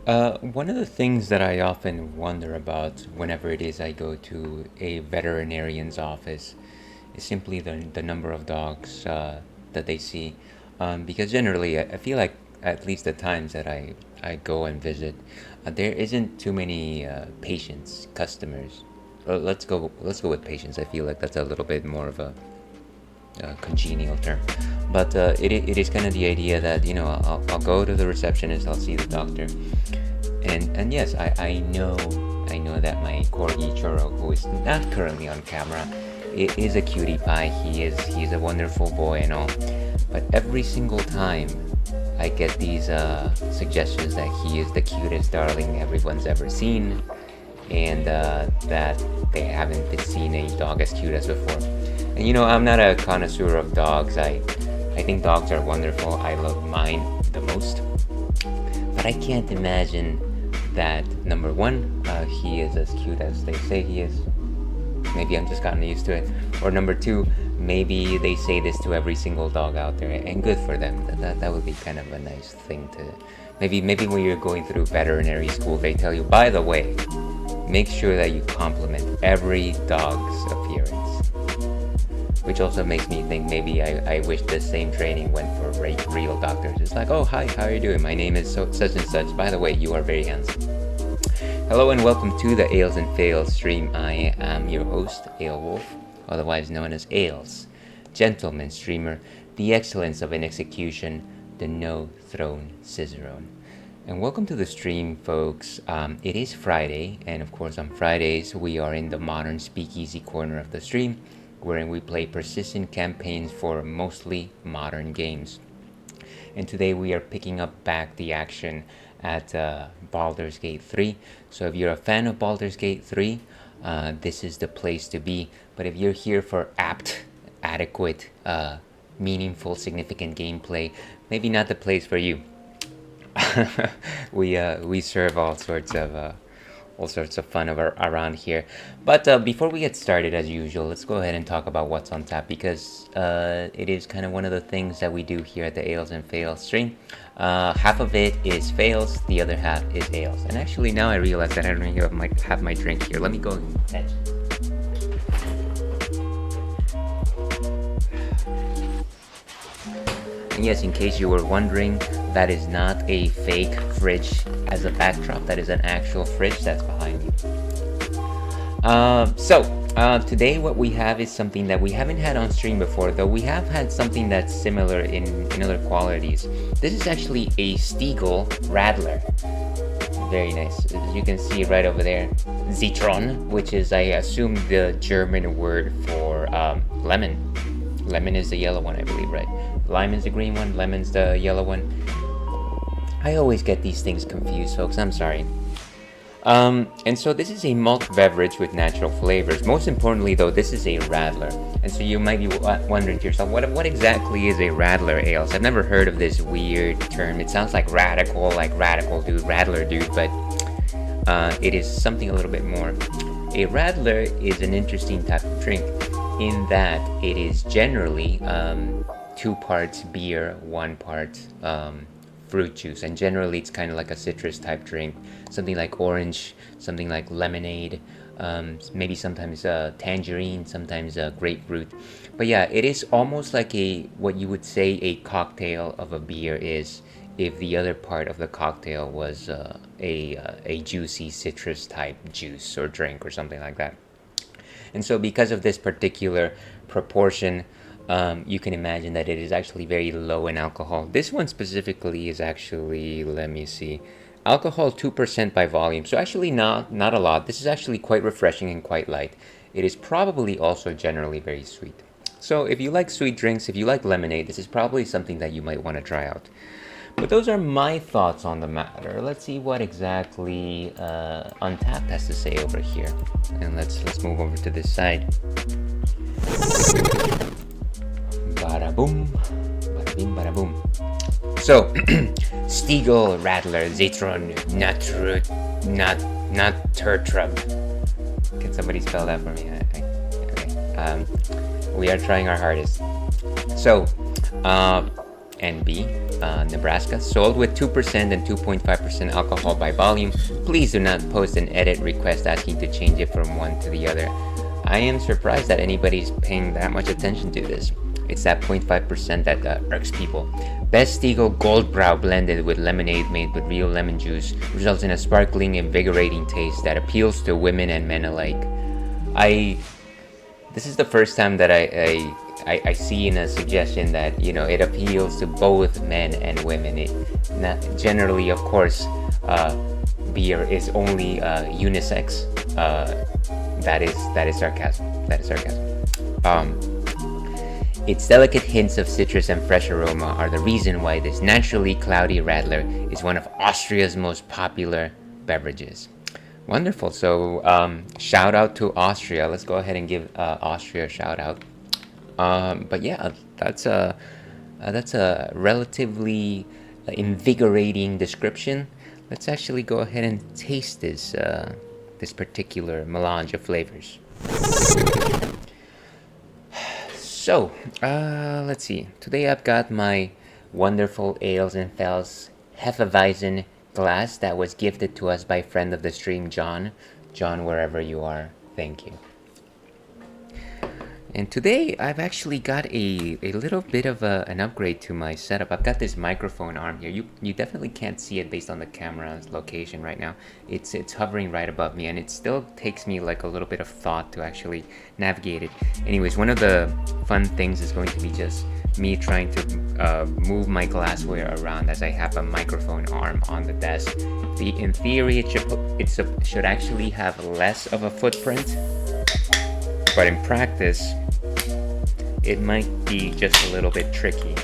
One of the things that I often wonder about whenever it is I go to a veterinarian's office is simply the number of dogs that they see. Because generally, I feel like at least the times that I go and visit, there isn't too many patients, customers. Let's go with patients. I feel like that's a little bit more of a congenial term. But it is kind of the idea that I'll go to the receptionist, I'll see the doctor, and yes, I know that my corgi Choro, who is not currently on camera, is a cutie pie. He's a wonderful boy and all, but every single time I get these suggestions that he is the cutest darling everyone's ever seen, and that they haven't been seen a dog as cute as before. And I'm not a connoisseur of dogs. I think dogs are wonderful. I love mine the most. But I can't imagine that, number one, he is as cute as they say he is. Maybe I'm just gotten used to it. Or number two, maybe they say this to every single dog out there, and good for them. That would be kind of a nice thing to... Maybe when you're going through veterinary school, they tell you, by the way, make sure that you compliment every dog's appearance. Which also makes me think maybe I wish the same training went for real doctors. It's like, oh, hi, how are you doing? My name is such and such. By the way, you are very handsome. Hello and welcome to the Ales and Fails stream. I am your host, Ale Wolf, otherwise known as Ales, gentleman streamer, the excellence of an execution, the no-throne Cicerone. And welcome to the stream, folks. It is Friday, and of course on Fridays we are in the modern speakeasy corner of the stream, wherein we play persistent campaigns for mostly modern games. And today we are picking up back the action at Baldur's Gate 3. So if you're a fan of Baldur's Gate 3, this is the place to be. But if you're here for adequate, meaningful, significant gameplay, maybe not the place for you. We serve all sorts of fun around here. But before we get started, as usual, let's go ahead and talk about what's on tap, because it is kind of one of the things that we do here at the Ales and Fails stream. Half of it is fails, the other half is ales. And actually now I realize that I don't even have my drink here. Let me go and fetch it. And yes, in case you were wondering, that is not a fake fridge as a backdrop. That is an actual fridge that's behind you. Today what we have is something that we haven't had on stream before, though we have had something that's similar in other qualities. This is actually a Stiegel Radler. Very nice. As you can see right over there, Zitron, which is, I assume, the German word for lemon. Lemon is the yellow one, I believe, right? Lime is the green one, lemon's the yellow one. I always get these things confused, folks. I'm sorry. And so this is a malt beverage with natural flavors. Most importantly, though, this is a Radler. And so you might be wondering to yourself, what exactly is a Radler ales? I've never heard of this weird term. It sounds like radical dude, Radler dude, but it is something a little bit more. A Radler is an interesting type of drink in that it is generally 2 parts beer, 1 part fruit juice, and generally it's kind of like a citrus type drink, something like orange, something like lemonade, maybe sometimes tangerine, sometimes grapefruit. But yeah, it is almost like what you would say a cocktail of a beer is, if the other part of the cocktail was a juicy citrus type juice or drink or something like that. And so because of this particular proportion, you can imagine that it is actually very low in alcohol. This one specifically is actually, let me see, alcohol 2% by volume. So actually not a lot. This is actually quite refreshing and quite light. It is probably also generally very sweet. So if you like sweet drinks, if you like lemonade, this is probably something that you might want to try out. But those are my thoughts on the matter. Let's see what exactly Untapped has to say over here. And let's move over to this side. Bada boom, bada bing, bada boom. So, Stiegel Radler Zitron Naturtrub. Can somebody spell that for me? Okay. We are trying our hardest. So, NB Nebraska. Sold with 2% and 2.5% alcohol by volume. Please do not post an edit request asking to change it from one to the other. I am surprised that anybody's paying that much attention to this. It's that 0.5% that irks people. Best Stiegel Gold Brow blended with lemonade made with real lemon juice results in a sparkling, invigorating taste that appeals to women and men alike. This is the first time that I see in a suggestion that it appeals to both men and women. Not generally, of course, beer is only unisex. That is sarcasm. That is sarcasm. Its delicate hints of citrus and fresh aroma are the reason why this naturally cloudy Radler is one of Austria's most popular beverages. Wonderful. So shout out to Austria. Let's go ahead and give Austria a shout out. But yeah, that's a relatively invigorating description. Let's actually go ahead and taste this particular melange of flavors. So, let's see. Today I've got my wonderful Ales and Fells Hefeweizen glass that was gifted to us by friend of the stream, John. John, wherever you are, thank you. And today I've actually got a little bit of an upgrade to my setup. I've got this microphone arm here. You definitely can't see it based on the camera's location right now. It's hovering right above me, and it still takes me like a little bit of thought to actually navigate it. Anyways, one of the fun things is going to be just me trying to move my glassware around as I have a microphone arm on the desk. In theory, it should actually have less of a footprint, but in practice, it might be just a little bit tricky.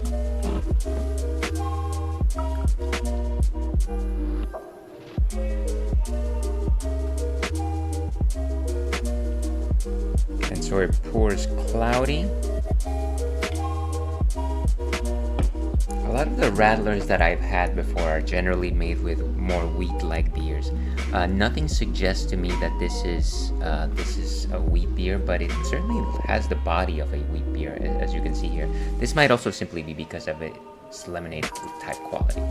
And so it pours cloudy. A lot of the Radlers that I've had before are generally made with more wheat-like beers. Nothing suggests to me that this is a wheat beer, but it certainly has the body of a wheat beer, as you can see here. This might also simply be because of its lemonade type quality.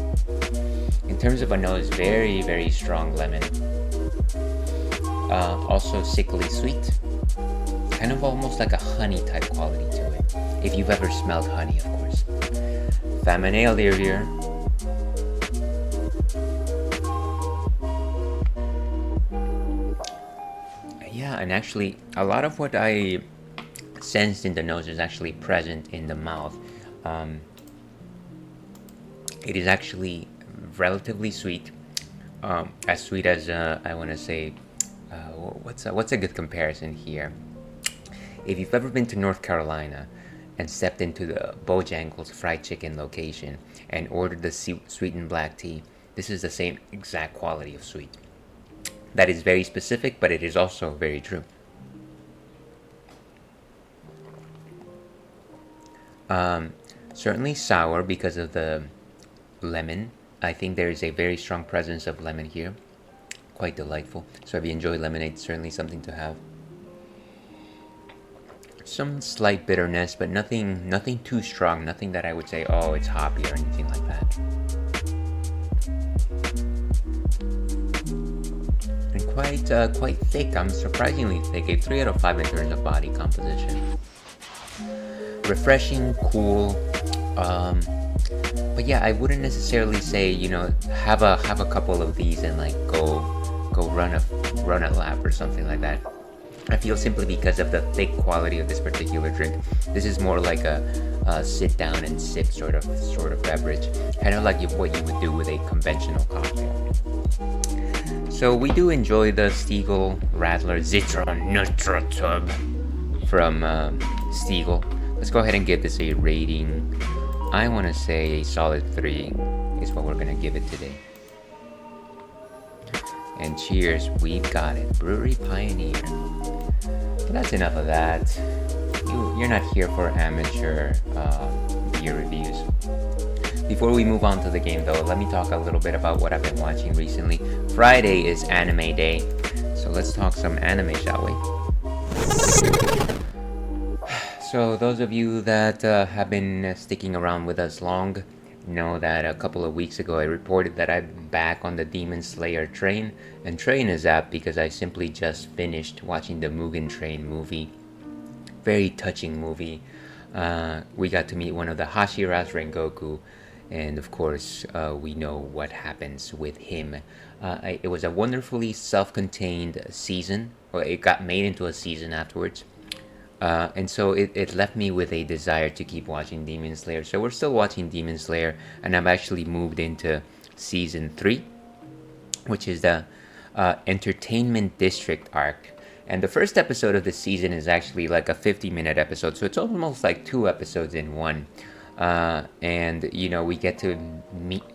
In terms of a nose, very, very strong lemon. Also sickly sweet. Kind of almost like a honey type quality to it. If you've ever smelled honey, of course. Faminale here. Yeah, and actually, a lot of what I sensed in the nose is actually present in the mouth. It is actually relatively sweet, as sweet as I want to say. What's a good comparison here? If you've ever been to North Carolina and stepped into the Bojangles fried chicken location and ordered the sweetened black tea, this is the same exact quality of sweet. That is very specific, but it is also very true. Certainly sour because of the lemon. I think there is a very strong presence of lemon here. Quite delightful. So if you enjoy lemonade, certainly something to have. Some slight bitterness, but nothing too strong. Nothing that I would say, oh, it's hoppy or anything like that. And quite thick. I'm surprisingly thick. A 3 out of 5 in terms of body composition. Refreshing, cool. But yeah, I wouldn't necessarily say, have a couple of these and like go run a lap or something like that. I feel simply because of the thick quality of this particular drink. This is more like a sit down and sip sort of beverage, kind of like what you would do with a conventional cocktail. So we do enjoy the Stiegel Radler Zitron Nutra Tub from Stiegel. Let's go ahead and give this a rating. I want to say a solid 3 is what we're going to give it today. And cheers, we've got it. Brewery Pioneer. But that's enough of that. You're not here for amateur beer reviews. Before we move on to the game though, let me talk a little bit about what I've been watching recently. Friday is anime day, so let's talk some anime, shall we? So those of you that have been sticking around with us long know that a couple of weeks ago I reported that I'm back on the Demon Slayer train, and train is apt because I simply just finished watching the Mugen Train movie. Very touching movie. We got to meet one of the Hashiras, Rengoku, and of course, we know what happens with him. It was a wonderfully self-contained season. Well, it got made into a season afterwards. And so it left me with a desire to keep watching Demon Slayer. So we're still watching Demon Slayer, and I've actually moved into season 3, which is the Entertainment District arc. And the first episode of the season is actually like a 50-minute episode, so it's almost like 2 episodes in one. And we get to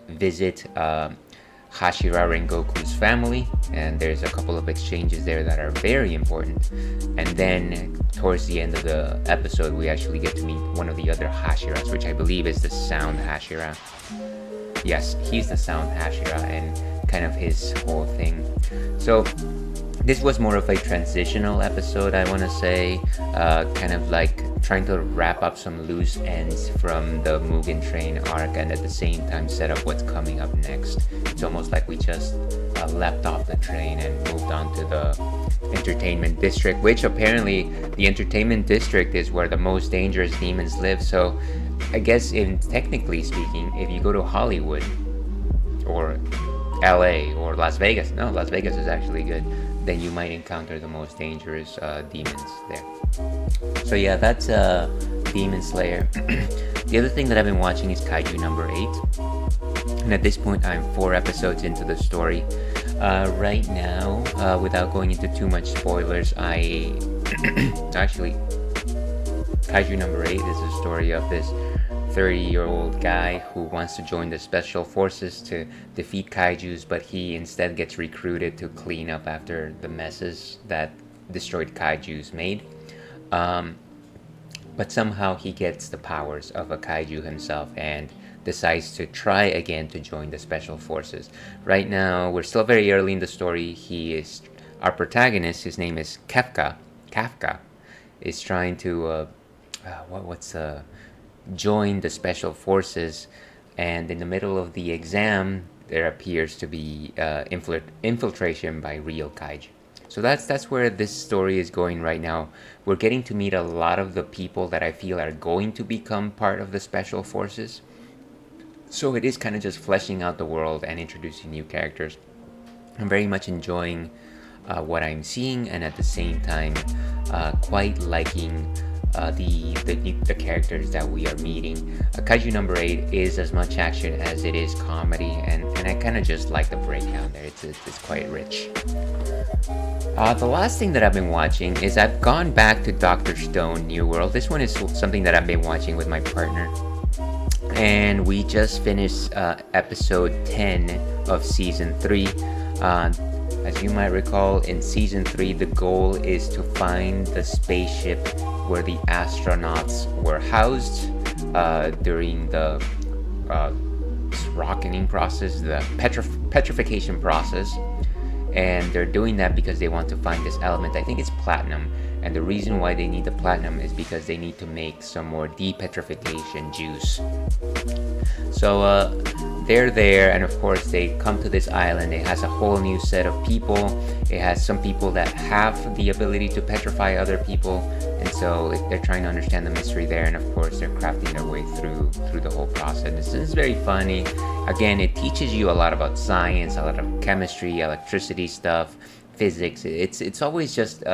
visit Hashira Rengoku's family, and there's a couple of exchanges there that are very important. And then towards the end of the episode, we actually get to meet one of the other Hashiras, which I believe is the Sound Hashira. Yes, he's the Sound Hashira, and kind of his whole thing. So this was more of a transitional episode, I want to say, kind of like trying to wrap up some loose ends from the Mugen Train arc, and at the same time set up what's coming up next. It's almost like we just leapt off the train and moved on to the Entertainment District, which apparently the Entertainment District is where the most dangerous demons live. So I guess, technically speaking, if you go to Hollywood or LA or Las Vegas, no, Las Vegas is actually good, then you might encounter the most dangerous demons there. So yeah, that's Demon Slayer. The other thing that I've been watching is Kaiju number 8. And at this point, I'm 4 episodes into the story. Right now, without going into too much spoilers, actually, Kaiju number 8 is the story of this 30-year-old guy who wants to join the special forces to defeat kaijus, but he instead gets recruited to clean up after the messes that destroyed kaijus made. But somehow he gets the powers of a kaiju himself and decides to try again to join the special forces. Right now, we're still very early in the story. Our protagonist, his name is Kafka, is trying to join the special forces, and in the middle of the exam there appears to be infiltration by real kaiju. So that's where this story is going right now. We're getting to meet a lot of the people that I feel are going to become part of the special forces. So it is kind of just fleshing out the world and introducing new characters. I'm very much enjoying what I'm seeing, and at the same time quite liking the characters that we are meeting. Kaiju number 8 is as much action as it is comedy, and I kind of just like the breakdown there. It's quite rich. The last thing that I've been watching is I've gone back to Dr. Stone New World. This one is something that I've been watching with my partner, and we just finished episode 10 of season 3. As you might recall, in season 3, the goal is to find the spaceship where the astronauts were housed during the rocketing process, the petrification process. And they're doing that because they want to find this element. I think it's platinum. And the reason why they need the platinum is because they need to make some more depetrification juice. So they're there, and of course they come to this island. It has a whole new set of people. It has some people that have the ability to petrify other people, and so they're trying to understand the mystery there, and of course they're crafting their way through the whole process. This is very funny. Again, it teaches you a lot about science, a lot of chemistry, electricity stuff, physics. It's always just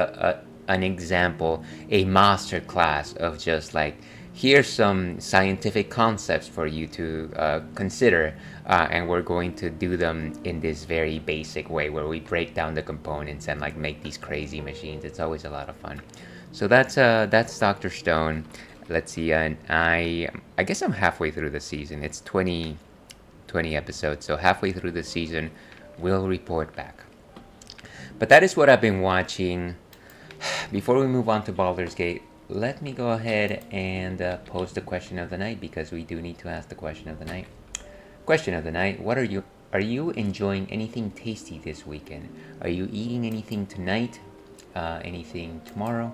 an example, a master class of just like, here's some scientific concepts for you to consider, and we're going to do them in this very basic way where we break down the components and like make these crazy machines. It's always a lot of fun. So that's Dr. Stone. Let's see, and I guess I'm halfway through the season. It's 20 episodes, so halfway through the season we'll report back. But that is what I've been watching. Before we move on to Baldur's Gate, let me go ahead and pose the question of the night, because we do need to ask the question of the night. Question of the night: What are you enjoying anything tasty this weekend? Are you eating anything tonight? Anything tomorrow?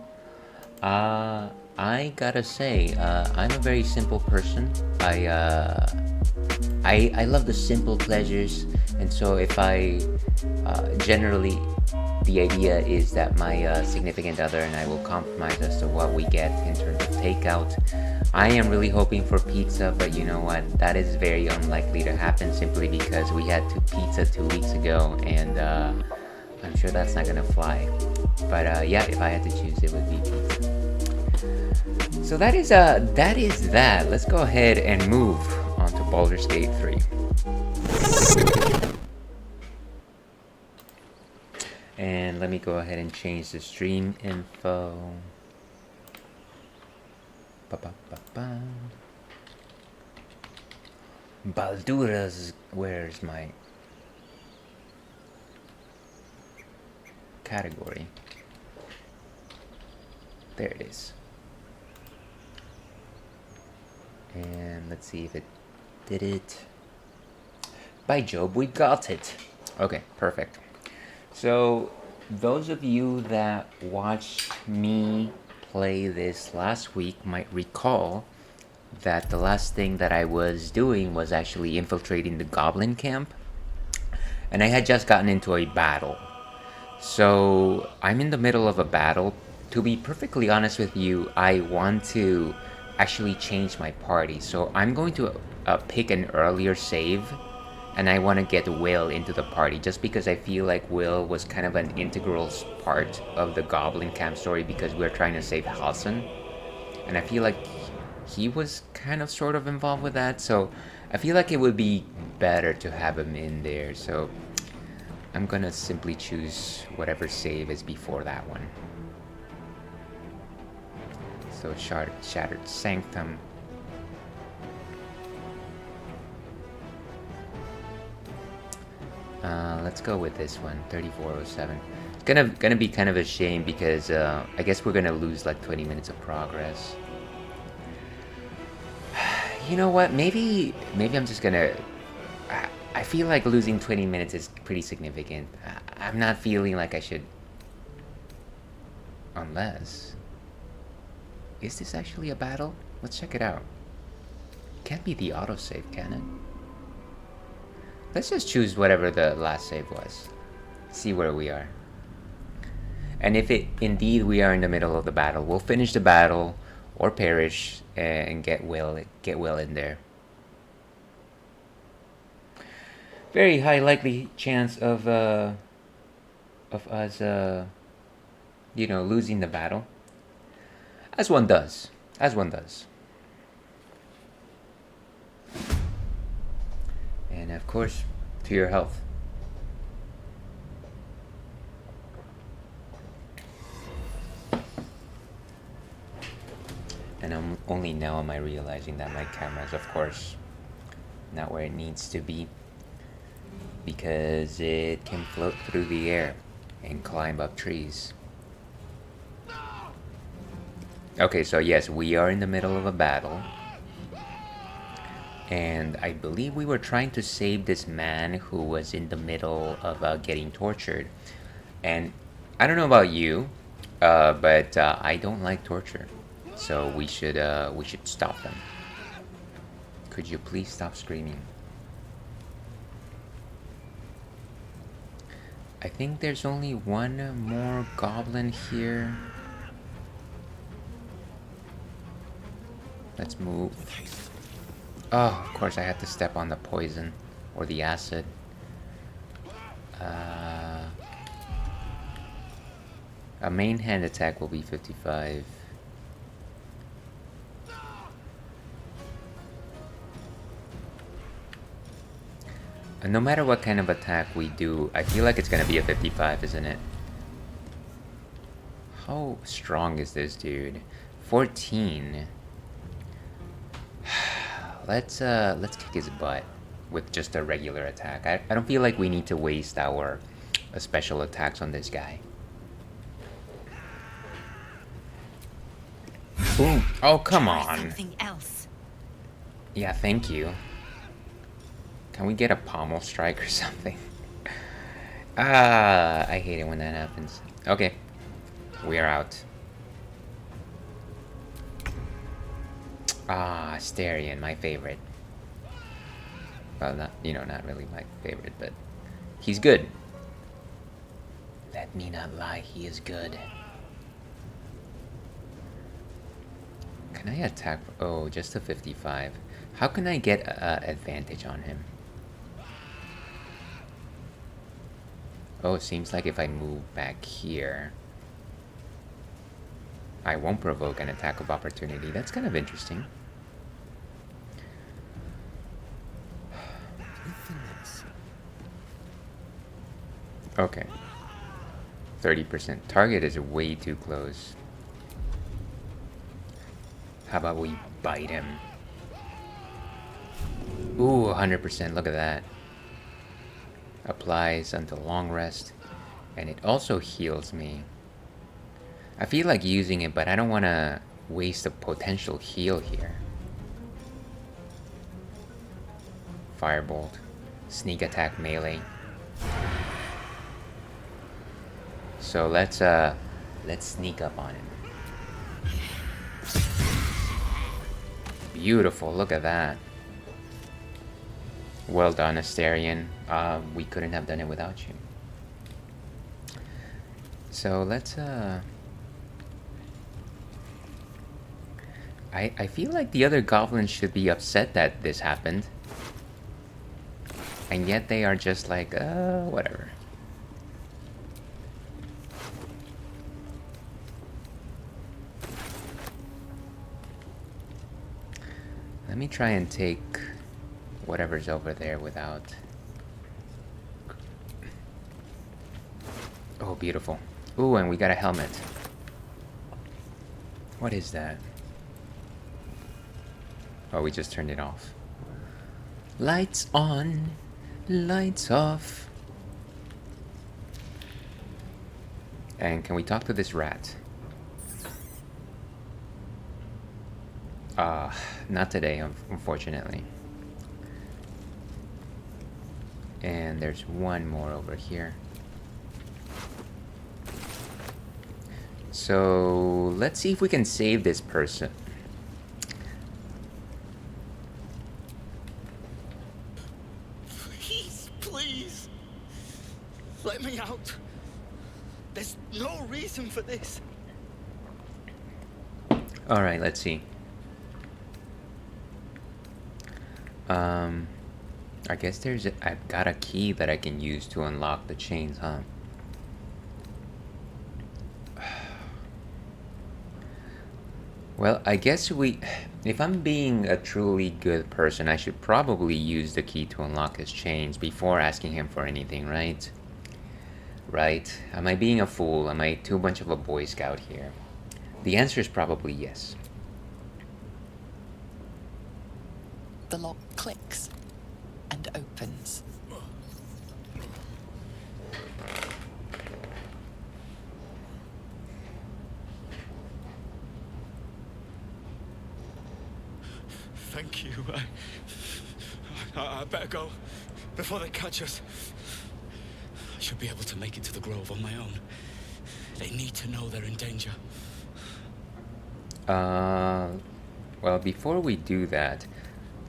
I gotta say, I'm a very simple person. I love the simple pleasures, and so if I generally the idea is that my significant other and I will compromise as to what we get in terms of takeout. I am really hoping for pizza, but you know what? That is very unlikely to happen simply because we had pizza 2 weeks ago, and I'm sure that's not gonna fly. But yeah, if I had to choose, it would be pizza. So that is that. Let's go ahead and move on to Baldur's Gate 3. And let me go ahead and change the stream info. Ba-ba-ba-ba. Baldur's, where's my category? There it is. And let's see if it did it. By Job, we got it. Okay, perfect. So, those of you that watched me play this last week might recall that the last thing that I was doing was actually infiltrating the Goblin camp. And I had just gotten into a battle. So, I'm in the middle of a battle. To be perfectly honest with you, I want to actually change my party. So, I'm going to pick an earlier save. And I want to get Will into the party just because I feel like Will was kind of an integral part of the Goblin camp story because we're trying to save Halson. And I feel like he was kind of sort of involved with that. So I feel like it would be better to have him in there. So I'm going to simply choose whatever save is before that one. So Shattered Sanctum. Let's go with this one, 3407. It's gonna be kind of a shame because I guess we're gonna lose like 20 minutes of progress. You know what? Maybe I'm just gonna. I feel like losing 20 minutes is pretty significant. I'm not feeling like I should. Unless, is this actually a battle? Let's check it out. Can't be the autosave, can it? Let's just choose whatever the last save was. See where we are. And if it indeed we are in the middle of the battle, we'll finish the battle or perish and get Will in there. Very high likely chance of us losing the battle. As one does. And of course, to your health. And only now am I realizing that my camera is, of course, not where it needs to be. Because it can float through the air and climb up trees. Okay, so yes, we are in the middle of a battle. And I believe we were trying to save this man who was in the middle of getting tortured. And I don't know about you, but I don't like torture. So we should stop them. Could you please stop screaming? I think there's only one more goblin here. Let's move. Oh, of course I had to step on the poison or the acid. A main hand attack will be 55. And no matter what kind of attack we do, I feel like it's gonna be a 55, isn't it? How strong is this dude? 14. Let's kick his butt with just a regular attack. I don't feel like we need to waste our special attacks on this guy. Boom! Oh, come on. Something else. Yeah, thank you. Can we get a pommel strike or something? I hate it when that happens. Okay, we are out. Ah, Asterion, my favorite. Well, not, not really my favorite, but he's good. Let me not lie, he is good. Can I attack? Oh, just a 55. How can I get advantage on him? Oh, it seems like if I move back here, I won't provoke an attack of opportunity. That's kind of interesting. Okay. 30%. Target is way too close. How about we bite him? Ooh, 100%. Look at that. Applies until long rest. And it also heals me. I feel like using it, but I don't want to waste a potential heal here. Firebolt. Sneak attack melee. So let's sneak up on him. Beautiful, look at that. Well done, Asterion. We couldn't have done it without you. So let's I feel like the other goblins should be upset that this happened. And yet they are just like, whatever. Let me try and take whatever's over there without... Oh, beautiful. Ooh, and we got a helmet. What is that? Oh, we just turned it off. Lights on, lights off. And can we talk to this rat? Not today, unfortunately. And there's one more over here. So let's see if we can save this person. Please, let me out. There's no reason for this. All right, let's see. I guess I've got a key that I can use to unlock the chains, huh? Well, I guess if I'm being a truly good person, I should probably use the key to unlock his chains before asking him for anything, right? Right? Am I being a fool? Am I too much of a Boy Scout here? The answer is probably yes. The lock clicks and opens. Thank you. I better go before they catch us. I should be able to make it to the grove on my own. They need to know they're in danger. Well, before we do that,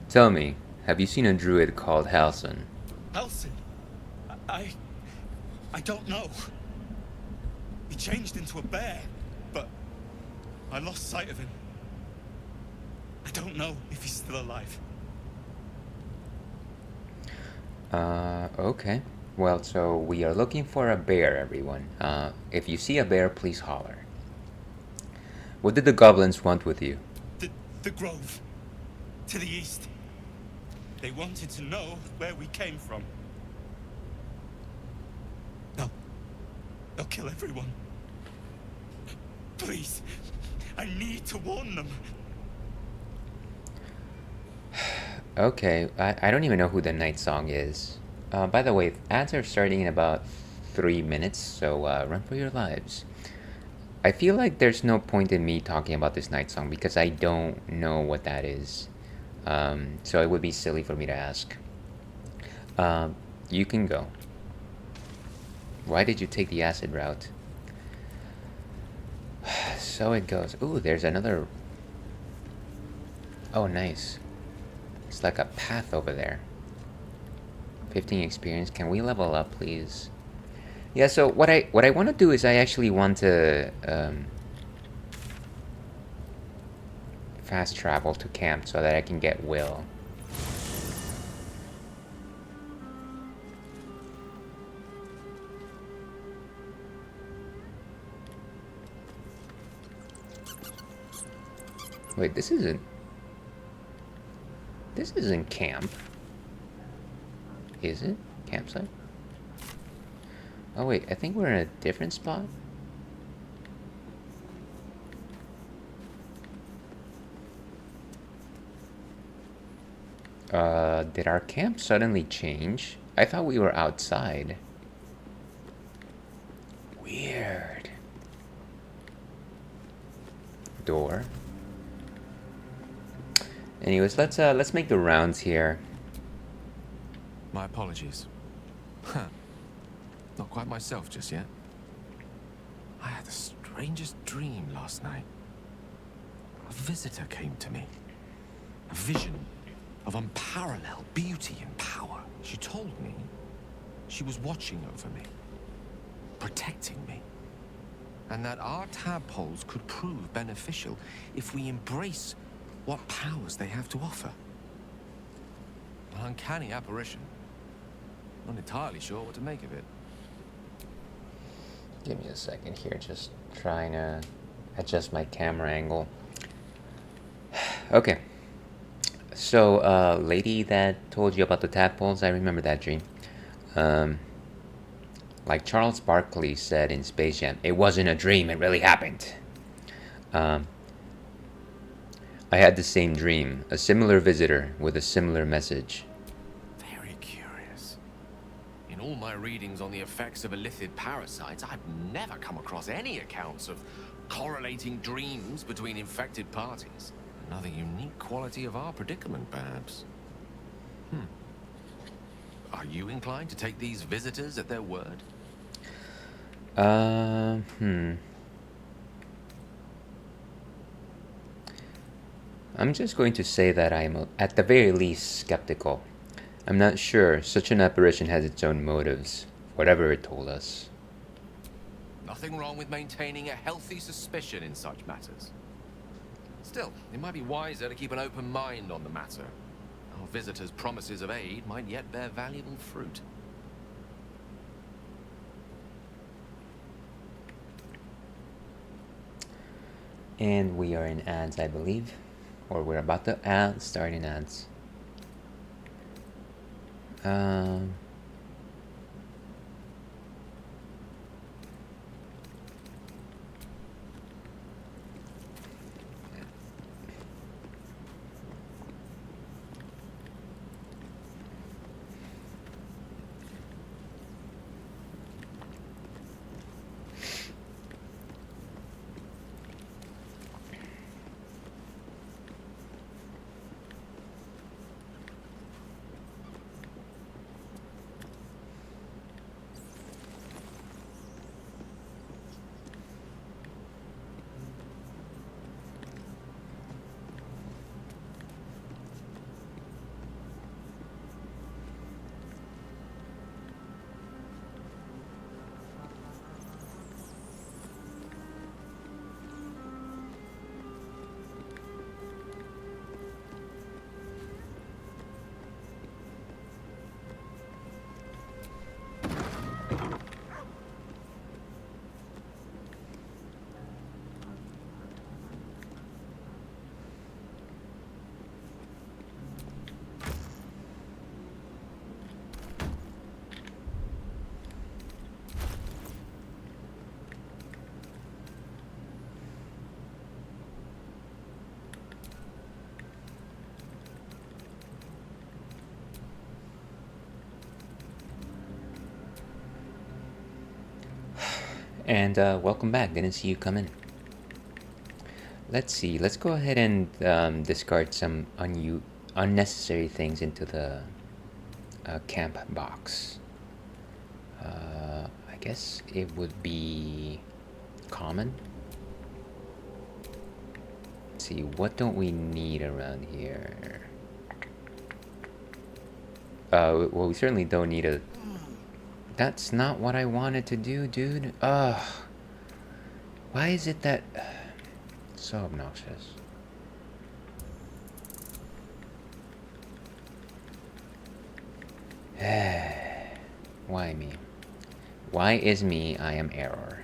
tell me, have you seen a druid called Halson? Halson? I don't know. He changed into a bear, but I lost sight of him. I don't know if he's still alive. Okay. Well, so we are looking for a bear, everyone. If you see a bear, please holler. What did the goblins want with you? The grove. To the east. They wanted to know where we came from. No. They'll kill everyone. Please. I need to warn them. Okay, I don't even know who the night song is. By the way, ads are starting in about 3 minutes, so run for your lives. I feel like there's no point in me talking about this night song because I don't know what that is. So it would be silly for me to ask. You can go. Why did you take the acid route? So it goes. Ooh, there's another... Oh, nice. It's like a path over there. 15 experience. Can we level up, please? Yeah, so what I want to do is I actually want to fast travel to camp so that I can get Will. Wait, this isn't camp, is it? Campsite? Oh wait, I think we're in a different spot. Did our camp suddenly change? I thought we were outside. Weird. Door. Anyways, let's make the rounds here. My apologies. Huh. Not quite myself just yet. I had the strangest dream last night. A visitor came to me. A vision of unparalleled beauty and power. She told me she was watching over me, protecting me, and that our tadpoles could prove beneficial if we embrace what powers they have to offer. An uncanny apparition. Not entirely sure what to make of it. Give me a second here, just trying to adjust my camera angle. Okay. So, lady that told you about the tadpoles, I remember that dream. Like Charles Barkley said in Space Jam, it wasn't a dream, it really happened. I had the same dream, a similar visitor with a similar message. Very curious. In all my readings on the effects of illithid parasites, I've never come across any accounts of correlating dreams between infected parties. Another unique quality of our predicament, perhaps. Are you inclined to take these visitors at their word? I'm just going to say that I'm, at the very least, skeptical. I'm not sure such an apparition has its own motives, whatever it told us. Nothing wrong with maintaining a healthy suspicion in such matters. Still, it might be wiser to keep an open mind on the matter. Our visitors' promises of aid might yet bear valuable fruit. And we are in ads, I believe. Or we're about to start in ads. And welcome back. Didn't see you come in. Let's see. Let's go ahead and discard some unnecessary things into the camp box. I guess it would be common. Let's see, what don't we need around here? Well, we certainly don't need a... That's not what I wanted to do, dude. Ugh. Why is it that... So obnoxious. Why me? Why is me? I am error.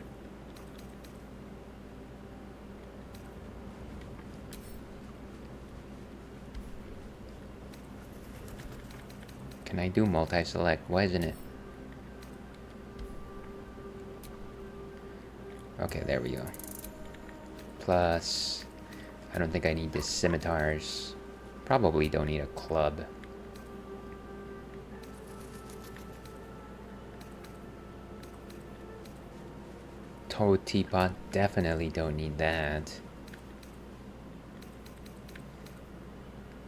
Can I do multi-select? Why isn't it? Okay, there we go. Plus, I don't think I need the scimitars. Probably don't need a club. Toad teapot, definitely don't need that.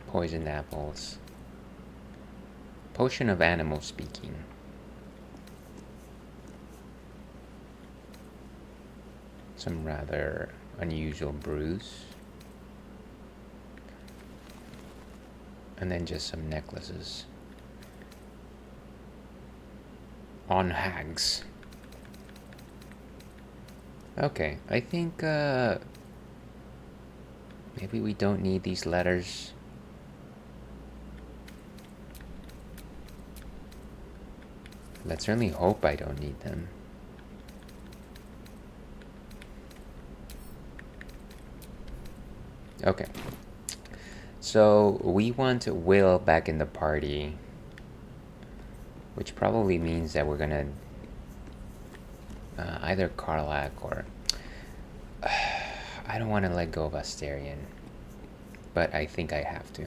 Poisoned apples. Potion of animal speaking. Some rather unusual brews. And then just some necklaces. On hags. Okay, I think maybe we don't need these letters. Let's certainly hope I don't need them. Okay. So we want Will back in the party, which probably means that we're gonna either Karlach or I don't want to let go of Asterion, but I think I have to.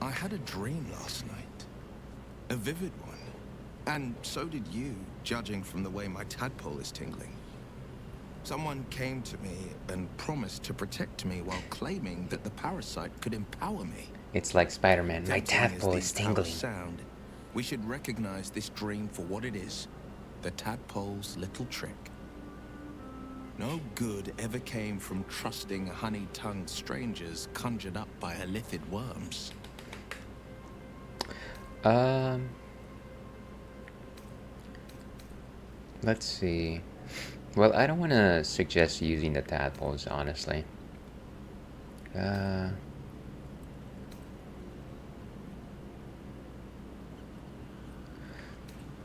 I had a dream last night. A vivid one. And so did you, judging from the way my tadpole is tingling. Someone came to me and promised to protect me while claiming that the parasite could empower me. It's like Spider-Man. My Tempting as tadpole these is tingling. powers sound, we should recognize this dream for what it is. The tadpole's little trick. No good ever came from trusting honey-tongued strangers conjured up by illithid worms. Let's see. Well, I don't want to suggest using the tadpoles, honestly. How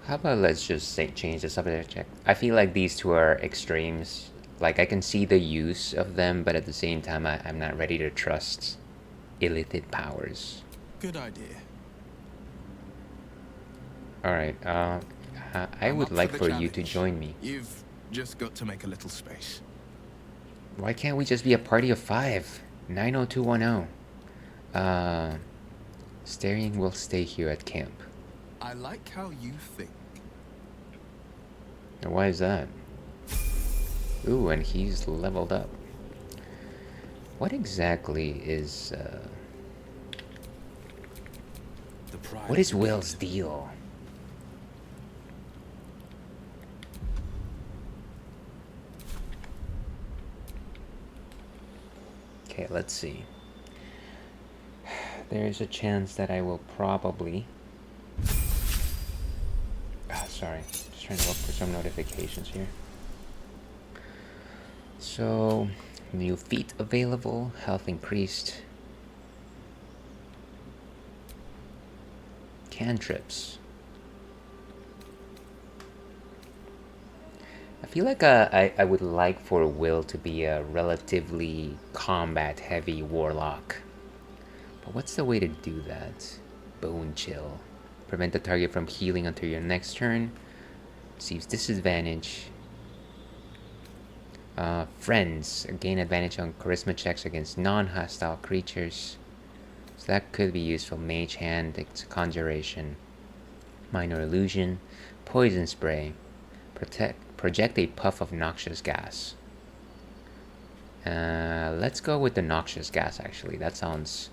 about let's just say change the subject check. I feel like these two are extremes. Like, I can see the use of them, but at the same time, I'm not ready to trust illithid powers. Good idea. Alright, I would like for you to join me. You've just got to make a little space. Why can't we just be a party of 5? 90210. Asterion will stay here at camp. I like how you think. And why is that? Ooh, and he's leveled up. What exactly is, what is Will's deal? Okay, let's see. There's a chance that I will probably... sorry. Just trying to look for some notifications here. So, new feat available. Health increased. Cantrips. I feel like I would like for Will to be a relatively combat-heavy warlock. But what's the way to do that? Bone Chill. Prevent the target from healing until your next turn. Receives disadvantage. Friends. Gain advantage on charisma checks against non-hostile creatures. So that could be useful. Mage Hand. It's Conjuration. Minor Illusion. Poison Spray. Project a puff of noxious gas. Let's go with the noxious gas, actually. That sounds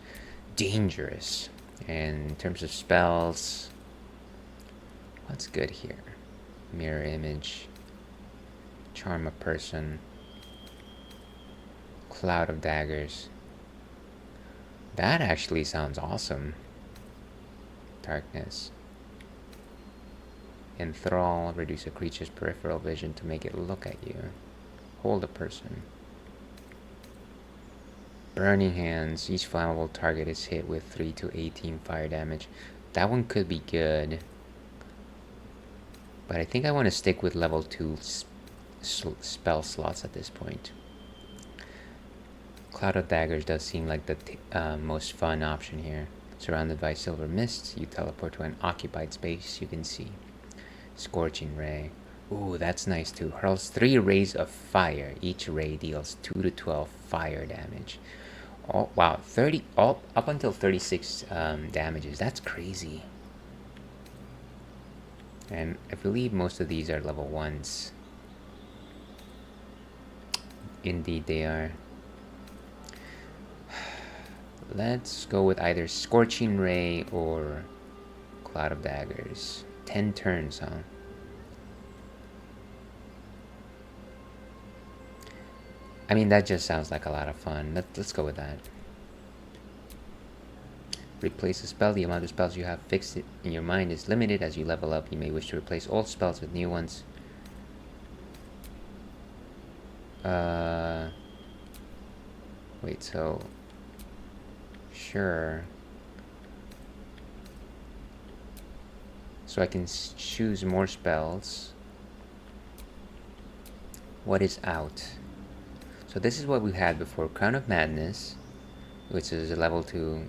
dangerous. And in terms of spells, What's good here? Mirror image. Charm a person. Cloud of daggers. That actually sounds awesome. Darkness. Enthrall. Reduce a creature's peripheral vision to make it look at you. Hold a person. Burning hands. Each flammable target is hit with 3 to 18 fire damage. That one could be good. But I think I want to stick with level 2 spell slots at this point. Cloud of Daggers does seem like the most fun option here. Surrounded by silver mists, you teleport to an occupied space you can see. Scorching Ray. Ooh, that's nice too. Hurls 3 rays of fire. Each ray deals 2 to 12 fire damage. Oh, wow, 30 up until 36 damages. That's crazy. And I believe most of these are level 1s. Indeed they are. Let's go with either Scorching Ray or Cloud of Daggers. 10 turns, huh? I mean, that just sounds like a lot of fun. Let's go with that. Replace a spell. The amount of spells you have fixed in your mind is limited. As you level up, you may wish to replace old spells with new ones. Wait, so... Sure. So I can choose more spells. What is out? So this is what we had before. Crown of Madness, which is a level 2.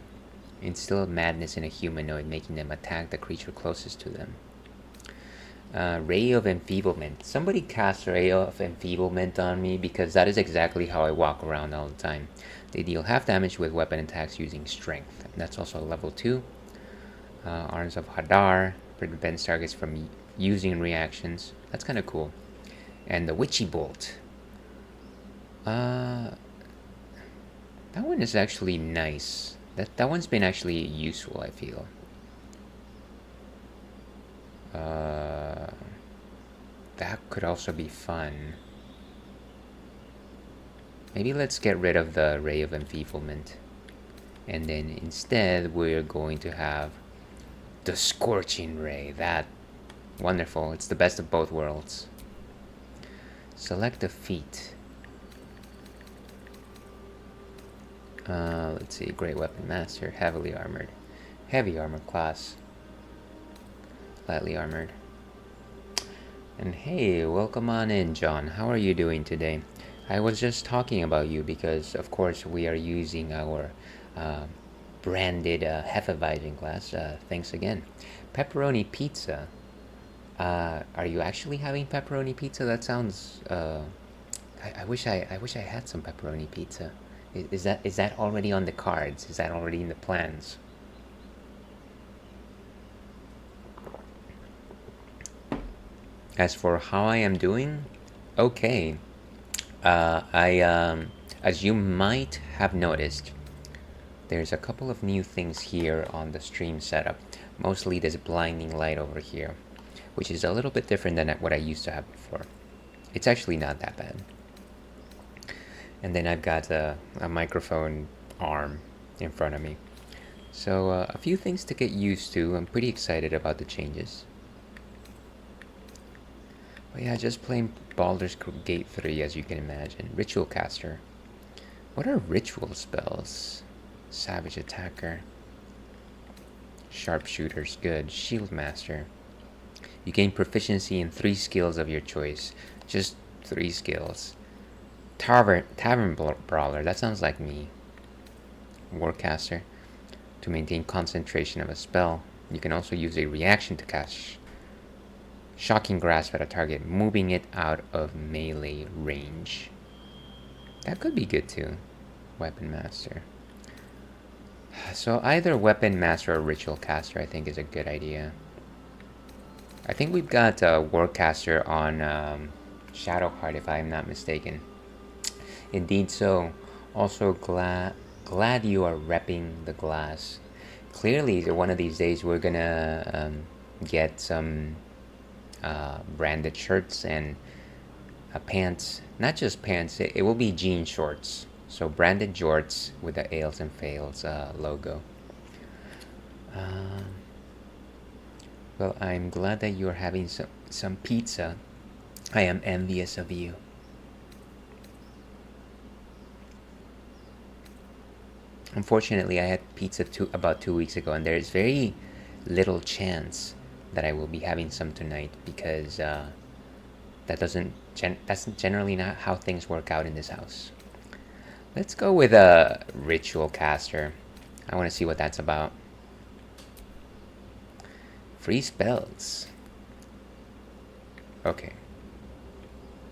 Instill madness in a humanoid, making them attack the creature closest to them. Ray of Enfeeblement. Somebody cast Ray of Enfeeblement on me because that is exactly how I walk around all the time. They deal half damage with weapon attacks using strength. That's also level 2. Arms of Hadar prevents targets from using reactions. That's kind of cool. And the Witchy Bolt. That one is actually nice. That one's been actually useful, I feel. That could also be fun. Maybe let's get rid of the Ray of Enfeeblement. And then instead, we're going to have the Scorching Ray. That, wonderful. It's the best of both worlds. Select a feat. Let's see, Great Weapon Master, heavily armored. Heavy armored class. Lightly armored. And hey, welcome on in, John. How are you doing today? I was just talking about you because, of course, we are using our branded Hefeweizen glass. Thanks again. Pepperoni pizza. Are you actually having pepperoni pizza? That sounds... I wish I had some pepperoni pizza. Is that already on the cards? Is that already in the plans? As for how I am doing, okay. As you might have noticed, there's a couple of new things here on the stream setup. Mostly this blinding light over here, which is a little bit different than what I used to have before. It's actually not that bad. And then I've got a microphone arm in front of me. So a few things to get used to. I'm pretty excited about the changes. But yeah, just playing Baldur's Gate 3, as you can imagine. Ritual Caster. What are ritual spells? Savage Attacker. Sharpshooter's good. Shield Master. You gain proficiency in 3 skills of your choice. Just 3 skills. Tavern Brawler, that sounds like me. Warcaster. To maintain concentration of a spell. You can also use a reaction to cast Shocking Grasp at a target, moving it out of melee range. That could be good too. Weapon Master. So either Weapon Master or Ritual Caster I think is a good idea. I think we've got Warcaster on Shadowheart if I'm not mistaken. Indeed so. Also glad you are repping the glass. Clearly one of these days we're gonna get some branded shirts and pants. Not just pants, it will be jean shorts. So branded jorts with the Ales and Fails logo. Um, well, I'm glad that you're having some pizza. I am envious of you. Unfortunately, I had pizza about 2 weeks ago, and there is very little chance that I will be having some tonight because that's generally not how things work out in this house. Let's go with a ritual caster. I want to see what that's about. Free spells. Okay.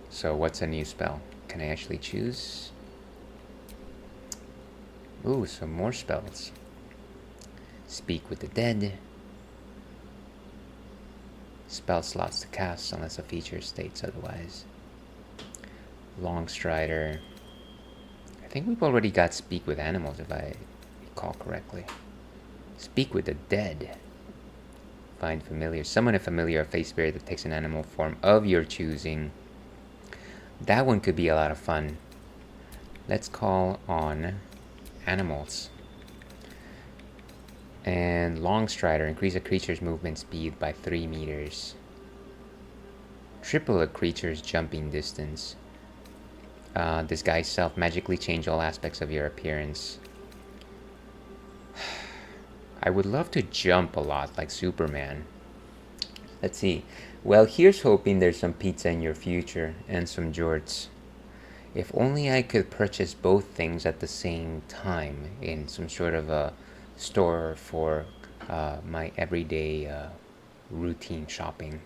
So what's a new spell? Can I actually choose? Ooh, some more spells. Speak with the dead. Spell slots to cast unless a feature states otherwise. Long Strider. I think we've already got Speak with Animals if I recall correctly. Speak with the dead. Find familiar. Summon a familiar or face spirit that takes an animal form of your choosing. That one could be a lot of fun. Let's call on animals. And Long Strider. Increase a creature's movement speed by 3 meters. Triple a creature's jumping distance. Disguise self. Magically change all aspects of your appearance. I would love to jump a lot like Superman. Let's see. Well, here's hoping there's some pizza in your future and some jorts. If only I could purchase both things at the same time in some sort of a store for my everyday routine shopping.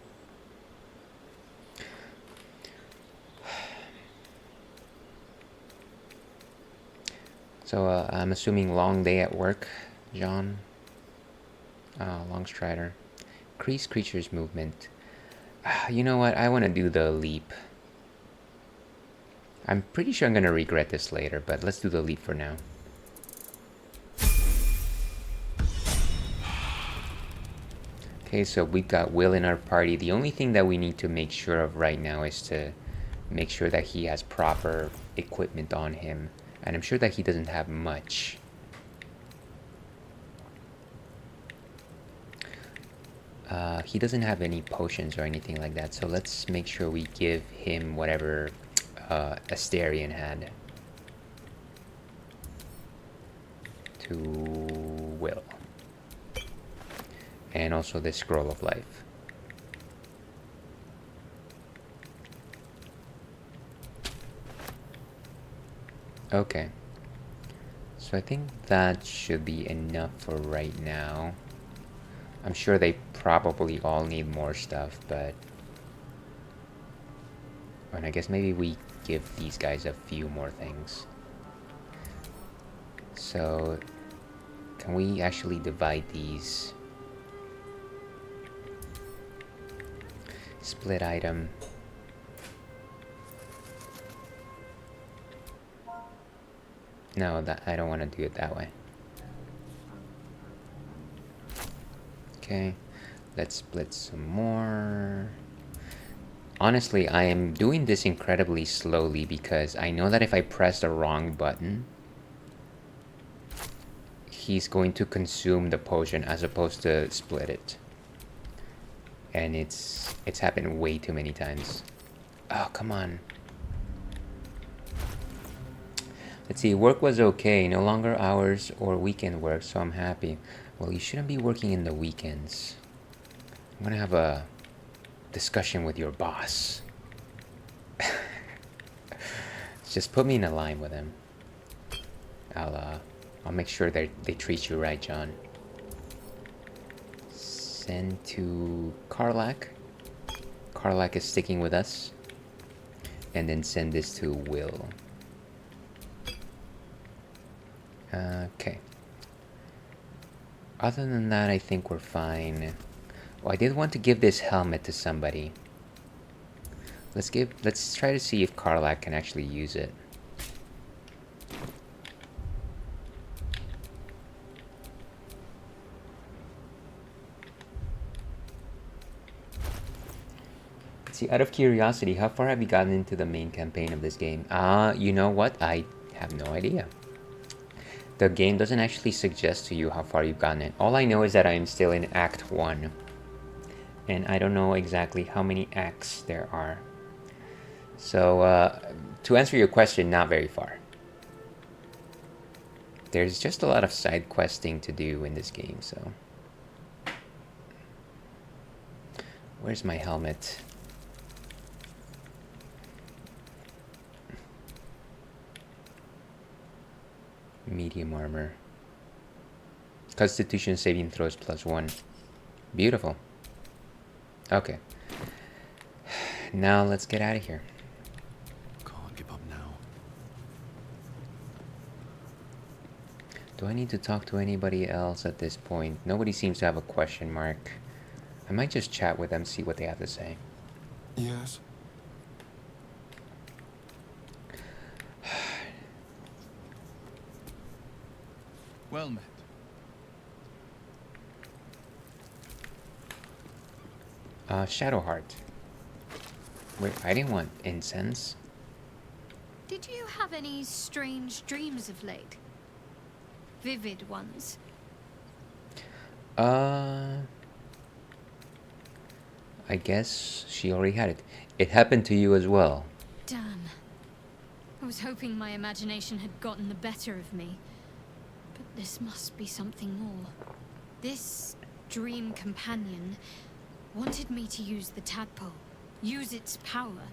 So I'm assuming long day at work, John. Long Strider. Increase creature's movement. You know what? I want to do the leap. I'm pretty sure I'm going to regret this later, but let's do the leap for now. Okay, so we've got Will in our party. The only thing that we need to make sure of right now is to make sure that he has proper equipment on him. And I'm sure that he doesn't have much. He doesn't have any potions or anything like that, so let's make sure we give him whatever Asterion had. To Will. And also this Scroll of Life. Okay. So I think that should be enough for right now. I'm sure they probably all need more stuff, but... And I guess maybe we give these guys a few more things. So... Can we actually divide these? Split item. No, that I don't want to do it that way. Okay, let's split some more. Honestly, I am doing this incredibly slowly because I know that if I press the wrong button, he's going to consume the potion as opposed to split it. And it's happened way too many times. Oh, come on. Let's see, work was okay. No longer hours or weekend work, so I'm happy. Well, you shouldn't be working in the weekends. I'm gonna have a discussion with your boss. Just put me in a line with him. I'll make sure that they treat you right, John. Send to Karlak. Karlak is sticking with us. And then send this to Will. Okay. Other than that, I think we're fine. Oh, I did want to give this helmet to somebody. Let's try to see if Karlak can actually use it. see, out of curiosity, how far have you gotten into the main campaign of this game? You know what? I have no idea. The game doesn't actually suggest to you how far you've gotten it. All I know is that I am still in Act 1. And I don't know exactly how many acts there are. So, to answer your question, not very far. There's just a lot of side questing to do in this game, so... Where's my helmet? Medium armor. Constitution saving throws +1. Beautiful. Okay. Now let's get out of here. Can't give up now. Do I need to talk to anybody else at this point? Nobody seems to have a question mark. I might just chat with them, see what they have to say. Yes. Well met. Shadowheart. Wait, I didn't want incense. Did you have any strange dreams of late? Vivid ones? I guess she already had it. It happened to you as well. Damn. I was hoping my imagination had gotten the better of me. But this must be something more. This dream companion wanted me to use the tadpole, use its power.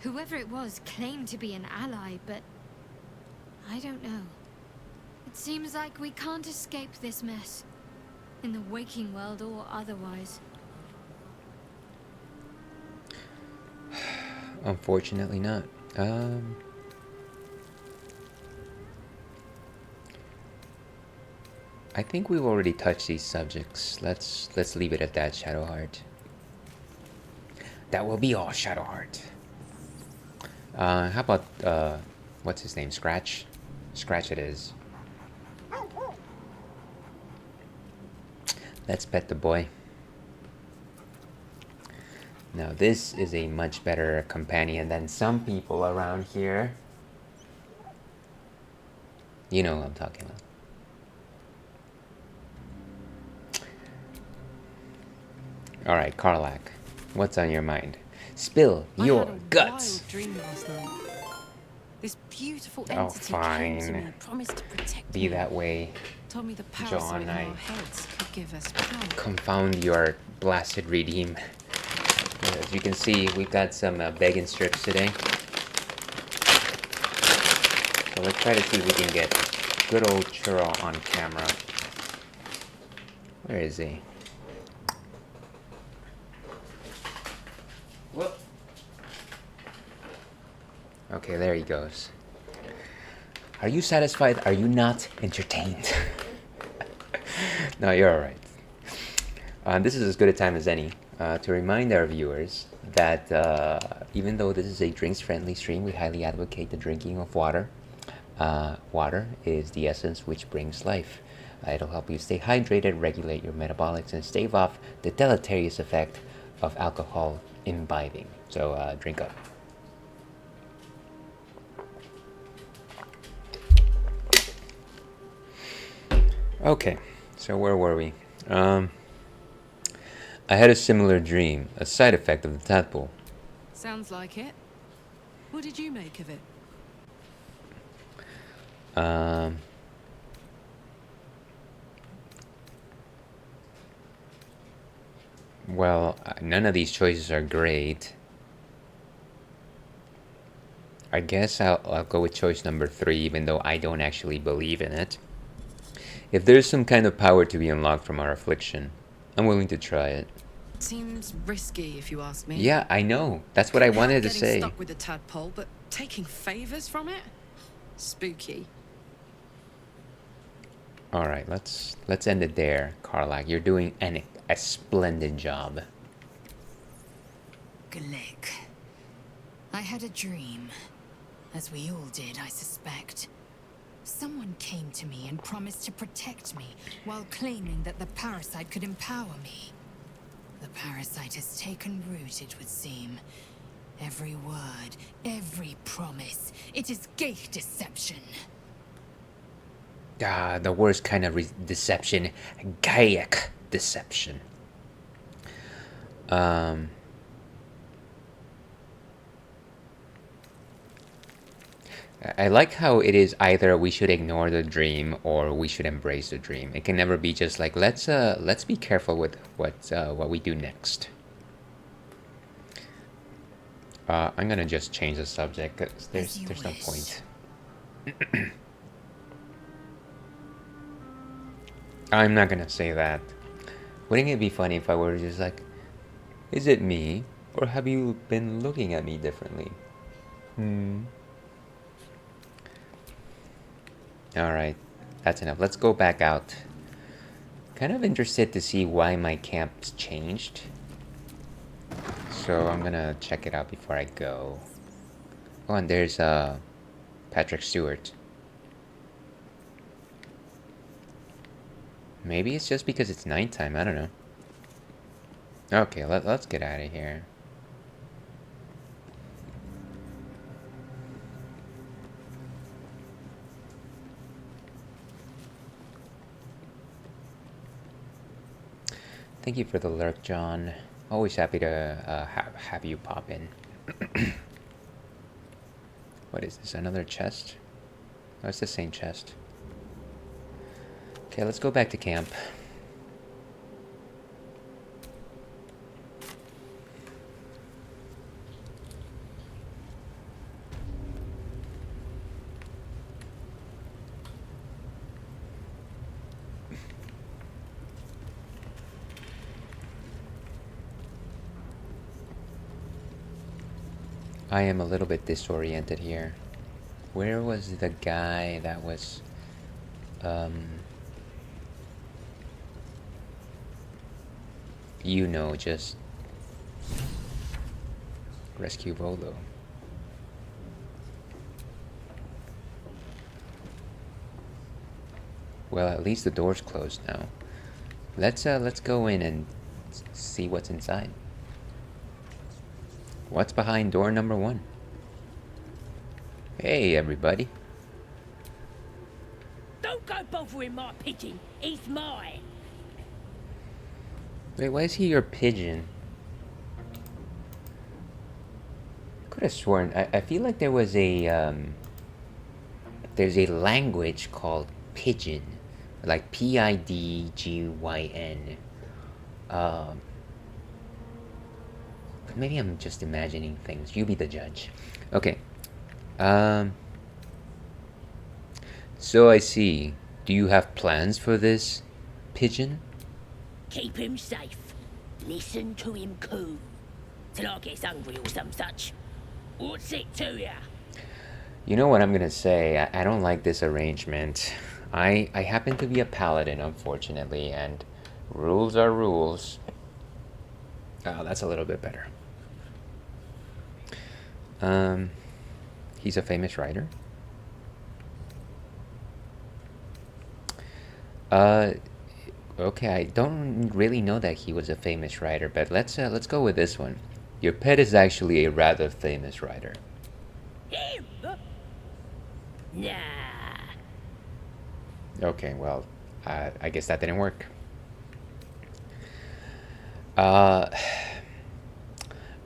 Whoever it was claimed to be an ally, but I don't know. It seems like we can't escape this mess, in the waking world or otherwise. Unfortunately not. I think we've already touched these subjects. Let's leave it at that, Shadowheart. That will be all, Shadowheart. How about what's his name? Scratch? Scratch it is. Let's pet the boy. Now this is a much better companion than some people around here. You know what I'm talking about. Alright, Karlak, what's on your mind? Spill your guts! Wild dream last night. This beautiful Oh, entity came to fine. me, promised to protect Be me. that way. Told me the John, parasite in I our heads could give us power. confound your blasted redeem. As you can see, we've got some begging strips today. So let's try to see if we can get good old Churro on camera. Where is he? Whoop. Okay, there he goes. Are you satisfied? Are you not entertained? No, you're alright. This is as good a time as any to remind our viewers that even though this is a drinks-friendly stream, we highly advocate the drinking of water. Water is the essence which brings life. It'll help you stay hydrated, regulate your metabolics, and stave off the deleterious effect of alcohol imbibing. So drink up. Okay, so where were we? I had a similar dream, a side effect of the tadpole. Sounds like it. What did you make of it? Well, none of these choices are great. I guess I'll go with choice number 3, even though I don't actually believe in it. If there's some kind of power to be unlocked from our affliction, I'm willing to try it. Seems risky, if you ask me. Yeah, I know. That's what I wanted to Getting say. stuck with the tadpole, but taking favors from it? Spooky. All right, let's end it there, Karlak. You're doing a splendid job. Glick. I had a dream. As we all did, I suspect. Someone came to me and promised to protect me while claiming that the parasite could empower me. The parasite has taken root, it would seem. Every word, every promise, it is gay deception. Ah, the worst kind of deception, Gaelic deception. I like how it is either we should ignore the dream or we should embrace the dream. It can never be just like let's be careful with what we do next. I'm gonna just change the subject because there's no point. I'm not gonna say that. Wouldn't it be funny if I were just like, is it me or have you been looking at me differently? Alright, that's enough. Let's go back out. Kind of interested to see why my camp's changed. So I'm gonna check it out before I go. Oh, and there's Patrick Stewart. Maybe it's just because it's nighttime, I don't know. Okay, let's get out of here. Thank you for the lurk, John. Always happy to have you pop in. What is this, another chest? Oh, it's the same chest. Okay, let's go back to camp. I am a little bit disoriented here. Where was the guy that was you know, just rescue Volo. Well, at least the door's closed now. Let's go in and see what's inside. What's behind door number 1? Hey, everybody. Don't go bothering my pigeon. He's mine. Wait, why is he your pigeon? Could have sworn. I feel like there was a there's a language called Pidgin, like Pidgyn. But maybe I'm just imagining things. You be the judge. Okay. So I see. Do you have plans for this pigeon? Keep him safe. Listen to him coo. Till I gets hungry or some such. What's it to ya? You know what I'm gonna say? I don't like this arrangement. I happen to be a paladin, unfortunately, and rules are rules. Oh, that's a little bit better. He's a famous writer. Okay, I don't really know that he was a famous writer, but let's go with this one. Your pet is actually a rather famous writer. Him? Nah. Okay, well, I guess that didn't work. I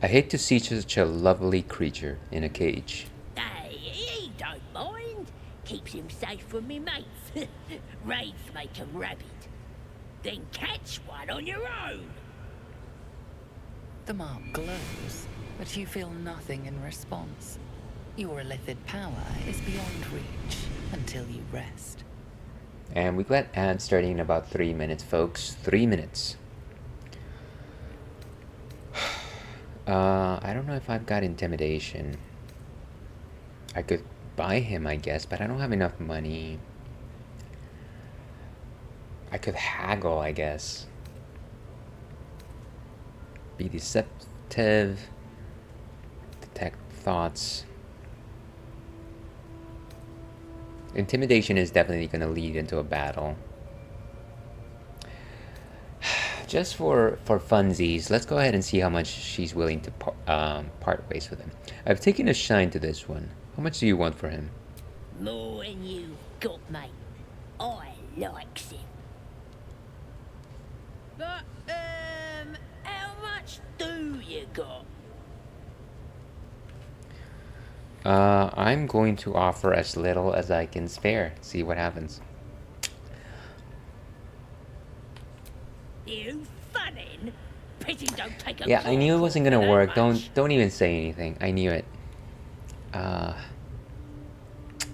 hate to see such a lovely creature in a cage. Hey, he don't mind. Keeps him safe from me mates. Raids make 'em rabid. Then catch one on your own. The mark glows, but you feel nothing in response. Your illithid power is beyond reach until you rest. And we got ads starting in about 3 minutes, folks. 3 minutes. I don't know if I've got intimidation. I could buy him, I guess, but I don't have enough money. I could haggle, I guess. Be deceptive. Detect thoughts. Intimidation is definitely going to lead into a battle. just for funsies, let's go ahead and see how much she's willing to part ways with him. I've taken a shine to this one. How much do you want for him? More than you got, mate. I likes him. But, how much do you got? I'm going to offer as little as I can spare. See what happens. You funnin'? Pity don't take a Yeah, I knew it wasn't gonna that work. much. Don't even say anything. I knew it.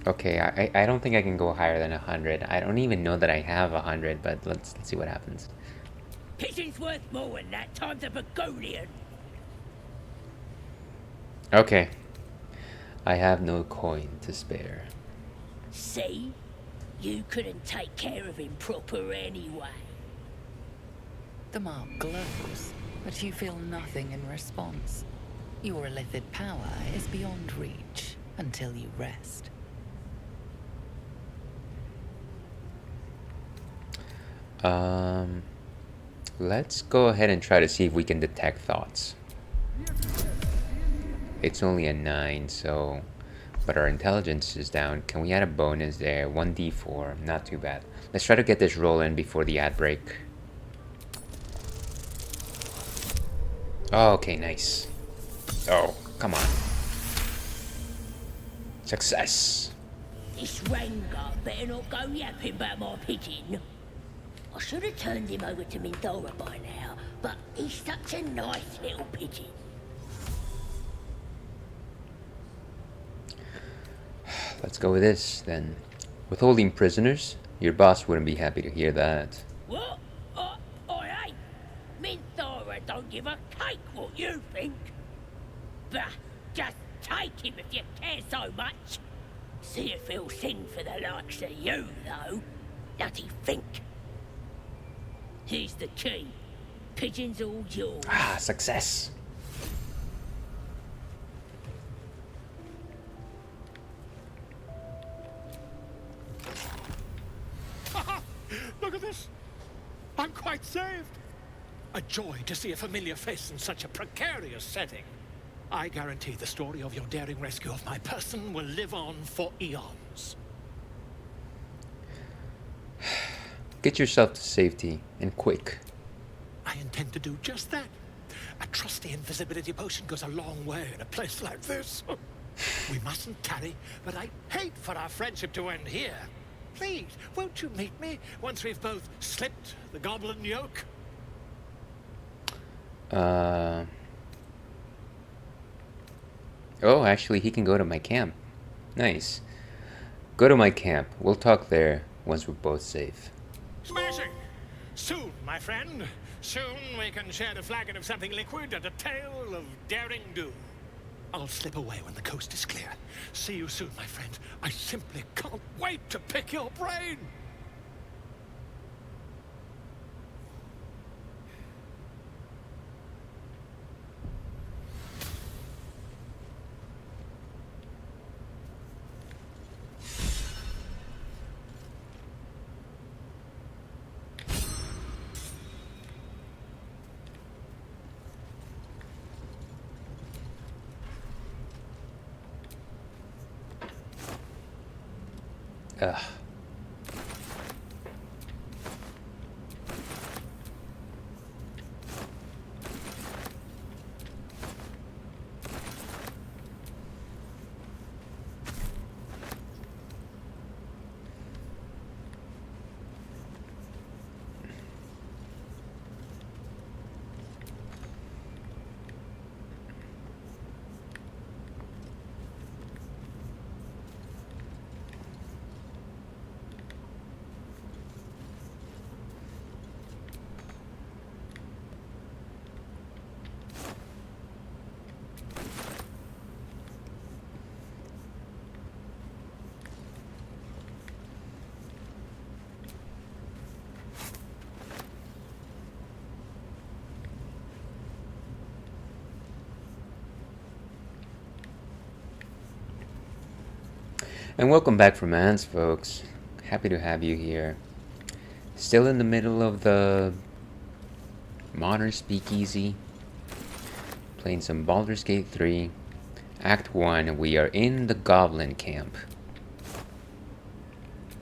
Okay, I don't think I can go higher than 100. I don't even know that I have 100, but let's see what happens. Pigeon's worth more than that times a begonian. Okay. I have no coin to spare. See? You couldn't take care of him proper anyway. The mark glows, but you feel nothing in response. Your illithid power is beyond reach until you rest. Let's go ahead and try to see if we can detect thoughts. It's only a 9, so... But our intelligence is down. Can we add a bonus there? 1d4. Not too bad. Let's try to get this roll in before the ad break. Oh, okay, nice. Oh, come on. Success. This Rengar better not go yapping about my pigeon. I should have turned him over to Mindora by now, but he's such a nice little pigeon. Let's go with this, then. Withholding prisoners? Your boss wouldn't be happy to hear that. What? I ain't. Mindora don't give a cake what you think. Bah, just take him if you care so much. See if he'll sing for the likes of you, though. Bloody think. Here's the key. Pigeon's all yours. Ah, success. Look at this. I'm quite saved. A joy to see a familiar face in such a precarious setting. I guarantee the story of your daring rescue of my person will live on for eons. Get yourself to safety, and quick. I intend to do just that. A trusty invisibility potion goes a long way in a place like this. We mustn't tarry, but I hate for our friendship to end here. Please, won't you meet me once we've both slipped the goblin yoke? Oh, actually, he can go to my camp. Nice. Go to my camp. We'll talk there once we're both safe. Smashing! Soon, my friend. Soon we can share a flagon of something liquid and a tale of daring do. I'll slip away when the coast is clear. See you soon, my friend. I simply can't wait to pick your brain! Ugh. And welcome back from Mans, folks. Happy to have you here. Still in the middle of the Modern Speakeasy. Playing some Baldur's Gate 3. Act 1, we are in the Goblin camp.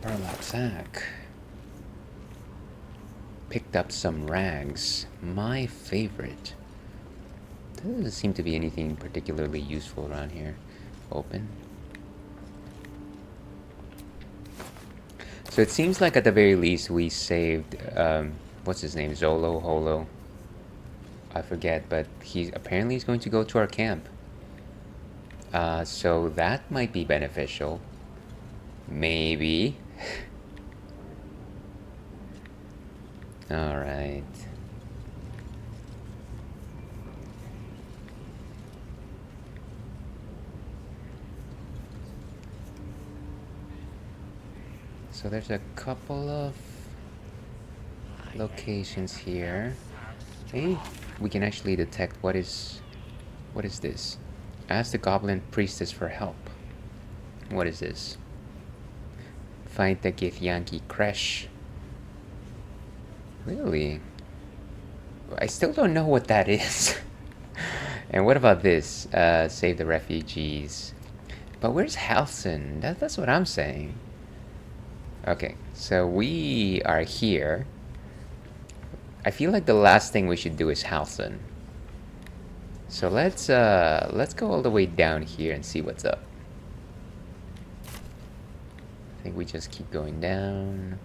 Burlap sack. Picked up some rags. My favorite. There doesn't seem to be anything particularly useful around here. Open. So it seems like at the very least we saved, what's his name? Zolo, Holo? I forget, but he's going to go to our camp. So that might be beneficial. Maybe. Alright. So there's a couple of locations here. Maybe we can actually detect what is this? Ask the Goblin Priestess for help. What is this? Find the Githyanki Kresh. Really? I still don't know what that is. And what about this? Save the refugees. But where's Halson? That's what I'm saying. Okay, so we are here. I feel like the last thing we should do is Halson. So let's go all the way down here and see what's up. I think we just keep going down.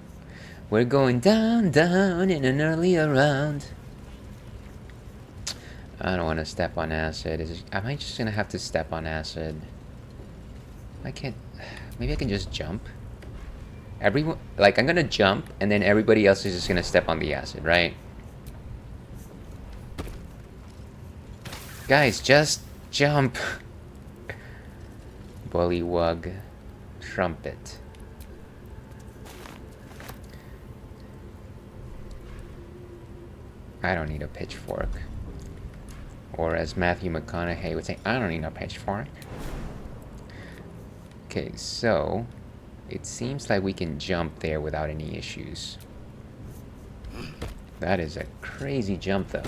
We're going down, down in an earlier round. I don't want to step on acid. Am I just gonna have to step on acid? I can't. Maybe I can just jump. Everyone, like, I'm gonna jump, and then everybody else is just gonna step on the acid, right? Guys, just jump. Bullywug. Trumpet. I don't need a pitchfork. Or as Matthew McConaughey would say, I don't need a pitchfork. Okay, so it seems like we can jump there without any issues. That is a crazy jump, though.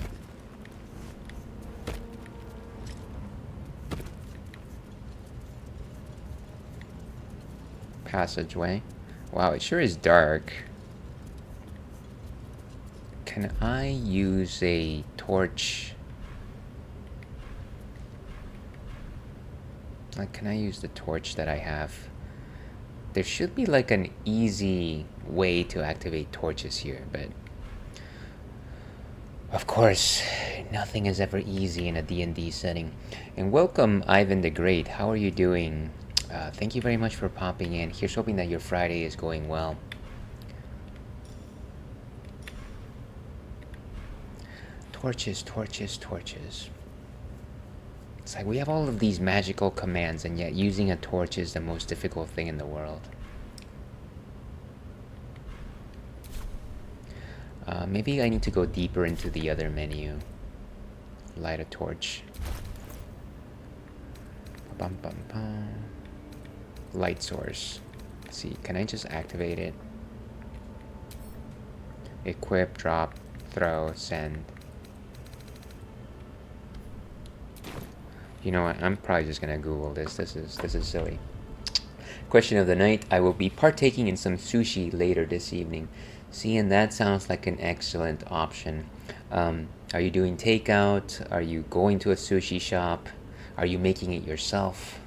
Passageway. Wow, it sure is dark. Can I use a torch? Like, can I use the torch that I have? There should be like an easy way to activate torches here, but of course, nothing is ever easy in a D&D setting. And welcome, Ivan the Great. How are you doing? Thank you very much for popping in. Here's hoping that your Friday is going well. Torches, torches, torches. It's like we have all of these magical commands, and yet using a torch is the most difficult thing in the world. Maybe I need to go deeper into the other menu. Light a torch. Bum, bum, bum. Light source. Let's see, can I just activate it? Equip, drop, throw, send. You know what? I'm probably just gonna Google this. This is silly. Question of the night: I will be partaking in some sushi later this evening. See, and that sounds like an excellent option. Are you doing takeout? Are you going to a sushi shop? Are you making it yourself?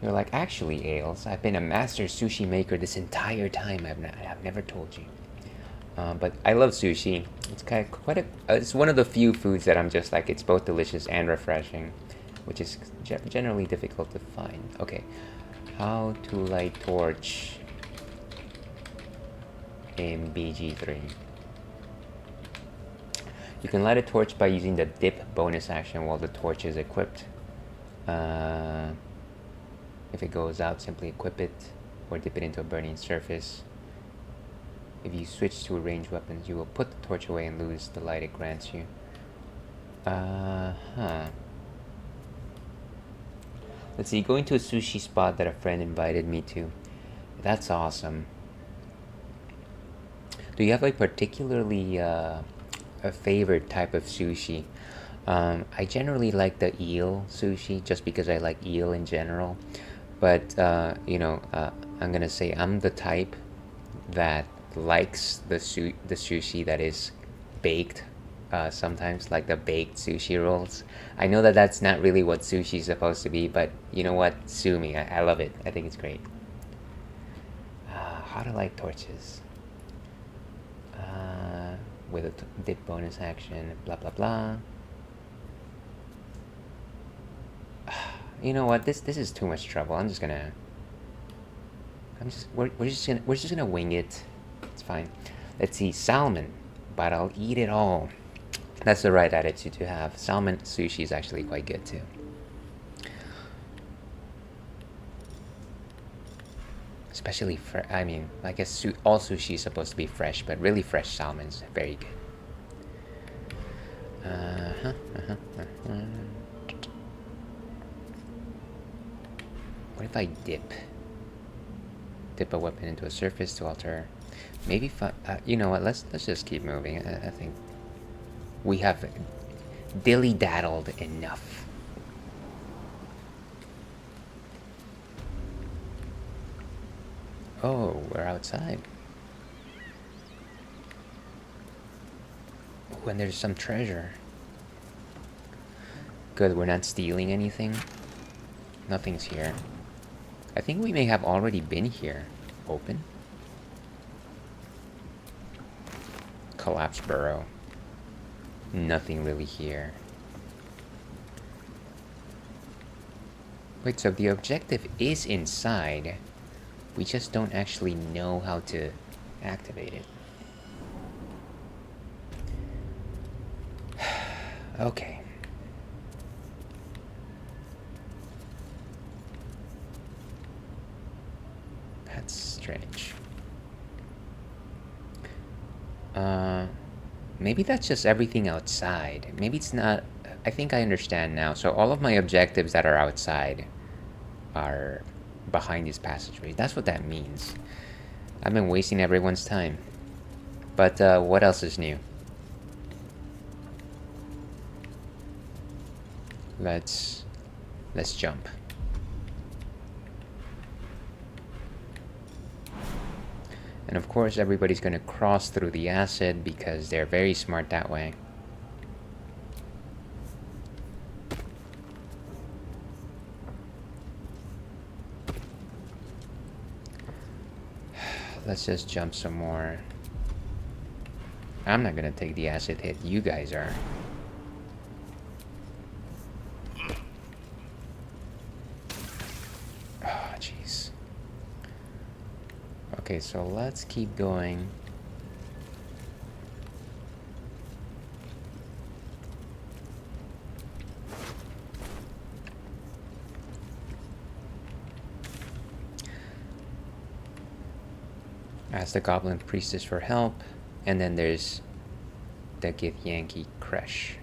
You're like, actually, Ailes, I've been a master sushi maker this entire time. I've never told you. But I love sushi. It's kind of it's one of the few foods that I'm just like, it's both delicious and refreshing, which is generally difficult to find. Okay, how to light torch in BG3. You can light a torch by using the dip bonus action while the torch is equipped. If it goes out, simply equip it or dip it into a burning surface. If you switch to a ranged weapon, you will put the torch away and lose the light it grants you. Let's see, going to a sushi spot that a friend invited me to. That's awesome. Do you have like particularly a favorite type of sushi? I generally like the eel sushi just because I like eel in general. But I'm gonna say I'm the type that likes the sushi that is baked. Sometimes like the baked sushi rolls. I know that that's not really what sushi is supposed to be, but you know what? Sue me. I love it. I think it's great. How to light torches. With a dip bonus action. Blah blah blah. You know what? This is too much trouble. We're just gonna wing it. It's fine. Let's see, salmon, but I'll eat it all. That's the right attitude to have. Salmon sushi is actually quite good too. Especially I mean, I guess all sushi is supposed to be fresh, but really fresh salmon is very good. What if I dip a weapon into a surface to alter? Maybe you know what? Let's just keep moving. I think we have dilly-daddled enough. Oh, we're outside. Ooh, and there's some treasure. Good, we're not stealing anything. Nothing's here. I think we may have already been here. Open. Collapsed burrow. Nothing really here. Wait, so the objective is inside. We just don't actually know how to activate it. Okay. That's strange. Maybe that's just everything outside. Maybe it's not. I think I understand now. So all of my objectives that are outside are behind this passageway. That's what that means. I've been wasting everyone's time. But what else is new? Let's jump. And of course everybody's gonna cross through the acid because they're very smart that way. Let's just jump some more. I'm not gonna take the acid hit, you guys are. Oh, jeez. Okay, so let's keep going. Ask the Goblin Priestess for help, and then there's the Githyanki Kresh.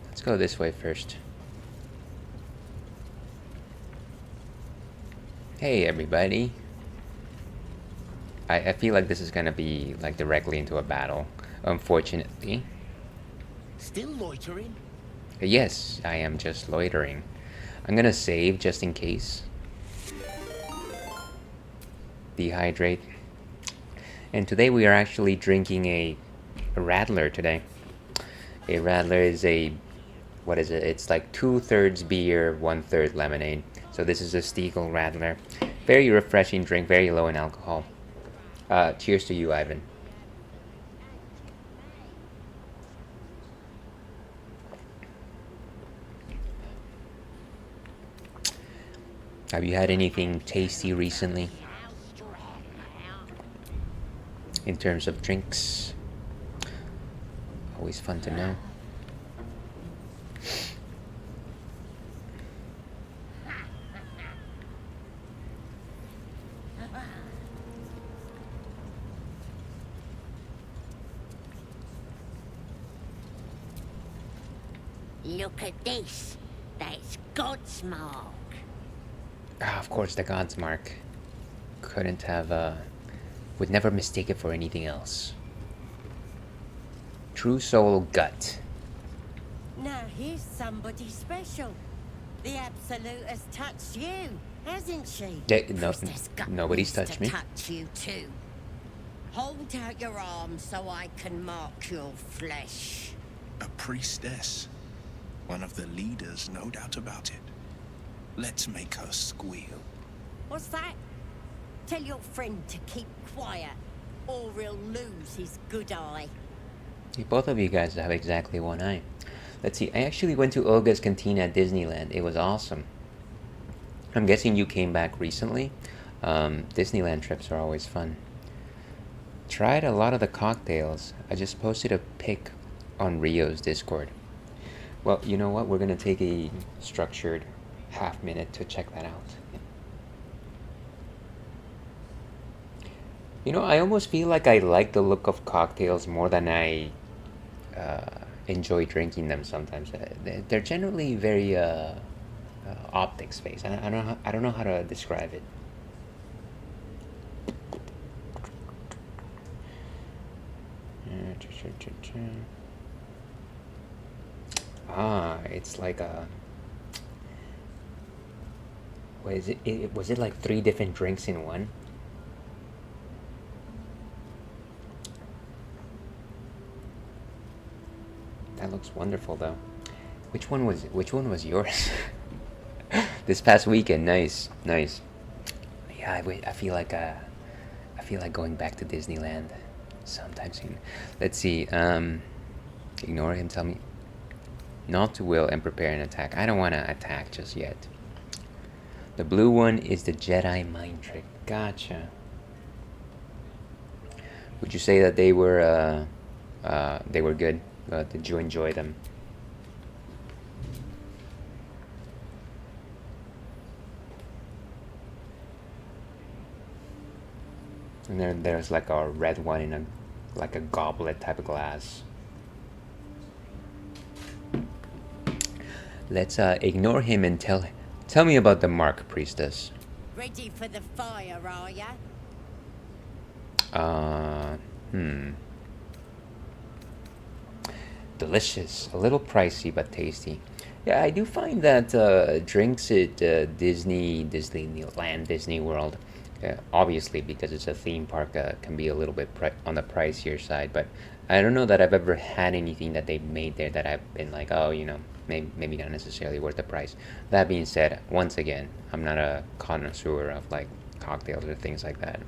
Let's go this way first. Hey everybody. I feel like this is gonna be like directly into a battle, unfortunately. Still loitering? Yes, I am just loitering. I'm gonna save just in case. Dehydrate. And today we are actually drinking a Radler today. A Radler is a, what is it? It's like 2/3 beer, 1/3 lemonade. So this is a Stiegl Radler. Very refreshing drink, very low in alcohol. Cheers to you, Ivan. Have you had anything tasty recently? In terms of drinks? Always fun to know. Look at this. That's God's mark. Ah, of course, the God's mark. Couldn't have Would never mistake it for anything else. True soul gut. Now here's somebody special. The Absolute has touched you, hasn't she? No, Priestess Gut nobody's needs touched to me. touch you too. Hold out your arm so I can mark your flesh. A priestess. One of the leaders, no doubt about it. Let's make her squeal. What's that? Tell your friend to keep quiet, or he'll lose his good eye. Both of you guys have exactly one eye. Let's see, I actually went to Olga's Canteen at Disneyland. It was awesome. I'm guessing you came back recently. Disneyland trips are always fun. Tried a lot of the cocktails. I just posted a pic on Rio's Discord. Well, you know what? We're gonna take a structured half minute to check that out. You know, I almost feel like I like the look of cocktails more than I enjoy drinking them sometimes. They're generally very optics based. I don't know how to describe it. It's like a. What is it? Was it like 3 different drinks in one? That looks wonderful, though. Which one was yours? This past weekend, nice. Yeah, I feel like going back to Disneyland sometime soon. Let's see. Ignore him. Tell me not to will and prepare an attack. I don't want to attack just yet. The blue one is the Jedi mind trick. Gotcha. Would you say that they were good? Did you enjoy them? And there's like a red one in a goblet type of glass. Let's ignore him and tell me about the mark, priestess. Ready for the fire, are ya? Delicious, a little pricey but tasty. Yeah, I do find that drinks at Disneyland, Disney World, obviously because it's a theme park, can be a little bit on the pricier side. But I don't know that I've ever had anything that they made there that I've been like, oh, you know, maybe not necessarily worth the price. That being said, once again, I'm not a connoisseur of like cocktails or things like that.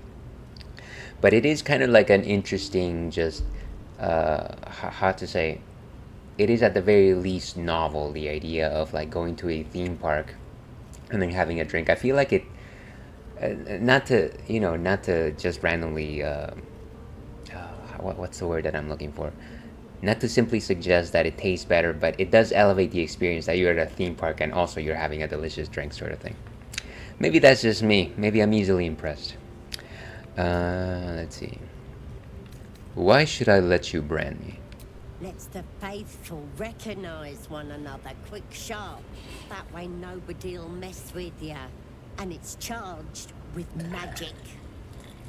But it is kind of like an interesting, just how to say. It is at the very least novel, the idea of like going to a theme park and then having a drink. I feel like it, not to just randomly, what's the word that I'm looking for? Not to simply suggest that it tastes better, but it does elevate the experience that you're at a theme park and also you're having a delicious drink sort of thing. Maybe that's just me. Maybe I'm easily impressed. Let's see. Why should I let you brand me? Let's the faithful recognize one another quick sharp. That way nobody'll mess with ya. And it's charged with magic.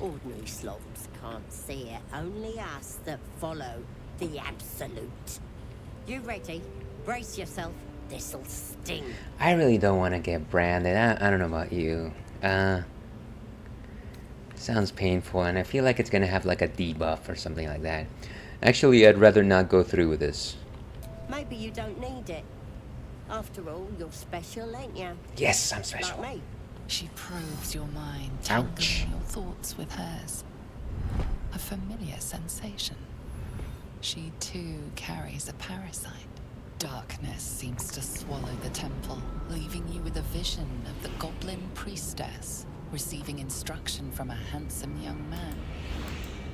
Ordinary slobs can't see it. Only us that follow the Absolute. You ready? Brace yourself. This'll sting. I really don't want to get branded. I don't know about you. Sounds painful, and I feel like it's gonna have like a debuff or something like that. Actually, I'd rather not go through with this. Maybe you don't need it. After all, you're special, ain't you? Yes, I'm special. Like me. She probes your mind, Ouch. tangling your thoughts with hers. A familiar sensation. She too carries a parasite. Darkness seems to swallow the temple, leaving you with a vision of the Goblin priestess receiving instruction from a handsome young man,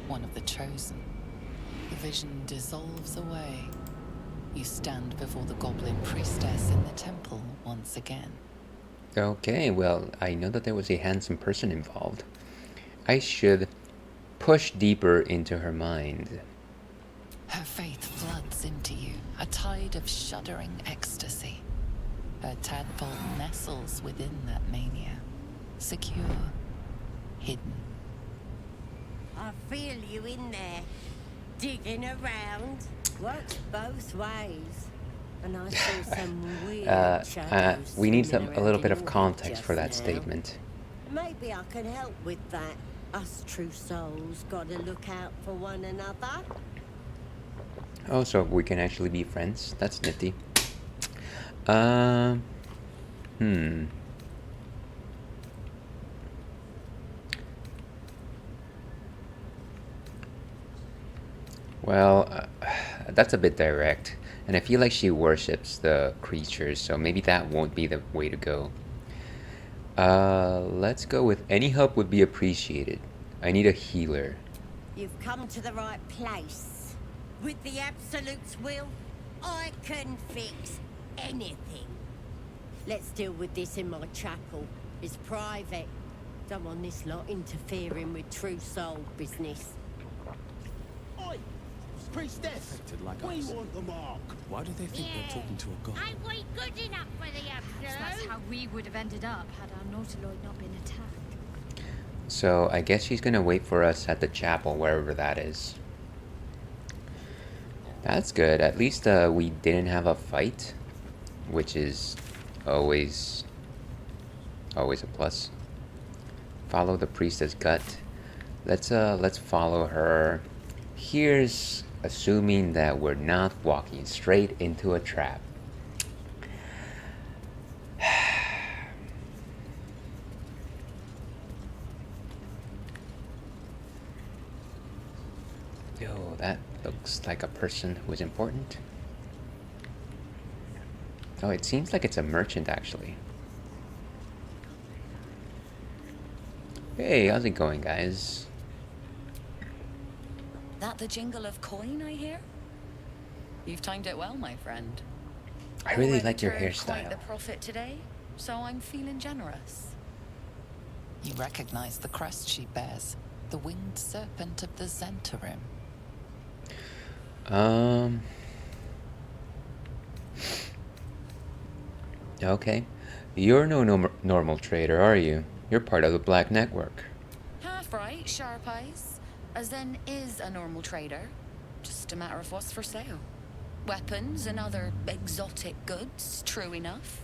one of the chosen. The vision dissolves away. You stand before the Goblin priestess in the temple once again. Okay, well, I know that there was a handsome person involved. I should push deeper into her mind. Her faith floods into you, a tide of shuddering ecstasy. Her tadpole nestles within that mania, secure, hidden. I feel you in there, digging around. Works both ways. And I saw some weird shadows. We need swimming a around little in bit of your head context just for that now. statement. Maybe I can help with that. Us true souls gotta look out for one another. Oh, so we can actually be friends? That's nifty. Well, that's a bit direct. And I feel like she worships the creatures, so maybe that won't be the way to go. Let's go with any help would be appreciated. I need a healer. You've come to the right place. With the Absolute's will, I can fix anything. Let's deal with this in my chapel. It's private. Don't want this lot interfering with true soul business. Oi! Priestess! Like We us. want the mark. Why do they think they're talking to a god? Ain't we good enough for the Perhaps that's Absolute? how we would have ended up had our Nautiloid not been attacked. So I guess she's gonna wait for us at the chapel, wherever that is. That's good. At least we didn't have a fight, which is always a plus. Follow the priestess gut. Let's follow her. Here's assuming that we're not walking straight into a trap. Yo, that looks like a person who is important. Oh, it seems like it's a merchant, actually. Hey, how's it going, guys? That the jingle of coin I hear? You've timed it well, my friend. I really Already like your turned hairstyle. Quite the profit today, so I'm feeling generous. You recognize the crest she bears, the winged serpent of the Zentarim. Okay. You're no normal trader, are you? You're part of the Black Network. Half right, sharp eyes. As then is a normal trader. Just a matter of what's for sale. Weapons and other exotic goods, true enough.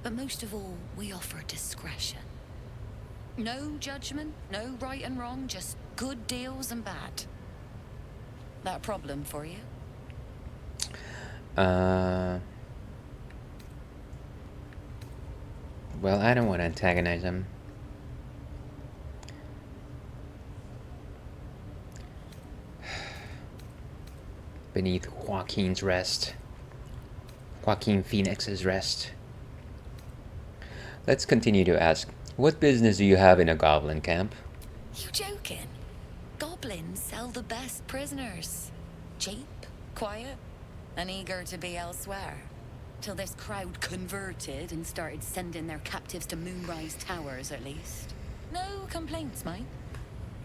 But most of all, we offer discretion. No judgment, no right and wrong, just good deals and bad. That a problem for you? Well, I don't want to antagonize him. Beneath Joaquin's rest. Joaquin Phoenix's rest. Let's continue to ask, what business do you have in a goblin camp? You joking? Goblins sell the best prisoners. Cheap, quiet, and eager to be elsewhere. Till this crowd converted and started sending their captives to Moonrise Towers, at least. No complaints, mate.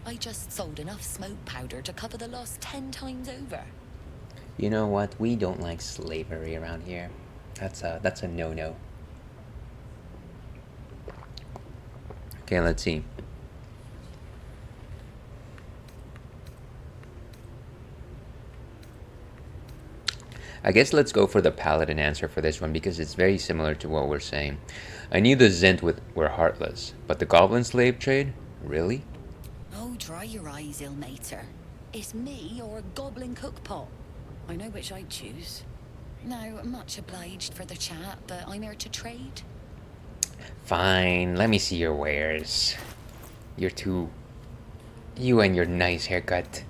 I just sold enough smoke powder to cover the loss 10 times over. You know what? We don't like slavery around here. That's a no-no. Okay, let's see. I guess let's go for the paladin answer for this one because it's very similar to what we're saying. I knew the Zent were heartless, but the goblin slave trade? Really? Oh, dry your eyes, ill-mater. It's me or a goblin cookpot. I know which I'd choose. Now, much obliged for the chat, but I'm here to trade. Fine, let me see your wares. You and your nice haircut.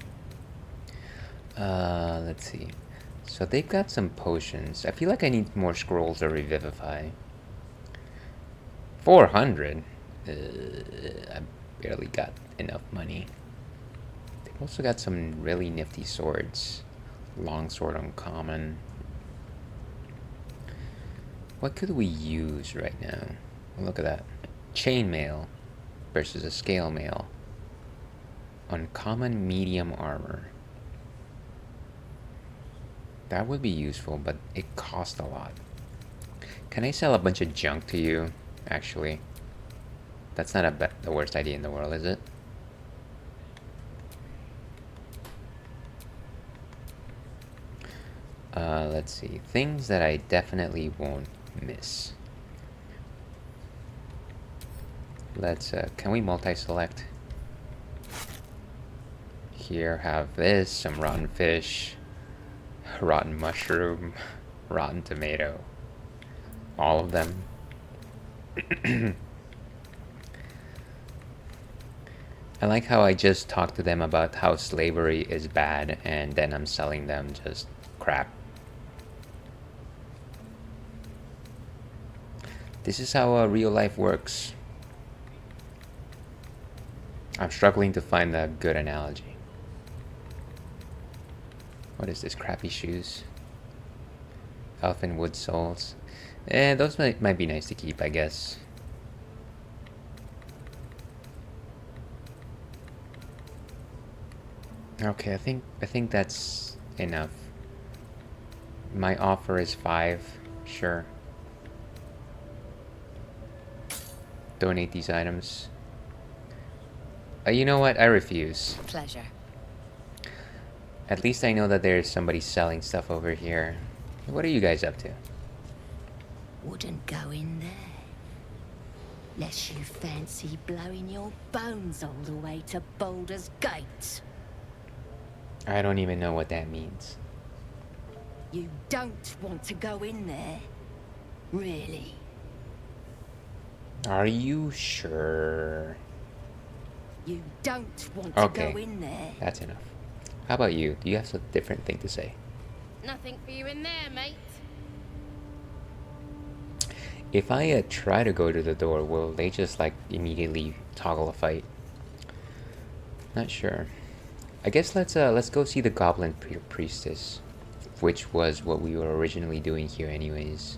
Let's see. So they've got some potions. I feel like I need more scrolls of Revivify. 400? I barely got enough money. They've also got some really nifty swords. Longsword uncommon. What could we use right now? Look at that. Chainmail versus a scale mail. Uncommon medium armor. That would be useful, but it costs a lot. Can I sell a bunch of junk to you? Actually, that's not the worst idea in the world, is it? Let's see. Things that I definitely won't miss. Let's, can we multi-select? Here, have this, some rotten fish, rotten mushroom, rotten tomato. All of them. I like how I just talked to them about how slavery is bad, and then I'm selling them just crap. This is how real life works. I'm struggling to find a good analogy. What is this? Crappy shoes? Elfin wood soles. Those might be nice to keep, I guess. Okay, I think that's enough. My offer is 5. Sure. Donate these items. You know what? I refuse. Pleasure. At least I know that there's somebody selling stuff over here. What are you guys up to? Wouldn't go in there. Lest you fancy blowing your bones all the way to Baldur's Gate. I don't even know what that means. You don't want to go in there, really? Are you sure? You don't want to go in there. That's enough. How about you? Do you have a different thing to say? Nothing for you in there, mate. If I try to go to the door, will they just like immediately toggle a fight? Not sure. I guess let's go see the Goblin priestess, which was what we were originally doing here, anyways.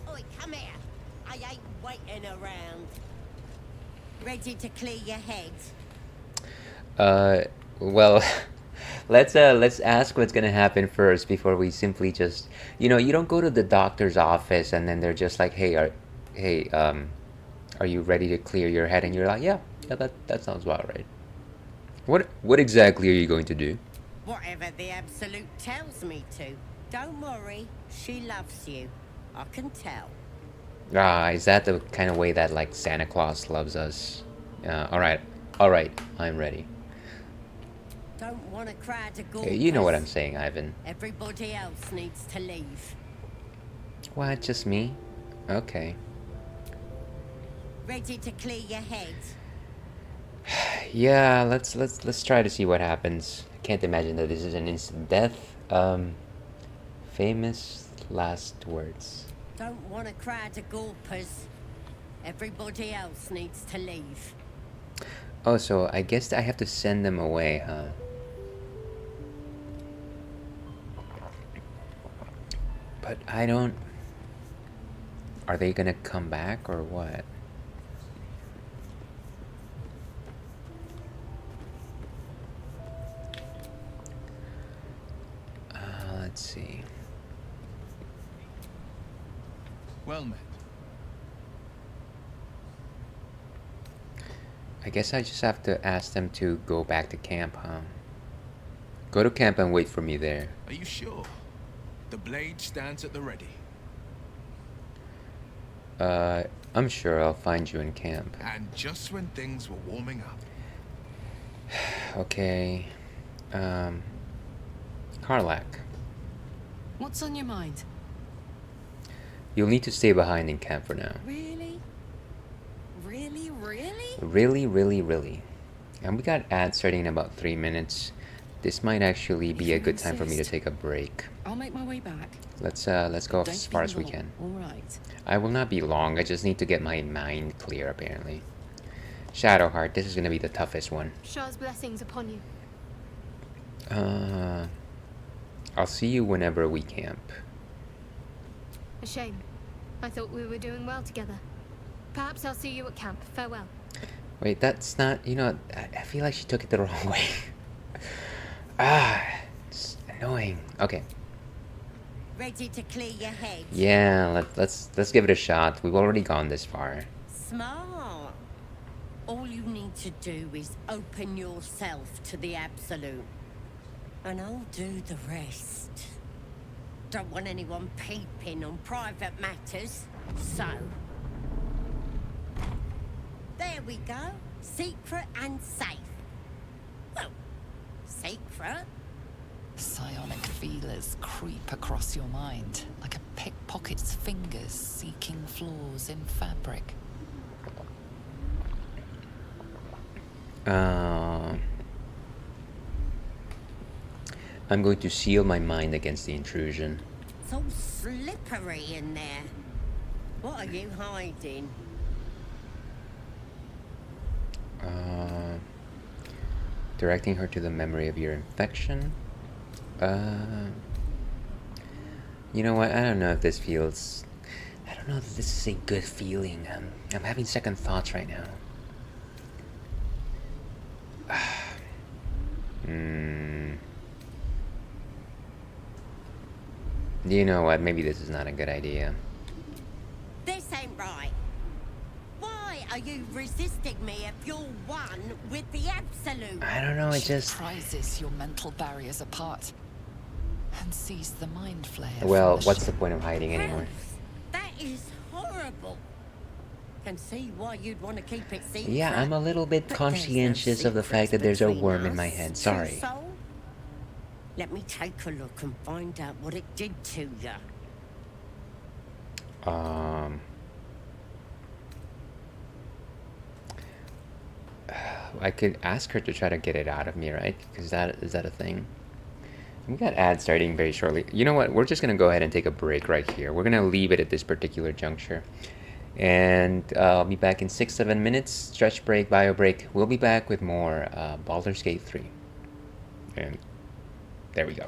Oi, come here. I ain't waiting around. Ready to clear your head? Well, let's ask what's gonna happen first before we simply just, you know, you don't go to the doctor's office and then they're just like, hey, are you ready to clear your head? And you're like, yeah, that sounds about right. What exactly are you going to do? Whatever the Absolute tells me to. Don't worry, she loves you. I can tell. Ah, is that the kind of way that like Santa Claus loves us? All right, I'm ready. Don't want to cry to go. You know what I'm saying, Ivan. Everybody else needs to leave. What? Just me? Okay. Ready to clear your head? Yeah, let's try to see what happens. I can't imagine that this is an instant death. Famous last words. Don't want to cry to gawpers. Everybody else needs to leave. Oh, so I guess I have to send them away, huh? But I don't... Are they gonna come back or what? Let's see. Well met. I guess I just have to ask them to go back to camp, huh? Go to camp and wait for me there. Are you sure? The blade stands at the ready. I'm sure I'll find you in camp. And just when things were warming up. Okay. Karlak. What's on your mind? You'll need to stay behind in camp for now. Really? Really? Really. And we got ads starting in about 3 minutes. This might actually be a good time for me to take a break. I'll make my way back. Let's go as far as we can. All right. I will not be long. I just need to get my mind clear, apparently. Shadowheart, this is gonna be the toughest one. Shah's blessings upon you. I'll see you whenever we camp. A shame. I thought we were doing well together. Perhaps I'll see you at camp. Farewell. Wait, that's not... You know, I feel like she took it the wrong way. It's annoying. Okay. Ready to clear your head? Yeah, let's give it a shot. We've already gone this far. Smart. All you need to do is open yourself to the Absolute. And I'll do the rest. Don't want anyone peeping on private matters, so... There we go. Secret and safe. Well, secret. Psionic feelers creep across your mind, like a pickpocket's fingers seeking flaws in fabric. I'm going to seal my mind against the intrusion. It's all slippery in there. What are you hiding? Directing her to the memory of your infection. You know what? I don't know if this feels... I don't know if this is a good feeling. I'm having second thoughts right now. You know what? Maybe this is not a good idea. This ain't right. Why are you resisting me if you're one with the Absolute? I don't know, it just... prizes your mental barriers apart and sees the mind flare. Well, what's the point of hiding anymore? That is horrible. Can see why you'd want to keep it secret. Yeah, I'm a little bit conscientious of the fact that there's a worm in my head. Sorry. Let me take a look and find out what it did to you. I could ask her to try to get it out of me, right? Because is that a thing? We got ads starting very shortly. You know what? We're just gonna go ahead and take a break right here. We're gonna leave it at this particular juncture, and I'll be back in 6-7 minutes. Stretch break, bio break. We'll be back with more Baldur's Gate 3, and there we go.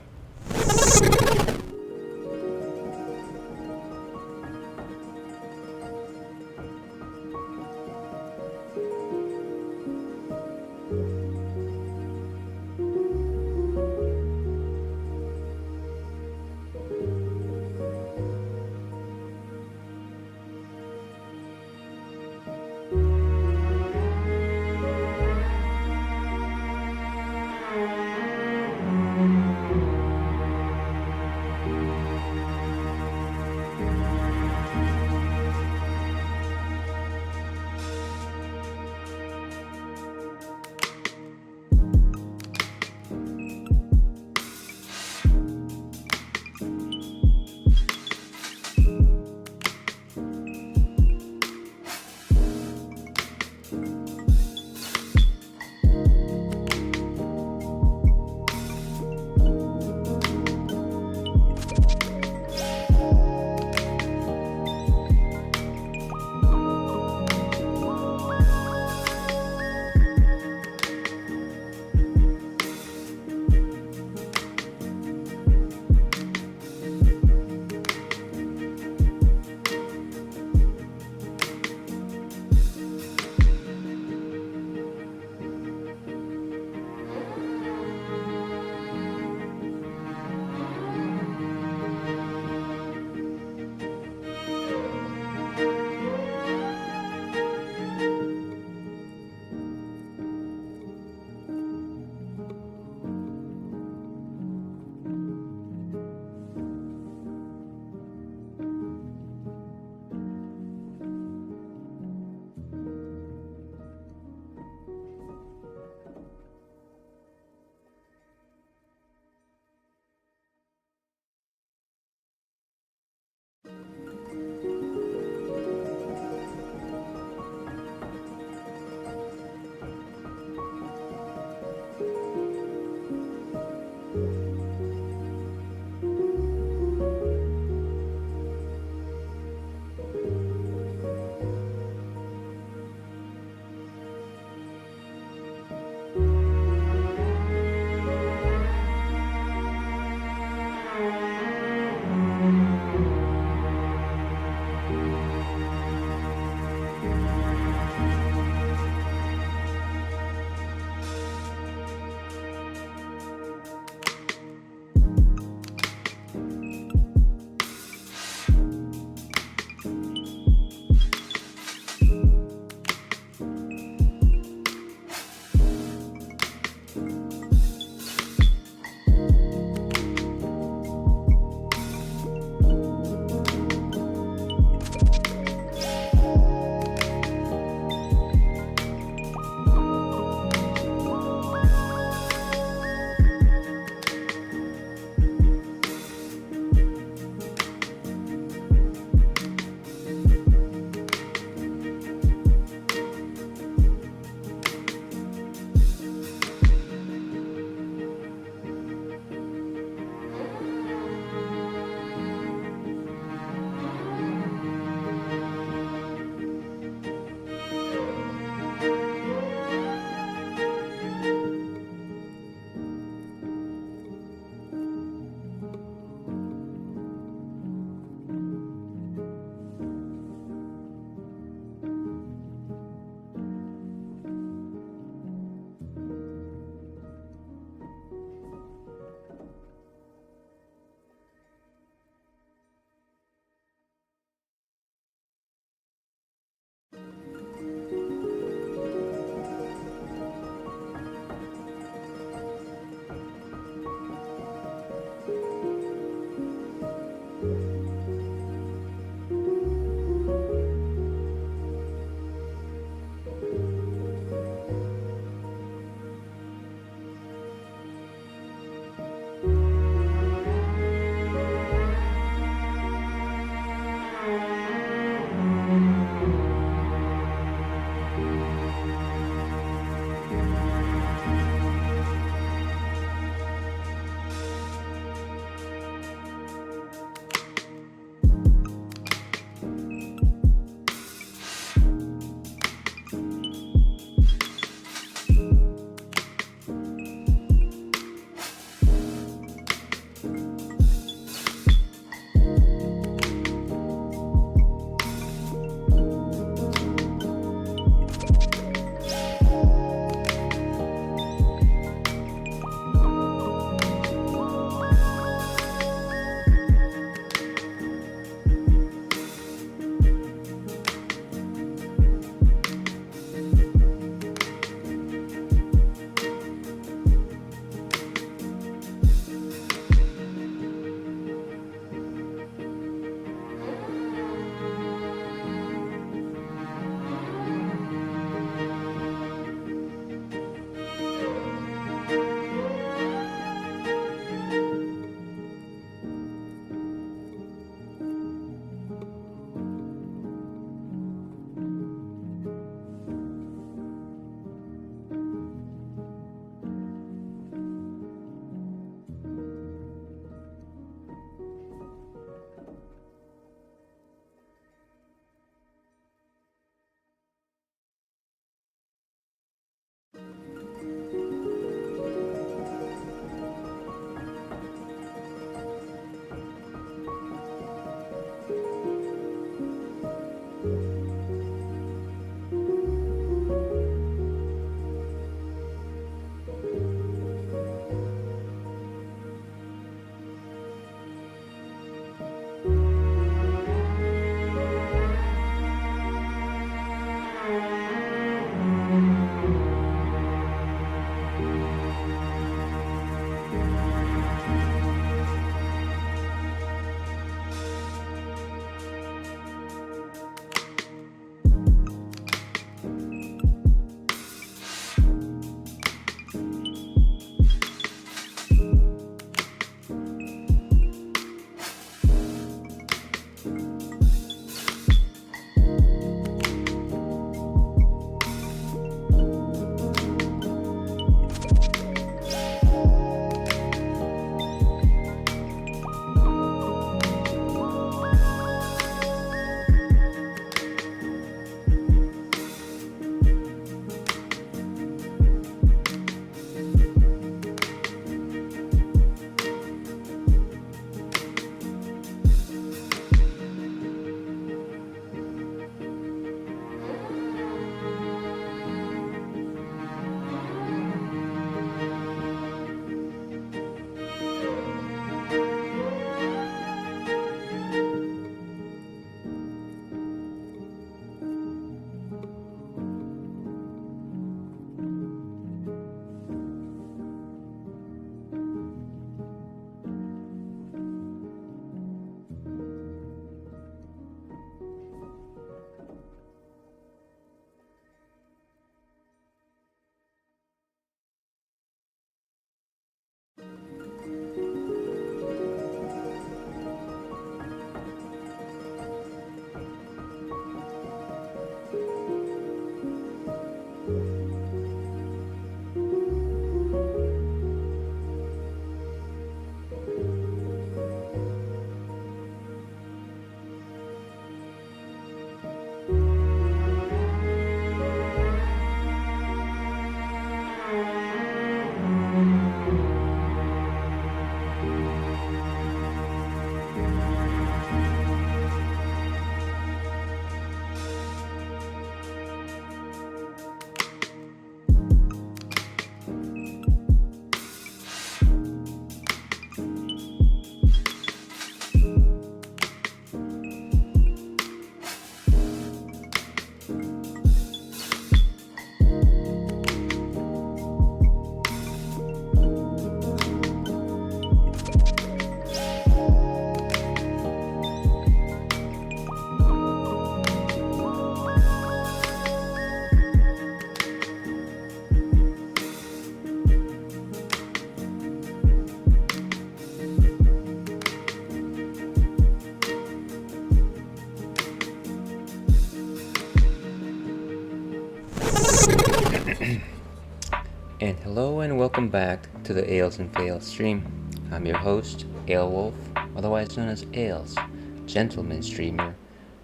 And hello and welcome back to the Ales and Fails stream. I'm your host, Alewolf, otherwise known as Ales, gentleman streamer,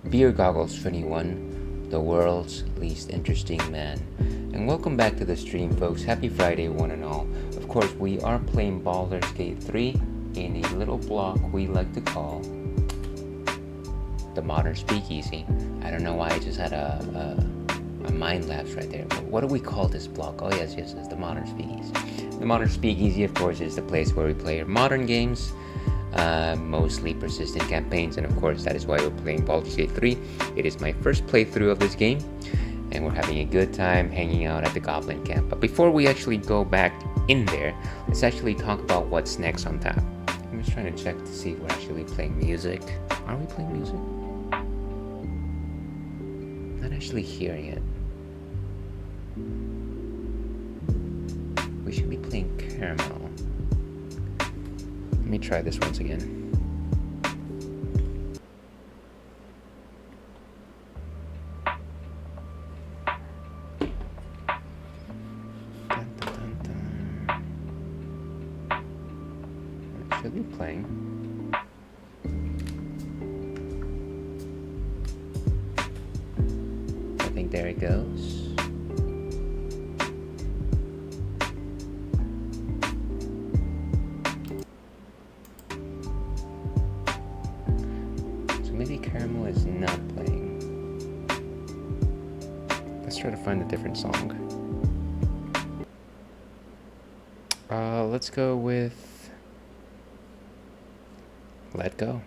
Beer Goggles 21, the world's least interesting man. And welcome back to the stream, folks. Happy Friday, one and all. Of course, we are playing Baldur's Gate 3 in a little block we like to call the Modern Speakeasy. I don't know why I just had a mind lapse right there. What do we call this block? Oh yes, it's the Modern Speakeasy. The Modern Speakeasy, of course, is the place where we play modern games, mostly persistent campaigns, and of course that is why we're playing Baldur's Gate 3. It is my first playthrough of this game, and we're having a good time hanging out at the Goblin camp. But before we actually go back in there, let's actually talk about what's next on tap. I'm just trying to check to see if we're actually playing music. Are we playing music? Not actually hearing it. We should be playing Caramel. Let me try this once again. Dun, dun, dun, dun. It should be playing. I think there it goes. Caramel is not playing. Let's try to find a different song. Let's go with Let Go.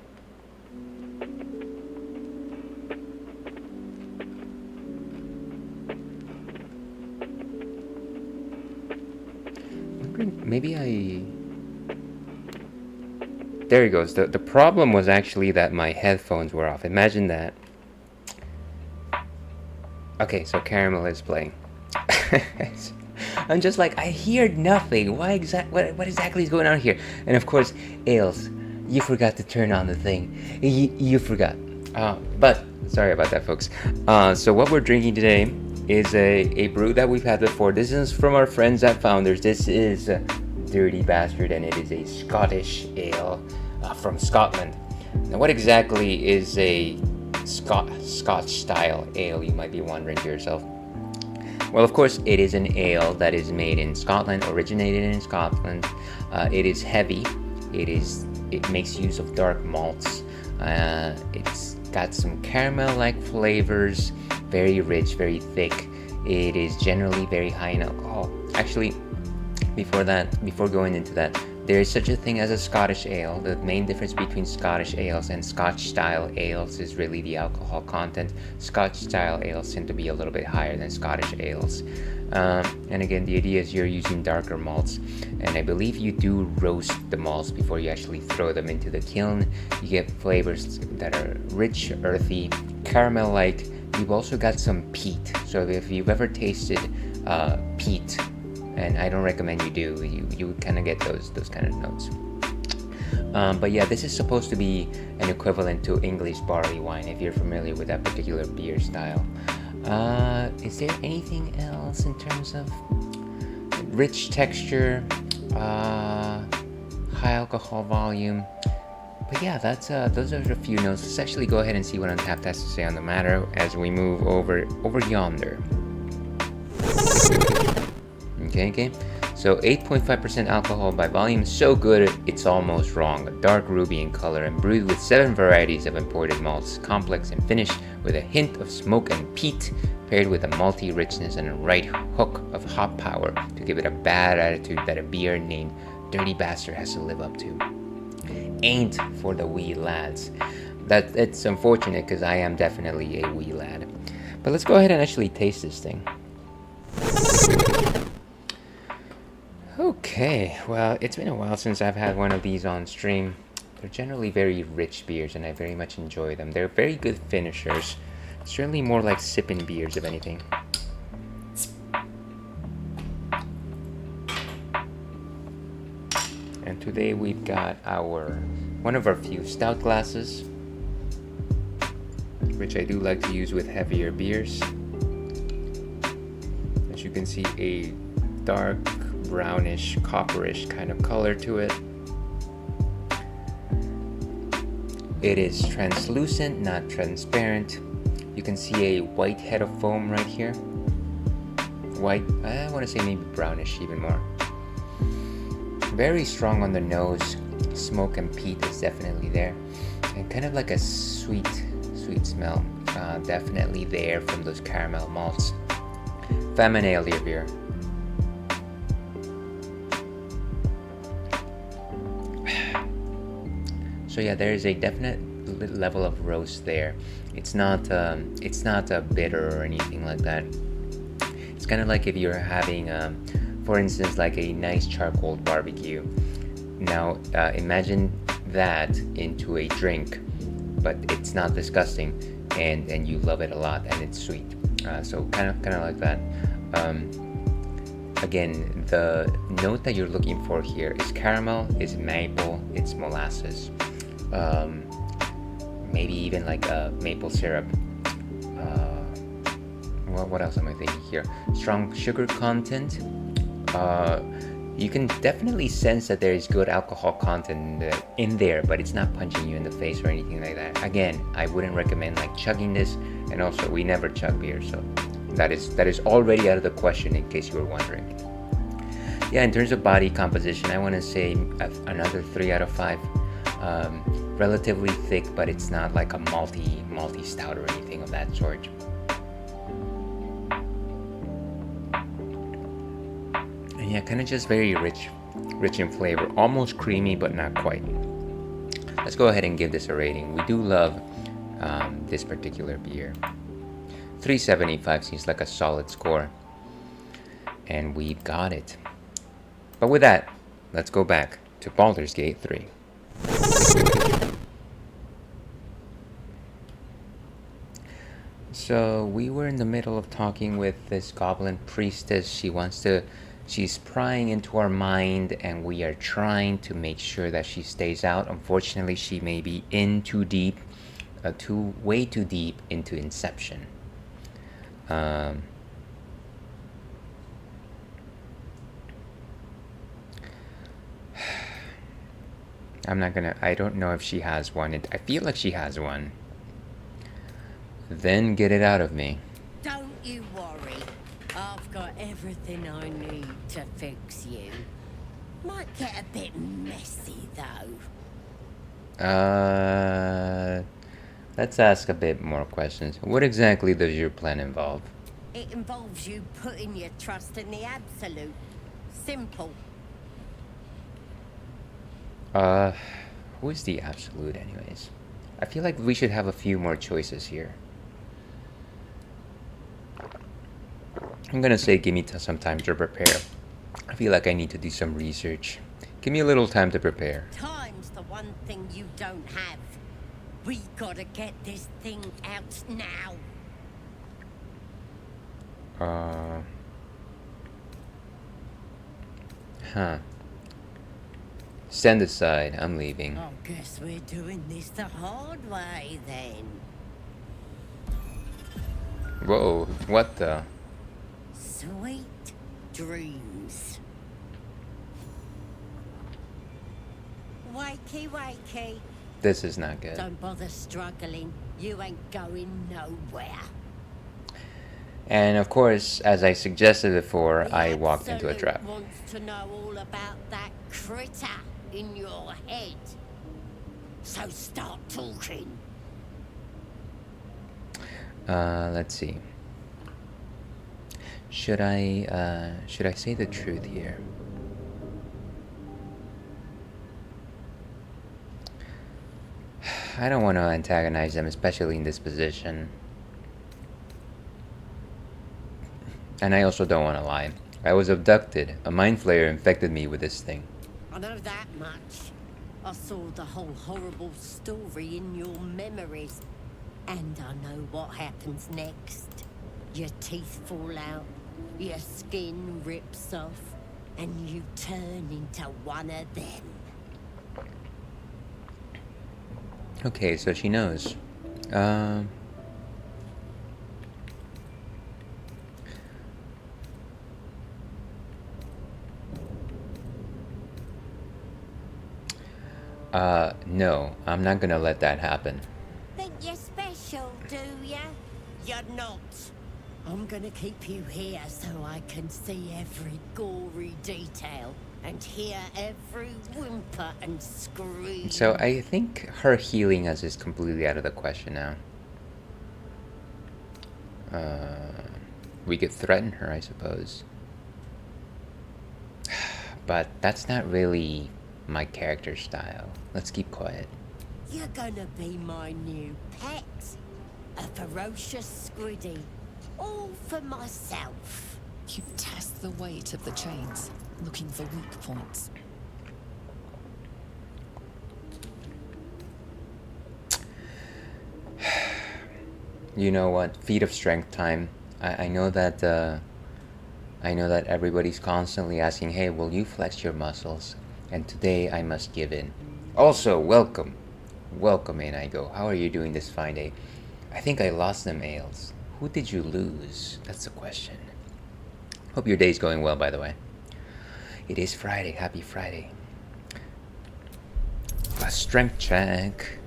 Maybe there he goes. The problem was actually that my headphones were off. Imagine that. Okay, so Caramel is playing. I'm just like, I hear nothing. What exactly is going on here? And of course, Ales, you forgot to turn on the thing. You forgot. But sorry about that, folks. So what we're drinking today is a brew that we've had before. This is from our friends at Founders. This is Dirty Bastard, and it is a Scottish ale from Scotland. Now, what exactly is a Scotch-style ale, you might be wondering to yourself. Well, of course, it is an ale that is made in Scotland, originated in Scotland. It is heavy. It makes use of dark malts. It's got some caramel-like flavors, very rich, very thick. It is generally very high in alcohol. Actually, before going into that, there is such a thing as a Scottish ale. The main difference between Scottish ales and Scotch-style ales is really the alcohol content. Scotch-style ales tend to be a little bit higher than Scottish ales. And again, the idea is you're using darker malts. And I believe you do roast the malts before you actually throw them into the kiln. You get flavors that are rich, earthy, caramel-like. You've also got some peat. So if you've ever tasted peat, and I don't recommend you do, you kind of get those kind of notes. But yeah, this is supposed to be an equivalent to English barley wine, if you're familiar with that particular beer style. Is there anything else in terms of rich texture, high alcohol volume? But yeah, those are a few notes. Let's actually go ahead and see what Untappd has to say on the matter as we move over yonder. Okay. So 8.5% alcohol by volume, so good it's almost wrong. A dark ruby in color and brewed with 7 varieties of imported malts, complex and finished with a hint of smoke and peat, paired with a malty richness and a right hook of hop power to give it a bad attitude that a beer named Dirty Bastard has to live up to. Ain't for the wee lads. It's unfortunate because I am definitely a wee lad. But let's go ahead and actually taste this thing. Okay, well, it's been a while since I've had one of these on stream. They're generally very rich beers, and I very much enjoy them. They're very good finishers. Certainly more like sipping beers, if anything. And today we've got one of our few stout glasses, which I do like to use with heavier beers. As you can see, a dark brownish, copperish kind of color to it. It is translucent, not transparent. You can see a white head of foam right here. White, I want to say maybe brownish even more. Very strong on the nose. Smoke and peat is definitely there. And kind of like a sweet smell. Definitely there from those caramel malts. Famine ale beer. So yeah, there is a definite level of roast there. It's not a bitter or anything like that. It's kind of like if you're having, for instance, like a nice charcoal barbecue. Now imagine that into a drink, but it's not disgusting, and you love it a lot, and it's sweet. So kind of like that. Again, the note that you're looking for here is caramel, is maple, it's molasses. Maybe even like maple syrup. What else am I thinking here? Strong sugar content. You can definitely sense that there is good alcohol content in there, but it's not punching you in the face or anything like that. Again, I wouldn't recommend like chugging this, and also we never chug beer, so that is already out of the question in case you were wondering. Yeah, in terms of body composition, I want to say another 3 out of 5. Relatively thick, but it's not like a malty stout or anything of that sort. And yeah, kind of just very rich in flavor, almost creamy, but not quite. Let's go ahead and give this a rating. We do love this particular beer. 3.75 seems like a solid score, and we've got it. But with that, let's go back to Baldur's Gate 3. So we were in the middle of talking with this goblin priestess. She's prying into our mind, and we are trying to make sure that she stays out. Unfortunately, she may be in too deep, way too deep into Inception. I don't know if she has one. I feel like she has one. Then get it out of me. Don't you worry. I've got everything I need to fix you. Might get a bit messy, though. Let's ask a bit more questions. What exactly does your plan involve? It involves you putting your trust in the absolute. Simple. Who is the absolute anyways? I feel like we should have a few more choices here. I'm gonna say give me some time to prepare. I feel like I need to do some research. Give me a little time to prepare. Time's the one thing you don't have. We gotta get this thing out now. Stand aside, I'm leaving. I guess we're doing this the hard way then. Whoa, what the? Sweet dreams. Wakey, wakey. This is not good. Don't bother struggling. You ain't going nowhere. And of course, as I suggested before, I walked into a trap. Wants to know all about that critter in your head. So start talking. Let's see. Should I say the truth here? I don't want to antagonize them, especially in this position. And I also don't want to lie. I was abducted. A mind flayer infected me with this thing. I know that much. I saw the whole horrible story in your memories. And I know what happens next. Your teeth fall out, your skin rips off, and you turn into one of them. Okay, so she knows. No, I'm not gonna let that happen. Think you're special, do ya? You're not. I'm gonna keep you here so I can see every gory detail and hear every whimper and scream. So I think her healing us is completely out of the question now. We could threaten her, I suppose. But that's not really my character style. Let's keep quiet. You're gonna be my new pet. A ferocious squiddy. All for myself. You test the weight of the chains, looking for weak points. You know what? Feat of strength time. I know that everybody's constantly asking, hey, will you flex your muscles? And today I must give in. Also, welcome. Welcome in, I go. How are you doing this fine day? I think I lost them ales. Who did you lose? That's the question. Hope your day's going well, by the way. It is Friday. Happy Friday. A strength check.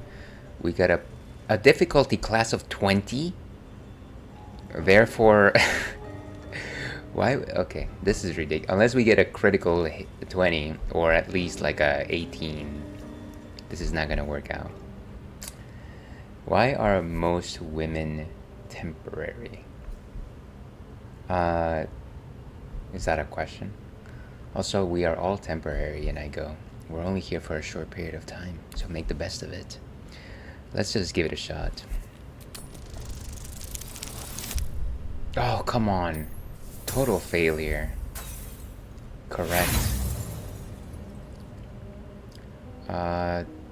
We got a difficulty class of 20. Therefore, why? Okay, this is ridiculous. Unless we get a critical 20 or at least like a 18, this is not gonna work out. Why are most women temporary? Is that a question? Also, we are all temporary, and I go. We're only here for a short period of time, so make the best of it. Let's just give it a shot. Oh, come on. Total failure. Correct.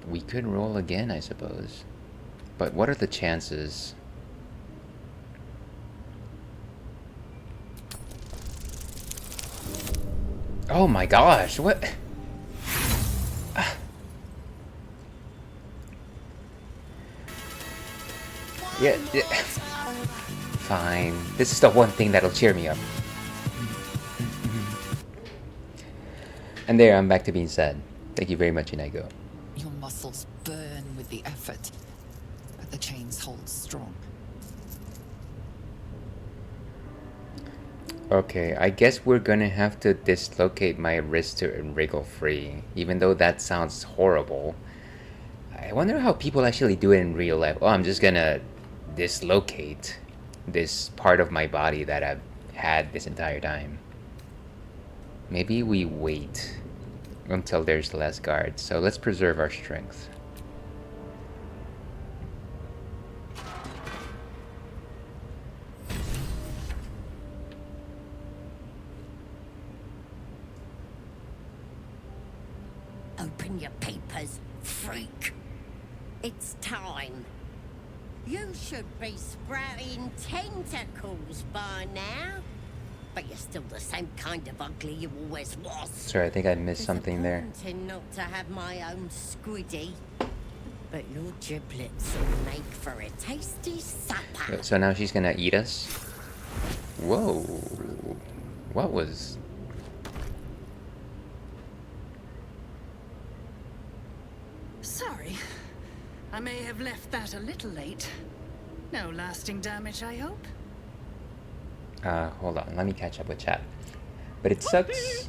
We could roll again, I suppose. But what are the chances? Oh my gosh, what? Yeah. Fine. This is the one thing that'll cheer me up. And there, I'm back to being sad. Thank you very much, Inigo. Your muscles burn with the effort, but the chains hold strong. Okay, I guess we're gonna have to dislocate my wrist to wriggle free, even though that sounds horrible. I wonder how people actually do it in real life. Oh, I'm just gonna dislocate this part of my body that I've had this entire time. Maybe we wait until there's less guards. So let's preserve our strength. Open your papers, freak. It's time. You should be sprouting tentacles by now. But you're still the same kind of ugly you always was. Sorry, I think I missed something there. Disappointing not to have my own squiddy. But your giblets will make for a tasty supper. So now she's gonna eat us? Whoa. What was... Sorry. I may have left that a little late. No lasting damage, I hope? Hold on. Let me catch up with chat. But it sucks.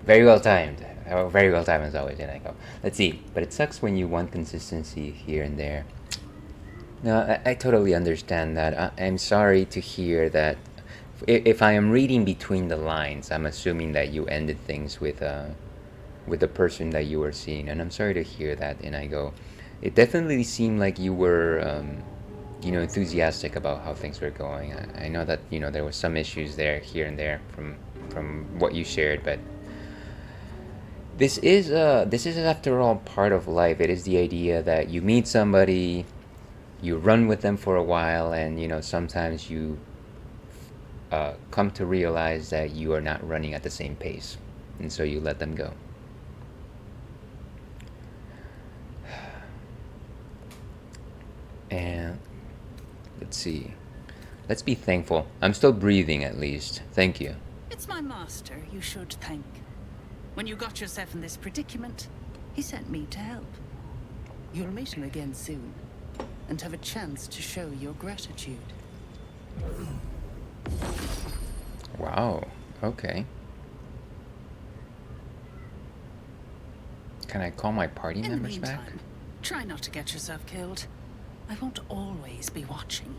Very well timed. Very well timed as always, and I go. Let's see. But it sucks when you want consistency here and there. No, I totally understand that. I'm sorry to hear that. If I am reading between the lines, I'm assuming that you ended things with the person that you were seeing, and I'm sorry to hear that. And I go, it definitely seemed like you were you know, enthusiastic about how things were going. I know that, you know, there was some issues there, here and there, from what you shared, but this is after all part of life. It is the idea that you meet somebody, you run with them for a while, and you know, sometimes you come to realize that you are not running at the same pace, and so you let them go. And let's see. Let's be thankful. I'm still breathing, at least. Thank you. It's my master you should thank. When you got yourself in this predicament, he sent me to help. You'll meet him again soon, and have a chance to show your gratitude. Wow. Okay. Can I call my party members back? Meantime, try not to get yourself killed. I won't always be watching.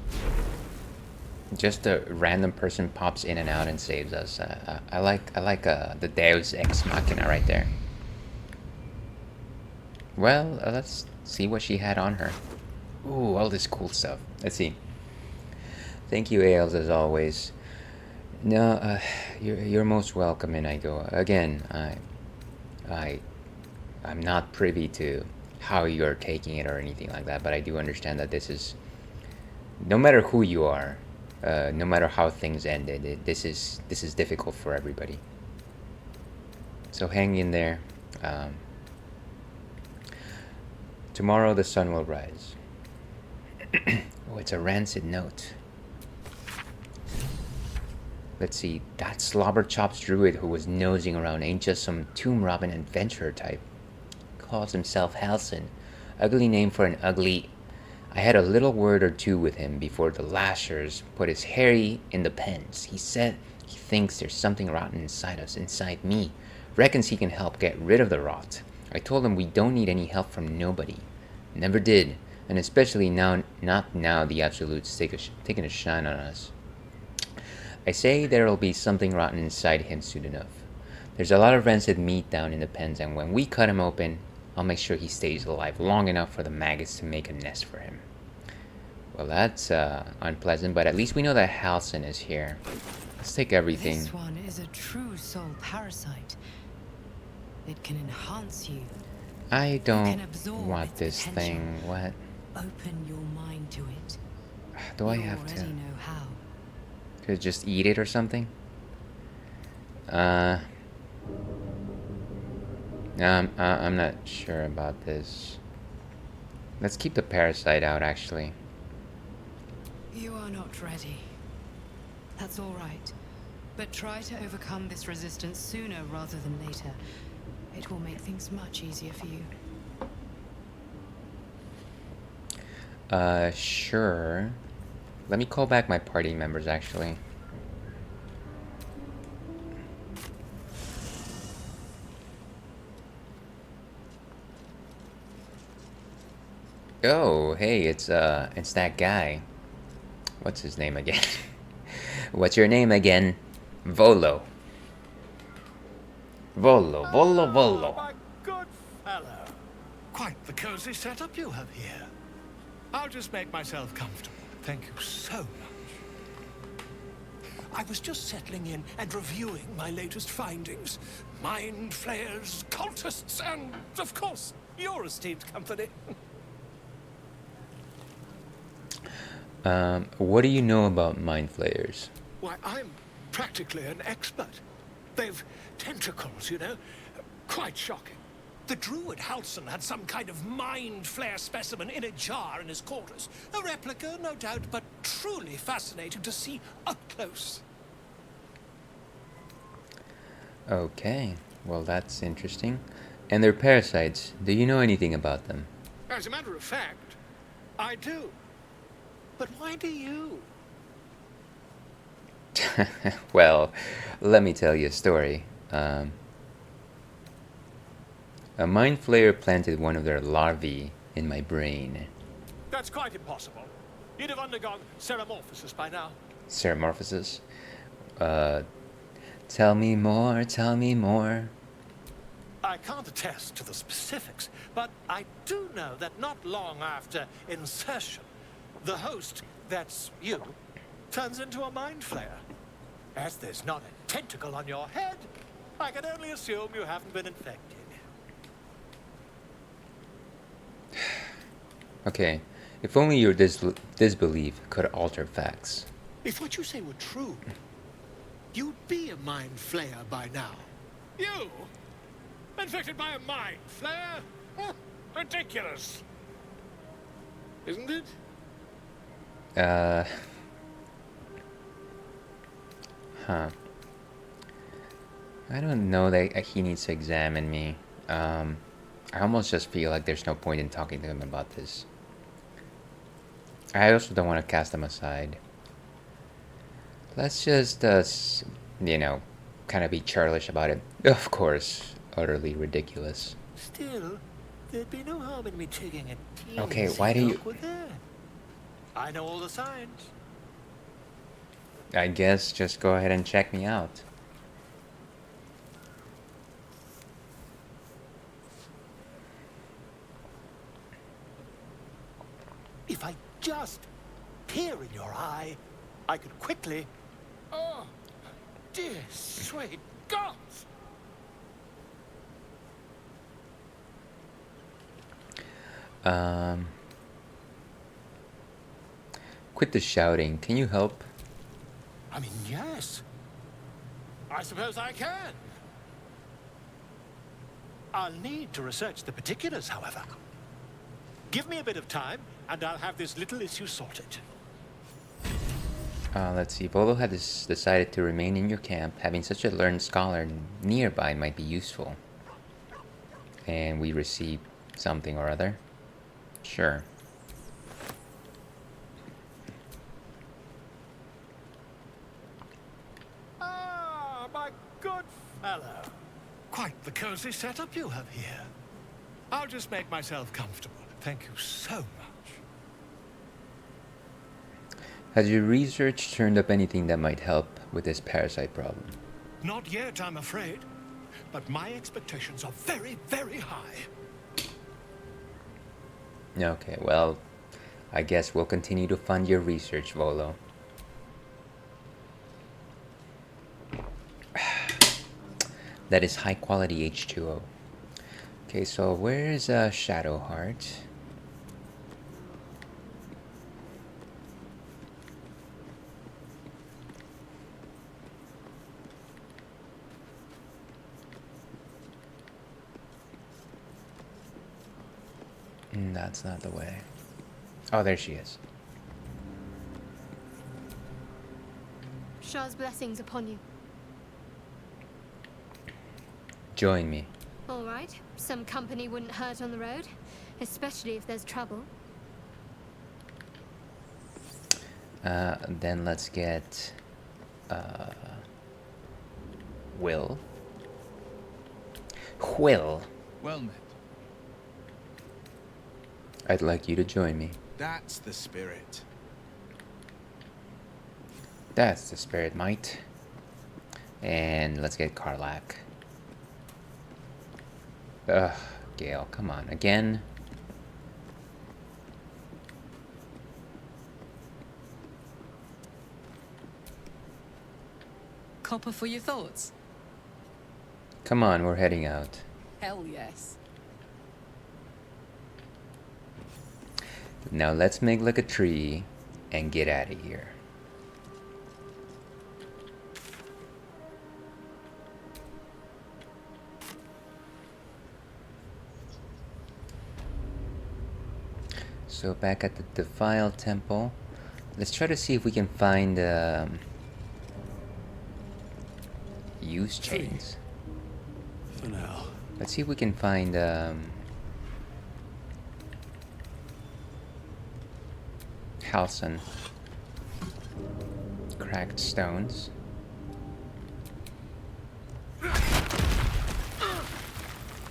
Just a random person pops in and out and saves us. I like the Deus Ex Machina right there. Well, let's see what she had on her. Ooh, all this cool stuff. Let's see. Thank you, Ailes, as always. No, you're most welcome, and I go again. I'm not privy to how you're taking it or anything like that, but I do understand that this is, no matter who you are, no matter how things ended, this is difficult for everybody. So hang in there. Tomorrow the sun will rise. Oh, it's a rancid note. Let's see, that Slobberchops druid who was nosing around ain't just some tomb robbing adventurer type. Calls himself Halcyon. Ugly name for an ugly... I had a little word or two with him before the lashers put his Harry in the pens. He said he thinks there's something rotten inside us, inside me. Reckons he can help get rid of the rot. I told him we don't need any help from nobody. Never did. And especially now, not now the Absolute's taking a shine on us. I say there'll be something rotten inside him soon enough. There's a lot of rancid meat down in the pens, and when we cut him open, I'll make sure he stays alive long enough for the maggots to make a nest for him. Well, that's unpleasant, but at least we know that Halcyon is here. Let's take everything. This one is a true soul parasite. It can enhance you. I don't want this potential. thing. What? Open your mind to it. Do I You have to? already know how. Could just eat it or something? I'm not sure about this. Let's keep the parasite out, actually. You are not ready. That's all right. But try to overcome this resistance sooner rather than later. It will make things much easier for you. Sure. Let me call back my party members, actually. Oh, hey, it's that guy. What's his name again? What's your name again? Volo. Volo. My good fellow. Quite the cozy setup you have here. I'll just make myself comfortable. Thank you so much. I was just settling in and reviewing my latest findings. Mind flayers, cultists, and, of course, your esteemed company. What do you know about mind flayers? Why, I'm practically an expert. They've tentacles, you know. Quite shocking. The druid Halcyon had some kind of mind flare specimen in a jar in his quarters. A replica, no doubt, but truly fascinating to see up close. Okay, well that's interesting. And they're parasites. Do you know anything about them? As a matter of fact, I do. But why do you? Well, let me tell you a story. A mind flayer planted one of their larvae in my brain. That's quite impossible. You'd have undergone ceramorphosis by now. Ceramorphosis? Tell me more, tell me more. I can't attest to the specifics, but I do know that not long after insertion, The host, that's you, turns into a mind flayer. As there's not a tentacle on your head, I can only assume you haven't been infected. Okay, if only your disbelief could alter facts. If what you say were true, you'd be a mind flayer by now. You? Infected by a mind flayer? Huh, ridiculous. Isn't it? Huh. I don't know that he needs to examine me. I almost just feel like there's no point in talking to him about this. I also don't want to cast him aside. Let's just, you know, kind of be churlish about it. Of course, utterly ridiculous. Still, there'd be no harm in me taking a teensy Okay, why do you... look with that. I know all the signs. I guess just go ahead and check me out. If I just peer in your eye, I could quickly... Oh, dear sweet gods! Quit the shouting. Can you help? I mean, yes. I suppose I can. I'll need to research the particulars, however. Give me a bit of time, and I'll have this little issue sorted. Let's see. Volo had decided to remain in your camp. Having such a learned scholar nearby might be useful. And we received something or other. Sure. Ah, my good fellow. Quite the cozy setup you have here. I'll just make myself comfortable. Thank you so much. Has your research turned up anything that might help with this parasite problem? Not yet, I'm afraid. But my expectations are very, very high. Okay, well, I guess we'll continue to fund your research, Volo. That is high quality H2O. Okay, so where's Shadowheart? That's not the way. Oh, there she is. Shah's blessings upon you. Join me. All right. Some company wouldn't hurt on the road, especially if there's trouble. Then let's get Will. Will. Well met. I'd like you to join me. That's the spirit. That's the spirit, mate. And let's get Karlak. Ugh, Gale, come on, again? Copper for your thoughts? Come on, we're heading out. Hell yes. Now let's make like a tree and get out of here. So back at the Defiled Temple, let's try to see if we can find use chains. For now. Let's see if we can find Halcyon. Cracked stones.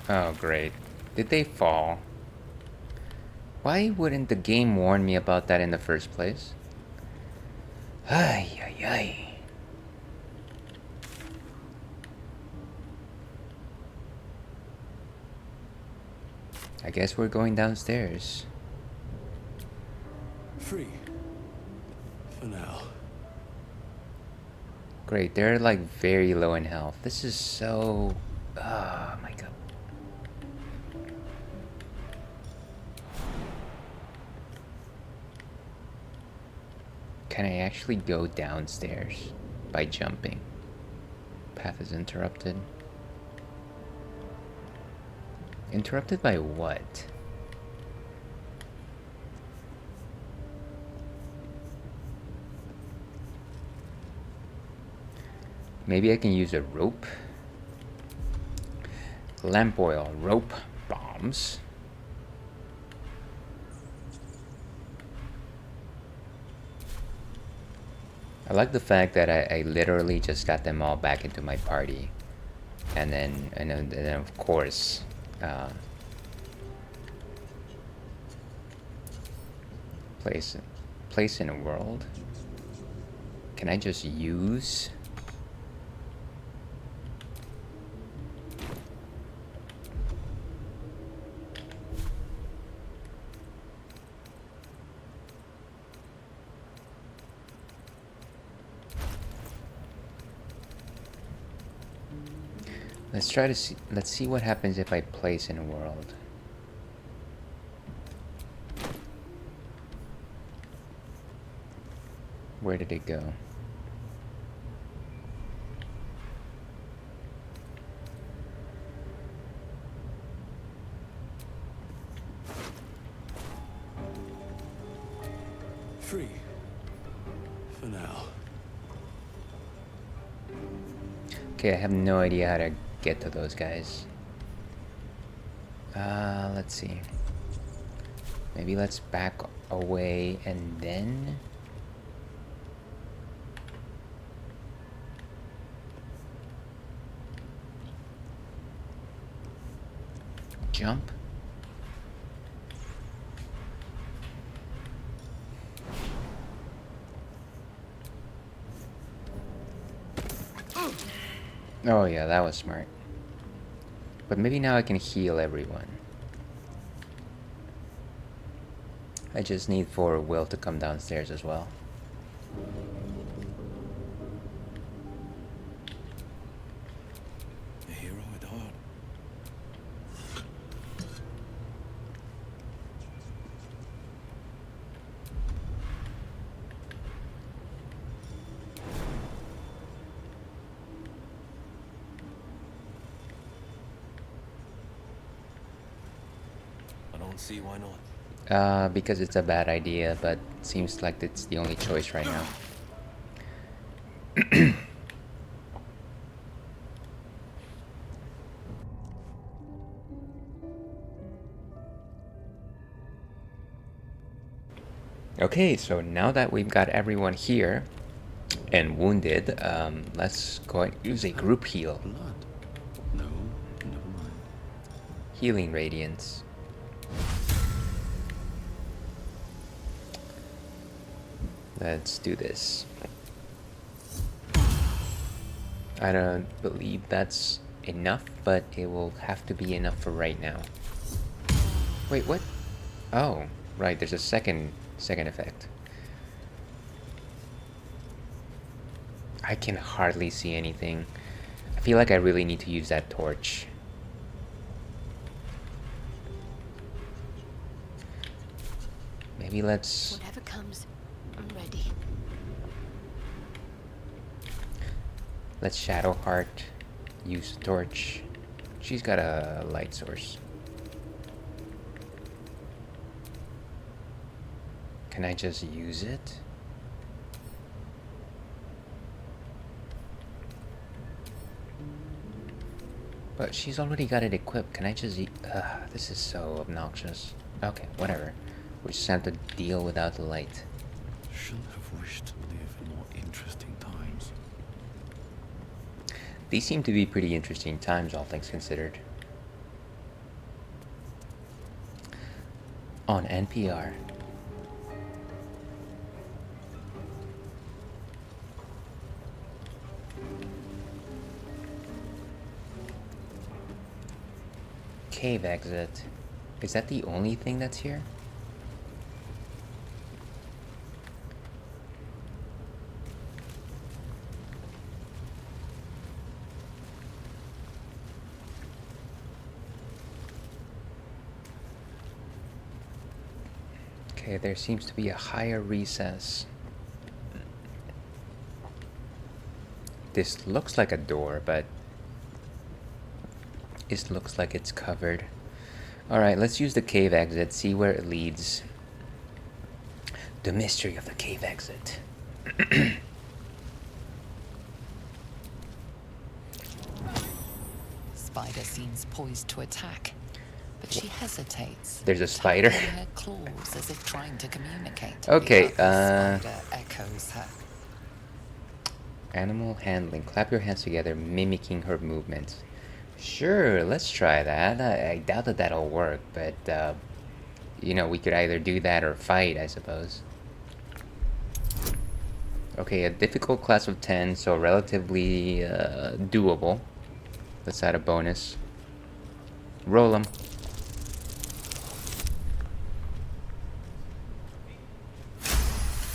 Oh great. Did they fall? Why wouldn't the game warn me about that in the first place? Ay, ay, ay. I guess we're going downstairs. Free. For now. Great, they're like very low in health. This is so... Oh my god. Can I actually go downstairs by jumping? Path is interrupted. Interrupted by what? Maybe I can use a rope. Lamp oil, rope, bombs. I like the fact that I literally just got them all back into my party. And then of course, place in a world. Can I just use? Let's see what happens if I place in a world. Where did it go? Free. For now. Okay, I have no idea how to get to those guys. Let's see. Maybe let's back away and then... jump. Oh yeah, that was smart. But maybe now I can heal everyone. I just need for Will to come downstairs as well. A hero at heart. I don't see why not. Because it's a bad idea, but seems like it's the only choice right now. Okay, so now that we've got everyone here and wounded, let's go and use a group heal. Blood. No, never mind. Healing Radiance. Let's do this. I don't believe that's enough, but it will have to be enough for right now. Wait, what? Oh, right, there's a second effect. I can hardly see anything. I feel like I really need to use that torch. Maybe let's... Whatever comes, I'm ready. Let's Shadowheart use the torch. She's got a light source. Can I just use it? But she's already got it equipped. Can I just... this is so obnoxious. Okay, whatever. We just have to deal without the light. Shouldn't have wished to live in more interesting times. These seem to be pretty interesting times, all things considered. On NPR. Cave exit. Is that the only thing that's here? Okay, there seems to be a higher recess. This looks like a door, but it looks like it's covered. Alright, let's use the cave exit, see where it leads. The mystery of the cave exit. Spider seems poised to attack, but she hesitates. There's a spider. tapping her claws as if trying to communicate. Okay, The other spider echoes her. Animal handling. Clap your hands together, mimicking her movements. Sure, let's try that. I doubt that that'll work, but, you know, we could either do that or fight, I suppose. Okay, a difficult class of 10, so relatively doable. Let's add a bonus. Roll them.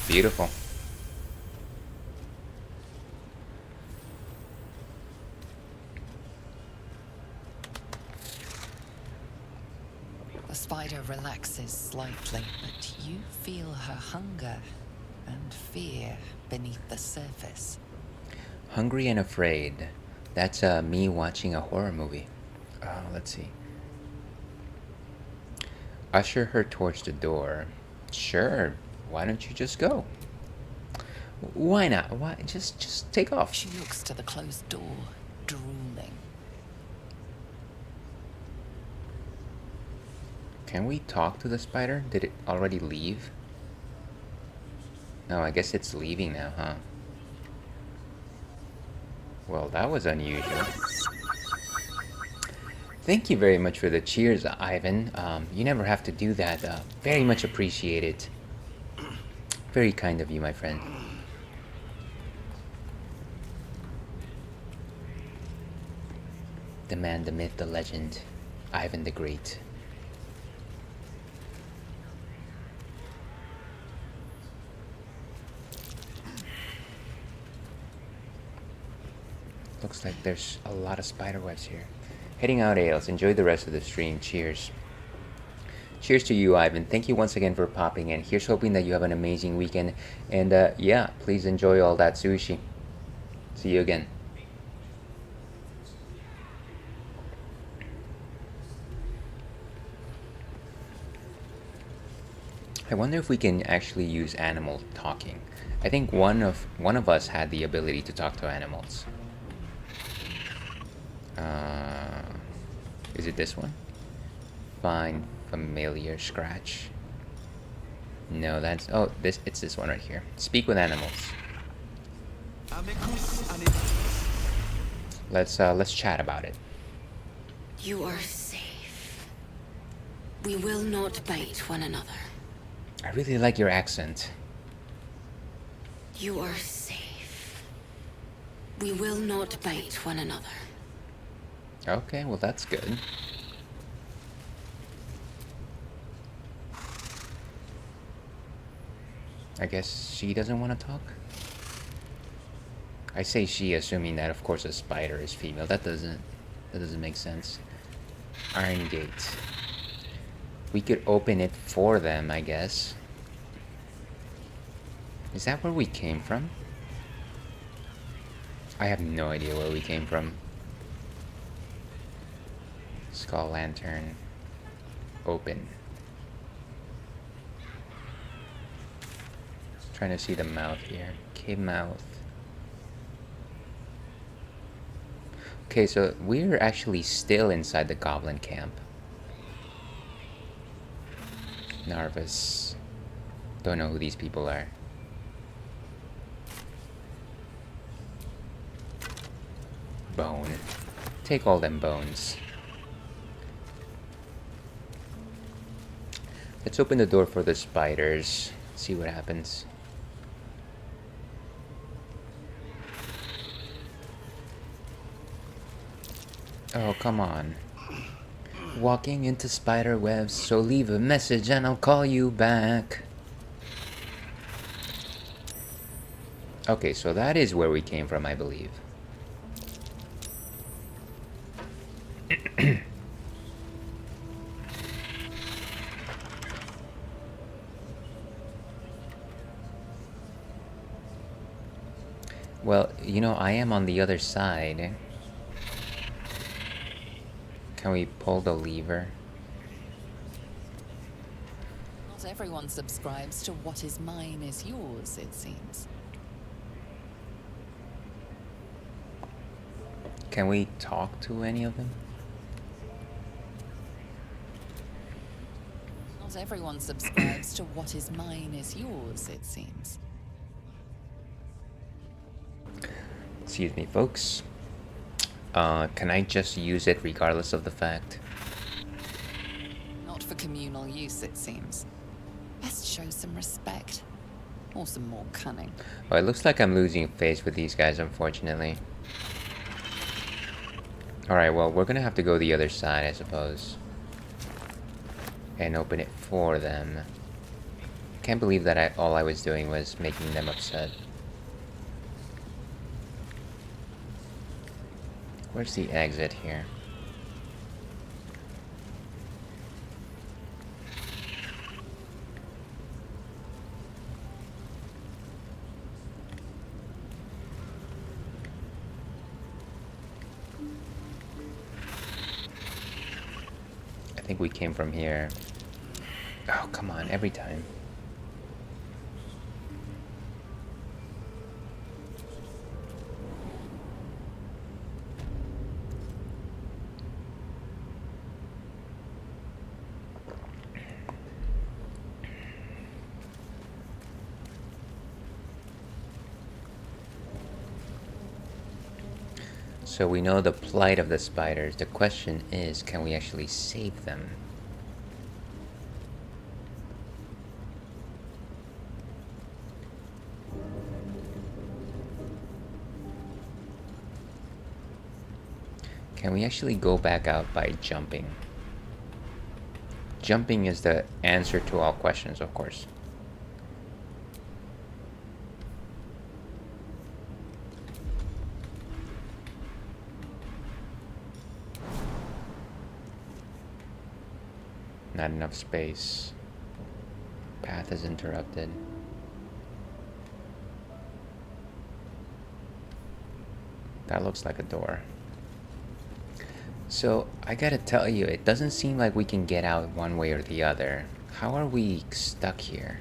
Beautiful. The spider relaxes slightly, but you feel her hunger and fear beneath the surface. Hungry and afraid. That's me watching a horror movie. Let's see. Usher her towards the door. Sure. Why don't you just go? Why not? Why? Just take off. She looks to the closed door, drooling. Can we talk to the spider? Did it already leave? No, I guess it's leaving now, huh? Well, that was unusual. Thank you very much for the cheers, Ivan. You never have to do that. Very much appreciated. Very kind of you, my friend. The man, the myth, the legend. Ivan the Great. Looks like there's a lot of spider webs here. Heading out, Ales. Enjoy the rest of the stream. Cheers. Cheers to you, Ivan. Thank you once again for popping in. Here's hoping that you have an amazing weekend. And yeah, please enjoy all that sushi. See you again. I wonder if we can actually use animal talking. I think one of us had the ability to talk to animals. Is it this one? Find familiar scratch. No, that's it's this one right here. Speak with animals. Let's chat about it. You are safe. We will not bite one another. I really like your accent. You are safe. We will not bite one another. Okay, well that's good. I guess she doesn't want to talk? I say she, assuming that of course a spider is female. That doesn't make sense. Iron gate. We could open it for them, I guess. Is that where we came from? I have no idea where we came from. Skull lantern. Open. Trying to see the mouth here. Cave mouth. Okay, so we're actually still inside the goblin camp. Narvis. Don't know who these people are. Bone. Take all them bones. Let's open the door for the spiders. See what happens. Oh, come on. Walking into spider webs, so leave a message and I'll call you back. Okay, so that is where we came from, I believe. Well, you know, I am on the other side. Can we pull the lever? Not everyone subscribes to what is mine is yours, it seems. Can we talk to any of them? Not everyone subscribes to what is mine is yours, it seems. Excuse me, folks. Can I just use it regardless of the fact? Not for communal use, it seems. Best show some respect. Or some more cunning. Well, it looks like I'm losing face with these guys, unfortunately. Alright, well, we're gonna have to go the other side, I suppose. And open it for them. Can't believe that all I was doing was making them upset. Where's the exit here? I think we came from here. Oh, come on, every time. So we know the plight of the spiders. The question is, can we actually save them? Can we actually go back out by jumping? Jumping is the answer to all questions, of course. Not enough space. Path is interrupted. That looks like a door. So, I gotta tell you, it doesn't seem like we can get out one way or the other. How are we stuck here?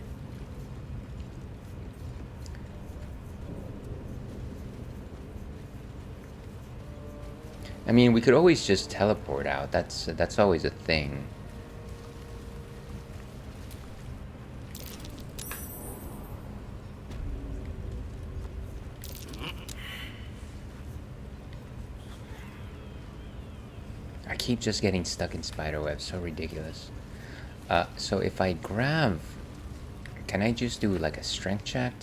I mean, we could always just teleport out. That's always a thing. I keep just getting stuck in spiderwebs, so ridiculous. So if I grab, can I just do like a strength check?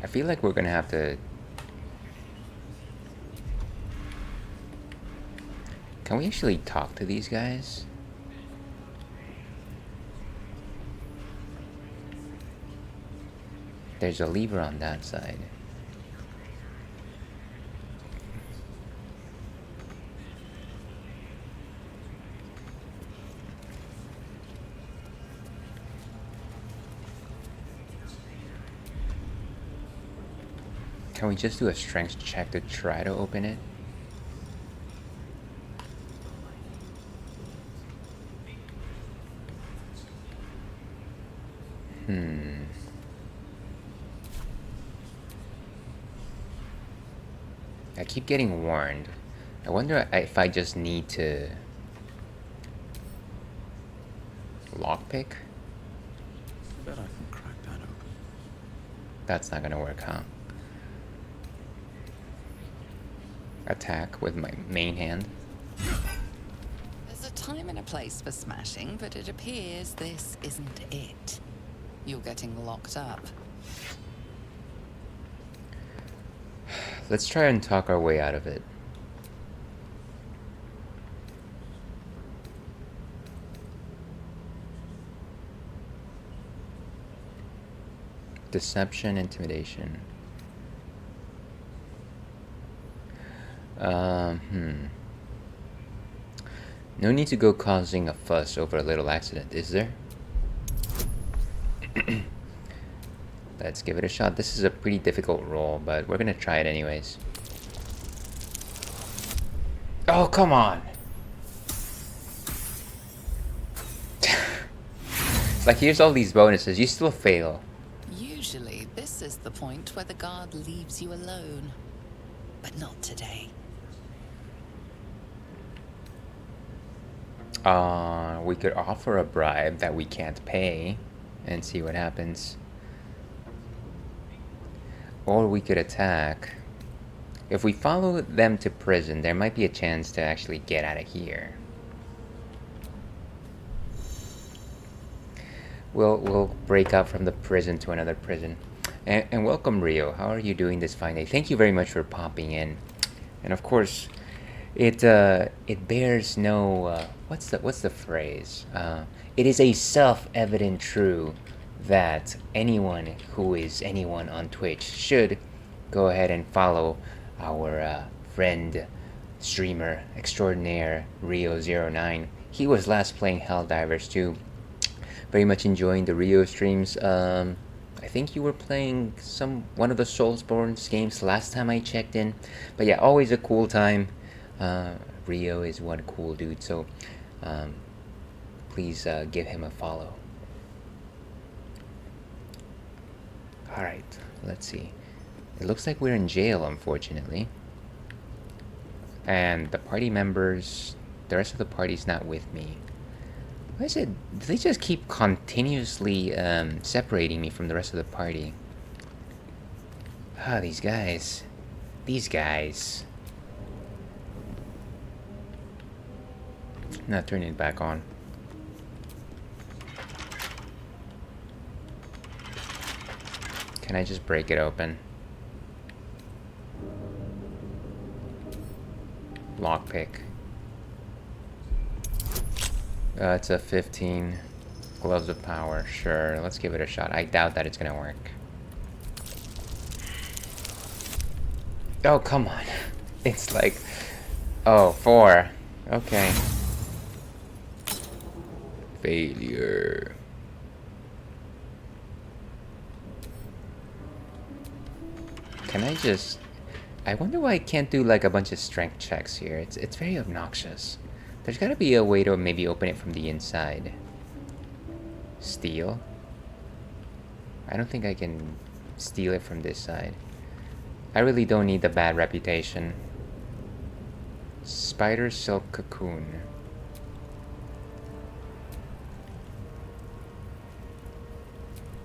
I feel like we're gonna have to. Can we actually talk to these guys? There's a lever on that side. Can we just do a strength check to try to open it? I keep getting warned. I wonder if I just need to lockpick? Bet I can crack that open. That's not gonna work, huh? Attack with my main hand. There's a time and a place for smashing, but it appears this isn't it. You're getting locked up. Let's try and talk our way out of it. Deception, intimidation. No need to go causing a fuss over a little accident, is there? Let's give it a shot. This is a pretty difficult roll, but we're gonna try it anyways. Oh, come on! It's like, here's all these bonuses, you still fail. Usually, this is the point where the guard leaves you alone. But not today. We could offer a bribe that we can't pay and see what happens. Or we could attack. If we follow them to prison, there might be a chance to actually get out of here. We'll break out from the prison to another prison. And welcome, Rio. How are you doing this fine day? Thank you very much for popping in. And of course, it bears no what's the phrase? It is a self-evident truth that anyone who is anyone on Twitch should go ahead and follow our friend, streamer extraordinaire Rio09. He was last playing Helldivers too. Very much enjoying the Rio streams. I think you were playing one of the Soulsborne games last time I checked in. But yeah, always a cool time. Rio is one cool dude, so please give him a follow. Alright, let's see. It looks like we're in jail, unfortunately. And the party members, the rest of the party's not with me. Why is it? Do they just keep continuously separating me from the rest of the party? Ah, these guys. These guys. Not turning it back on. Can I just break it open? Lockpick. It's a 15. Gloves of power. Sure, let's give it a shot. I doubt that it's gonna work. Oh, come on. It's like... Oh, 4. Okay. Failure. Can I just... I wonder why I can't do like a bunch of strength checks here. It's very obnoxious. There's gotta be a way to maybe open it from the inside. Steal? I don't think I can steal it from this side. I really don't need the bad reputation. Spider silk cocoon.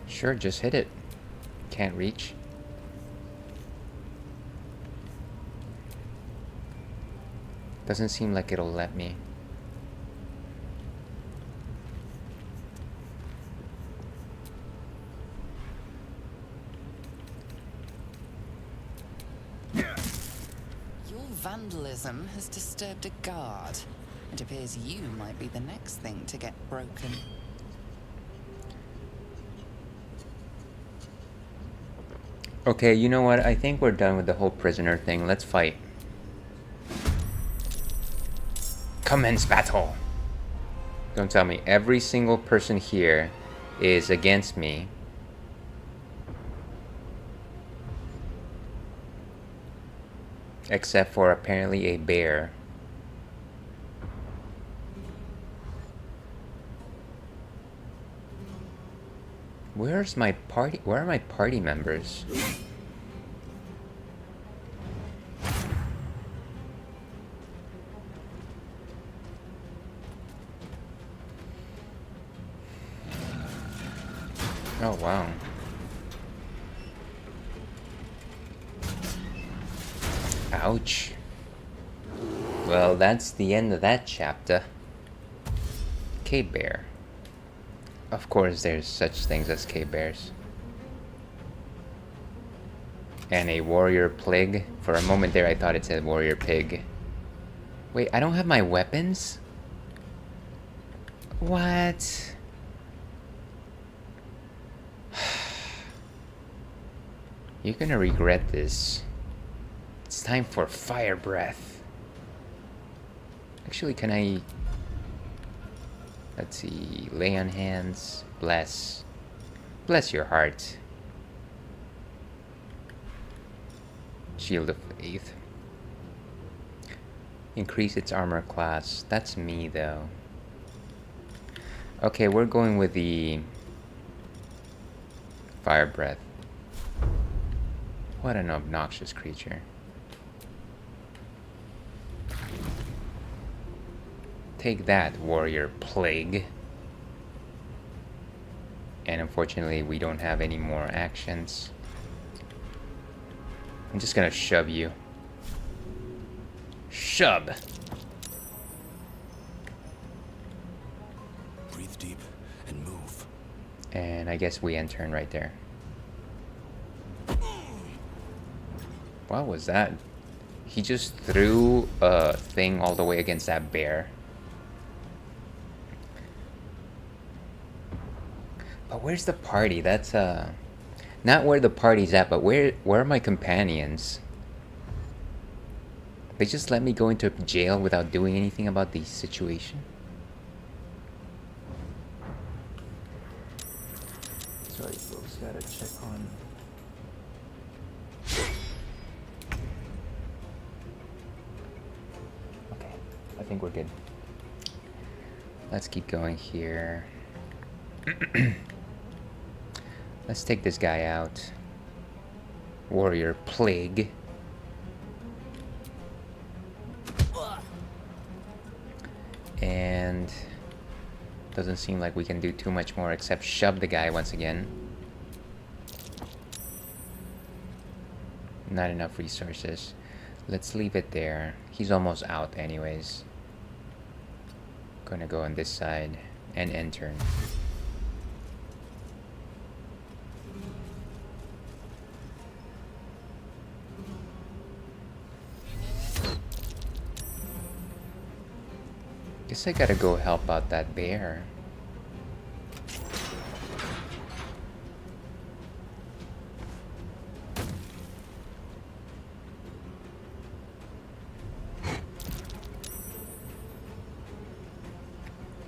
Sure, just hit it. Can't reach. Doesn't seem like it'll let me. Your vandalism has disturbed a guard. It appears you might be the next thing to get broken. Okay, you know what? I think we're done with the whole prisoner thing. Let's fight. Commence battle. Don't tell me every single person here is against me. Except for apparently a bear. Where's my party? Where are my party members? Oh, wow. Ouch. Well, that's the end of that chapter. Cave bear. Of course, there's such things as cave bears. And a warrior pig. For a moment there, I thought it said warrior pig. Wait, I don't have my weapons? What? You're gonna regret this. It's time for fire breath. Actually, can I... Let's see. Lay on hands. Bless. Bless your heart. Shield of Faith. Increase its armor class. That's me, though. Okay, we're going with the Fire Breath. What an obnoxious creature. Take that, Warrior Plague. And unfortunately, we don't have any more actions. I'm just gonna shove you. Shove! Breathe deep and move. And I guess we end turn right there. What was that? He just threw a thing all the way against that bear. But where's the party? That's not where the party's at, but where are my companions? They just let me go into jail without doing anything about the situation. Sorry folks, gotta check on. Okay, I think we're good. Let's keep going here. Let's take this guy out. Warrior Plague. And doesn't seem like we can do too much more except shove the guy once again. Not enough resources. Let's leave it there. He's almost out anyways. Gonna go on this side and end turn. Guess I gotta go help out that bear.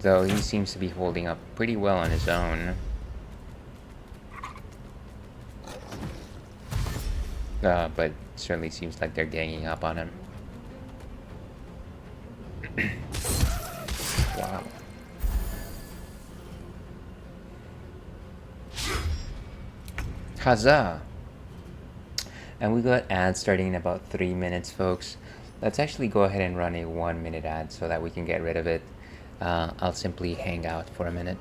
Though he seems to be holding up pretty well on his own. But certainly seems like they're ganging up on him. Wow. Huzzah! And we got ads starting in about 3 minutes, folks. Let's actually go ahead and run a 1 minute ad so that we can get rid of it. I'll simply hang out for a minute.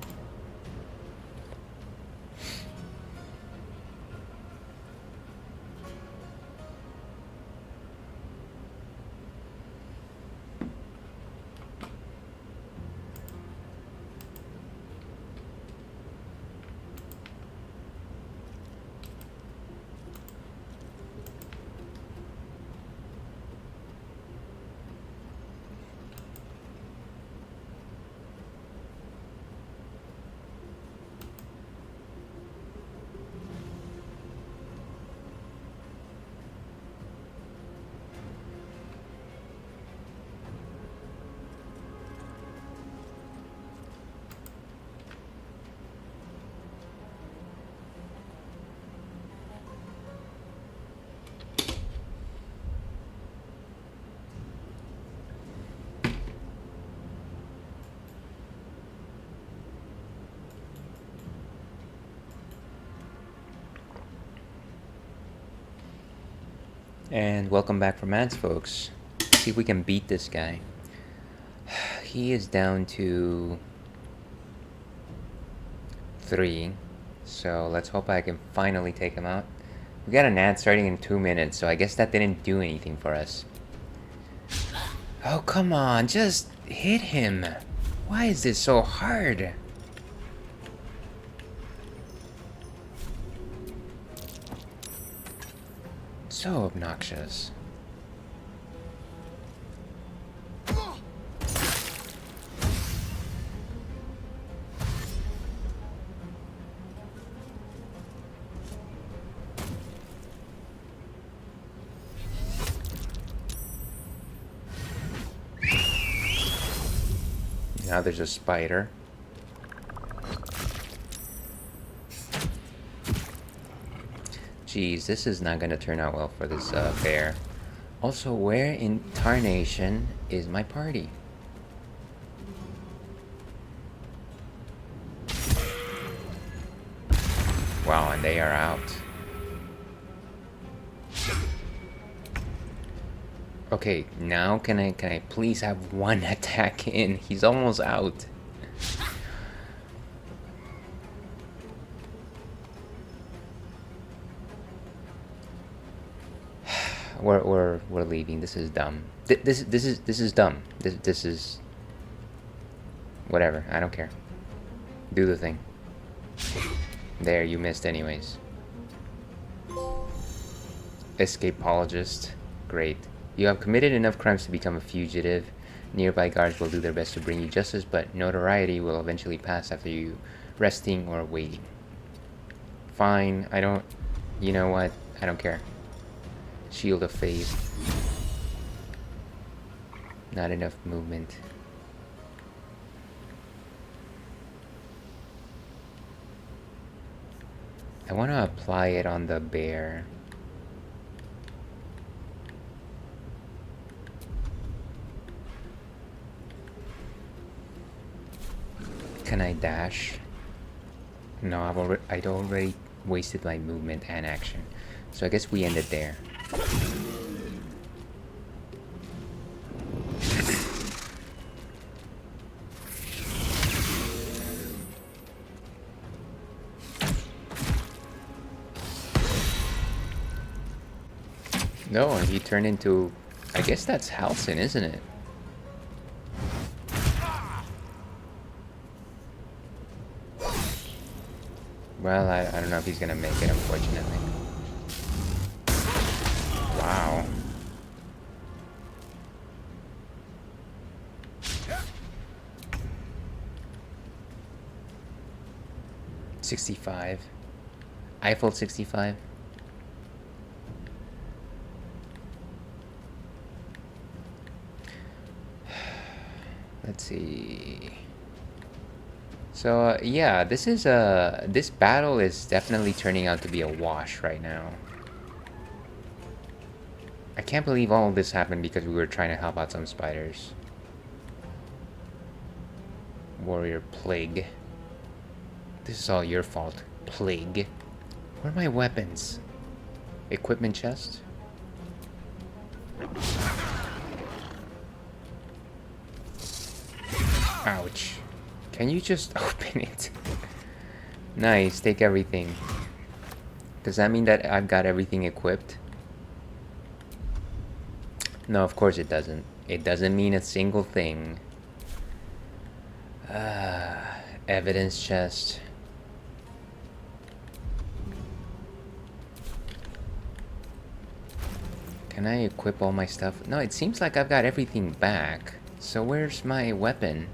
And welcome back from ads, folks. Let's see if we can beat this guy. He is down to 3. So let's hope I can finally take him out. We got an ad starting in 2 minutes, so I guess that didn't do anything for us. Oh, come on, just hit him. Why is this so hard? So obnoxious. Now there's a spider. Geez, this is not gonna turn out well for this bear. Also, where in tarnation is my party? Wow, and they are out. Okay, now can I please have one attack in? He's almost out. We're leaving. This is dumb. This is dumb. This is whatever. I don't care. Do the thing. There, you missed anyways. Escapologist. Great. You have committed enough crimes to become a fugitive. Nearby guards will do their best to bring you justice, but notoriety will eventually pass after you resting or waiting. Fine. I don't... You know what? I don't care. Shield of Faith. Not enough movement. I want to apply it on the bear. Can I dash? No, I'd already wasted my movement and action. So I guess we end it there. No, and he turned into... I guess that's Halcyon, isn't it? Well, I don't know if he's gonna make it, unfortunately. Wow. $65. Eiffel 65. Let's see. So yeah, this battle is definitely turning out to be a wash right now. I can't believe all of this happened because we were trying to help out some spiders. Warrior Plague. This is all your fault, Plague. Where are my weapons? Equipment chest? Ouch. Can you just open it? Nice, take everything. Does that mean that I've got everything equipped? No, of course it doesn't. It doesn't mean a single thing. Evidence chest. Can I equip all my stuff? No, it seems like I've got everything back. So where's my weapon?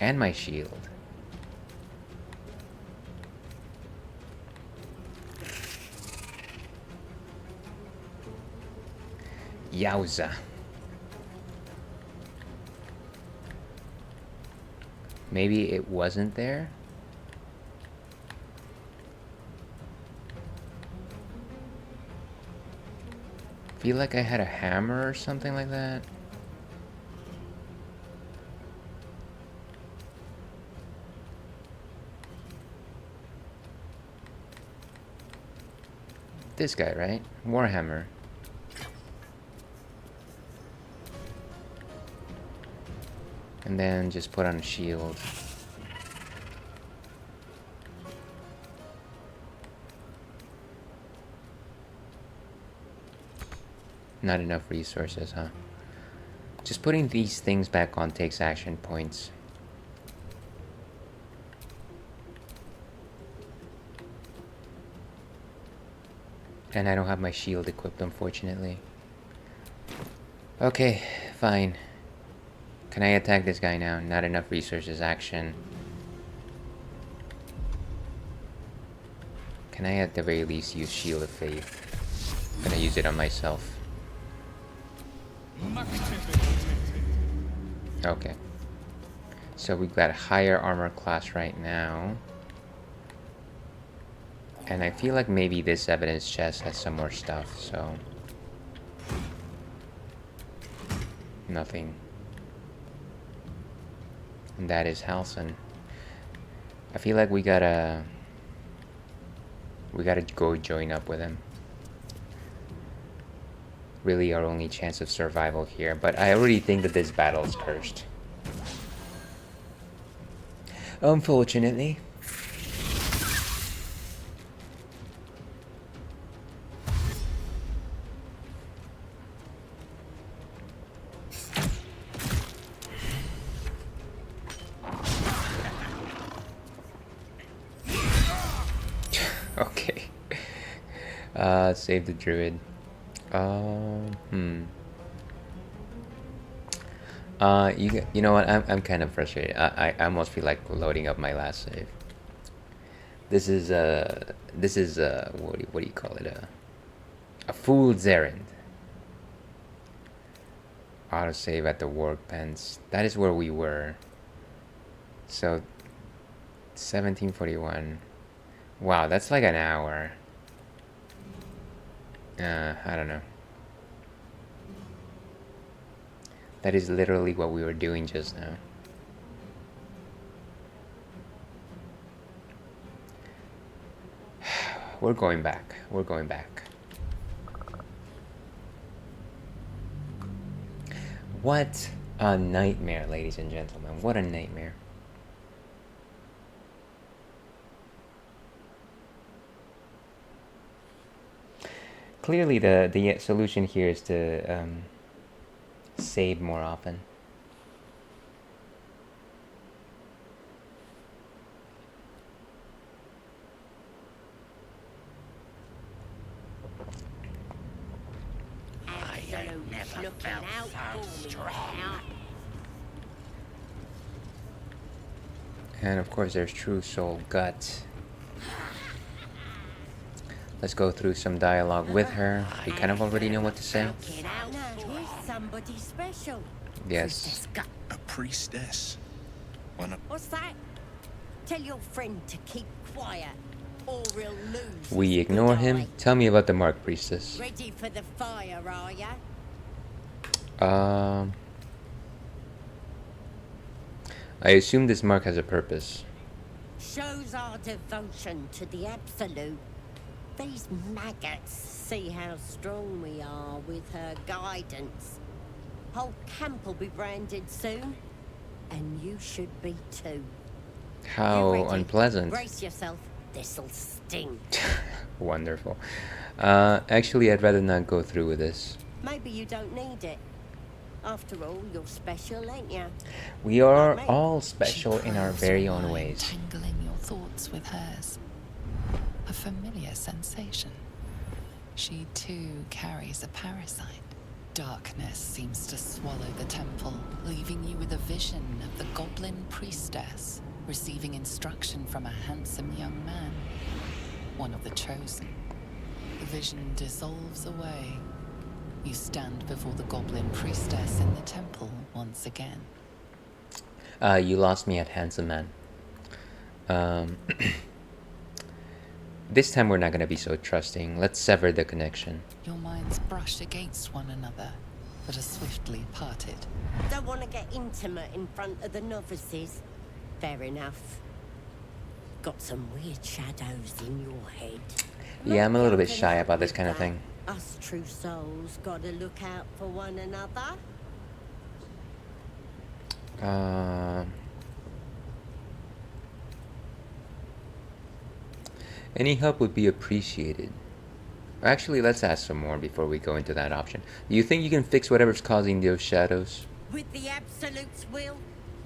And my shield. Yowza. Maybe it wasn't there? Feel like I had a hammer or something like that. This guy, right? Warhammer. And then just put on a shield. Not enough resources, huh? Just putting these things back on takes action points. And I don't have my shield equipped, unfortunately. Okay, fine. Can I attack this guy now? Not enough resources, action. Can I at the very least use Shield of Faith? I'm gonna use it on myself. Okay. So we've got a higher armor class right now. And I feel like maybe this evidence chest has some more stuff, so... Nothing. And that is Halson. I feel like we gotta go join up with him. Really our only chance of survival here, but I already think that this battle is cursed. Unfortunately. Okay. Save the druid. You know what? I'm kind of frustrated. I almost feel like loading up my last save. This is what do you call it? A fool's errand. Autosave at the workbench. That is where we were. So 1741. Wow, that's like an hour. I don't know. That is literally what we were doing just now. We're going back. We're going back. What a nightmare, ladies and gentlemen. What a nightmare. Clearly the solution here is to save more often. Looking out for me now. And of course there's True Soul Gut. Let's go through some dialogue with her. We kind of already know what to say. Somebody special. Yes. A priestess. What's that? Tell your friend to keep quiet, or we'll lose. We ignore him. Tell me about the Mark Priestess. Ready for the fire, are ya? I assume this mark has a purpose. Shows our devotion to the Absolute. These maggots see how strong we are with her guidance. Whole camp will be branded soon, and you should be too. How unpleasant. Brace yourself, this'll sting. Wonderful. Actually, I'd rather not go through with this. Maybe you don't need it. After all, you're special, ain't ya? We are all special in our very own ways. Tangling your thoughts with hers. A familiar sensation. She too carries a parasite. Darkness seems to swallow the temple, leaving you with a vision of the Goblin priestess receiving instruction from a handsome young man, one of the chosen. The vision dissolves away. You stand before the Goblin priestess in the temple once again. You lost me at handsome man. This time we're not going to be so trusting. Let's sever the connection. Your minds brush against one another, but are swiftly parted. Don't want to get intimate in front of the novices. Fair enough. Got some weird shadows in your head. Yeah, I'm a little bit shy about this kind of thing. Us true souls gotta look out for one another. Any help would be appreciated. Actually, let's ask some more before we go into that option. Do you think you can fix whatever's causing those shadows? With the Absolute's will,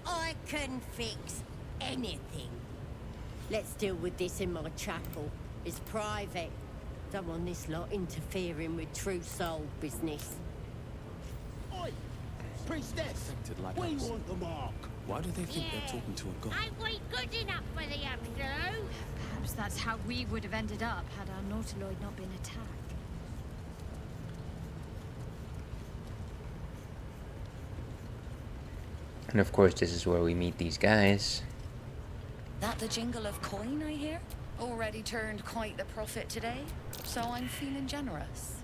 I can fix anything. Let's deal with this in my chapel. It's private. Don't want this lot interfering with true soul business. Oi! Priestess! We want the mark! Why do they think they're talking to a god? Ain't we good enough for the Absolute? Perhaps that's how we would have ended up had our Nautiloid not been attacked. And of course, this is where we meet these guys. That the jingle of coin I hear? Already turned quite the profit today, so I'm feeling generous.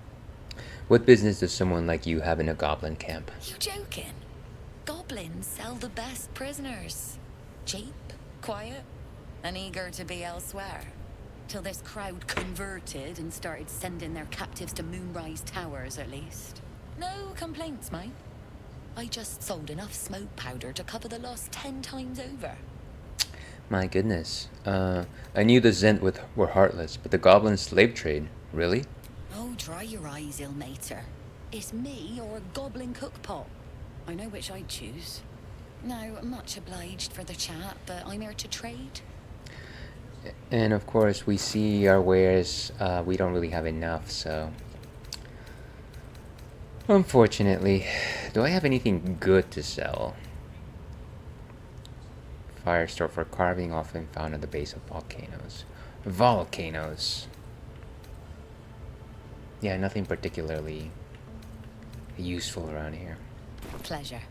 What business does someone like you have in a goblin camp? You joking? Goblins sell the best prisoners. Cheap, quiet, and eager to be elsewhere. Till this crowd converted and started sending their captives to Moonrise Towers, at least. No complaints, mate. I just sold enough smoke powder to cover the loss 10 times over. My goodness. I knew the Zent were heartless, but the goblin slave trade, really? Oh, dry your eyes, ill-mater. It's me or a goblin cookpot. I know which I'd choose. Now, much obliged for the chat, but I'm here to trade. And of course, we see our wares, we don't really have enough, so... Unfortunately, do I have anything good to sell? Firestore for carving, often found at the base of volcanoes. Volcanoes! Yeah, nothing particularly useful around here. Pleasure.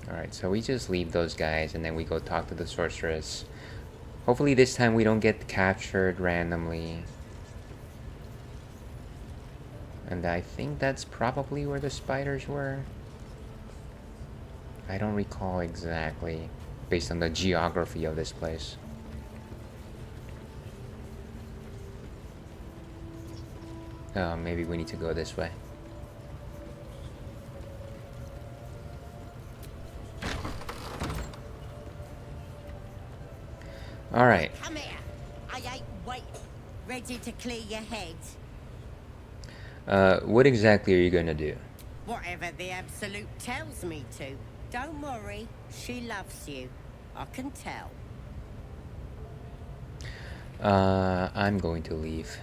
Alright, so we just leave those guys and then we go talk to the sorceress. Hopefully this time we don't get captured randomly. And I think that's probably where the spiders were. I don't recall exactly, based on the geography of this place. Oh, maybe we need to go this way. Alright. Come here. I ain't wait. Ready to clear your head. What exactly are you gonna do? Whatever the Absolute tells me to. Don't worry. She loves you. I can tell. I'm going to leave.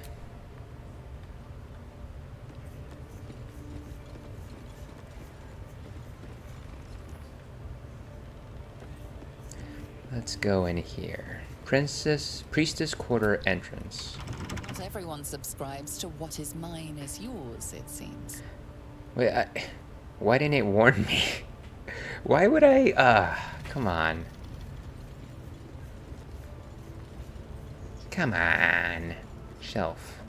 Let's go in here. Priestess Quarter entrance. Not everyone subscribes to what is mine is yours, it seems. Wait, why didn't it warn me? Why would I, come on. Come on. Shelf.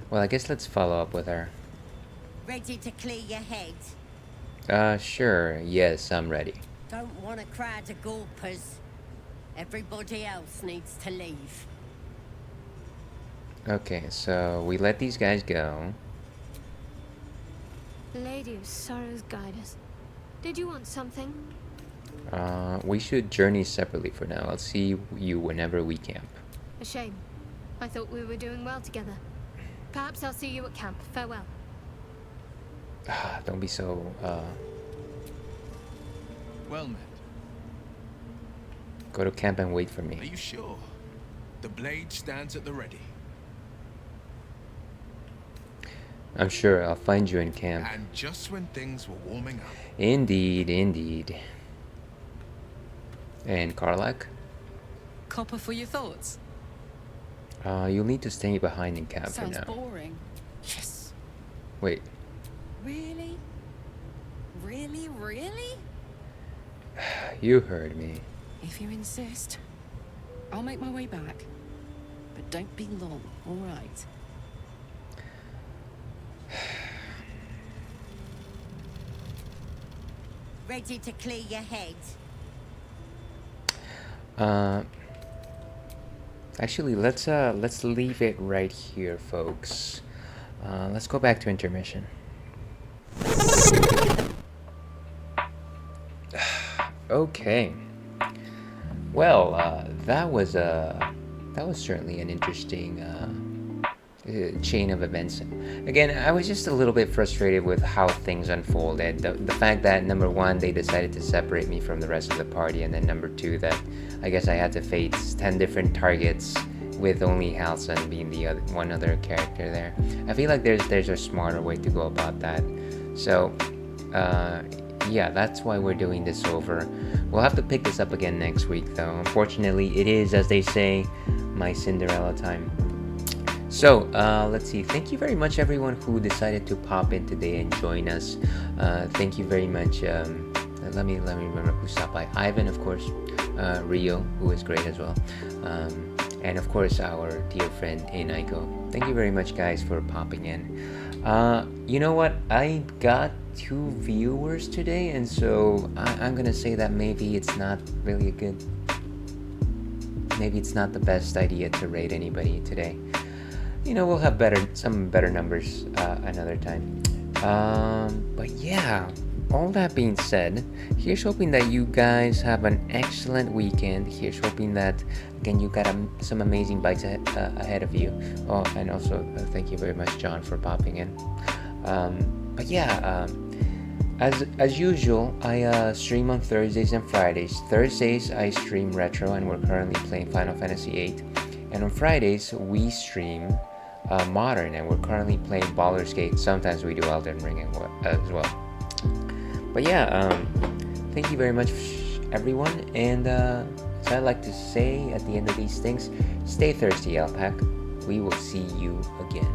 Well, I guess let's follow up with her. Ready to clear your head? Sure. Yes, I'm ready. Don't want a crowd of gawpers. Everybody else needs to leave. Okay, so we let these guys go. Lady of Sorrows, guide us. Did you want something? We should journey separately for now. I'll see you whenever we camp. A shame. I thought we were doing well together. Perhaps I'll see you at camp. Farewell. Don't be so, Well met. Go to camp and wait for Are me. you sure? The blade stands at the ready. I'm sure I'll find you in camp. And just when things were warming up. Indeed, indeed. And Karlak? Copper for your thoughts? You'll need to stay behind in camp Sounds for now. boring. Yes. Wait, Really? Really, really? you heard me. If you insist. I'll make my way back. But don't be long, all right? Ready to clear your head? Actually, let's leave it right here, folks. Let's go back to intermission. Okay. Well, that was certainly an interesting chain of events. Again, I was just a little bit frustrated with how things unfolded. The fact that number one, they decided to separate me from the rest of the party, and then number two, that I guess I had to face 10 different targets with only Halson being the one other character there. I feel like there's a smarter way to go about that. So, yeah, that's why we're doing this over. We'll have to pick this up again next week, though. Unfortunately, it is, as they say, my Cinderella time. So let's see. Thank you very much, everyone who decided to pop in today and join us. Thank you very much. Let me remember who stopped by. Ivan, of course. Rio, who is great as well. And of course, our dear friend Enaiko. Thank you very much, guys, for popping in. You know what? I got 2 viewers today, and so I'm gonna say that maybe it's not really a good. Maybe it's not the best idea to raid anybody today. You know, we'll have some better numbers another time. But yeah, all that being said, here's hoping that you guys have an excellent weekend. Here's hoping that, again, you got some amazing bikes ahead of you. Oh, and also thank you very much, John, for popping in. But yeah, as usual, I stream on Thursdays and Fridays. Thursdays I stream retro, and we're currently playing Final Fantasy VIII. And on Fridays we stream modern, and we're currently playing Baldur's Gate. Sometimes we do Elden Ring as well. But yeah, thank you very much, everyone. And as I like to say at the end of these things, stay thirsty, Alpac. We will see you again.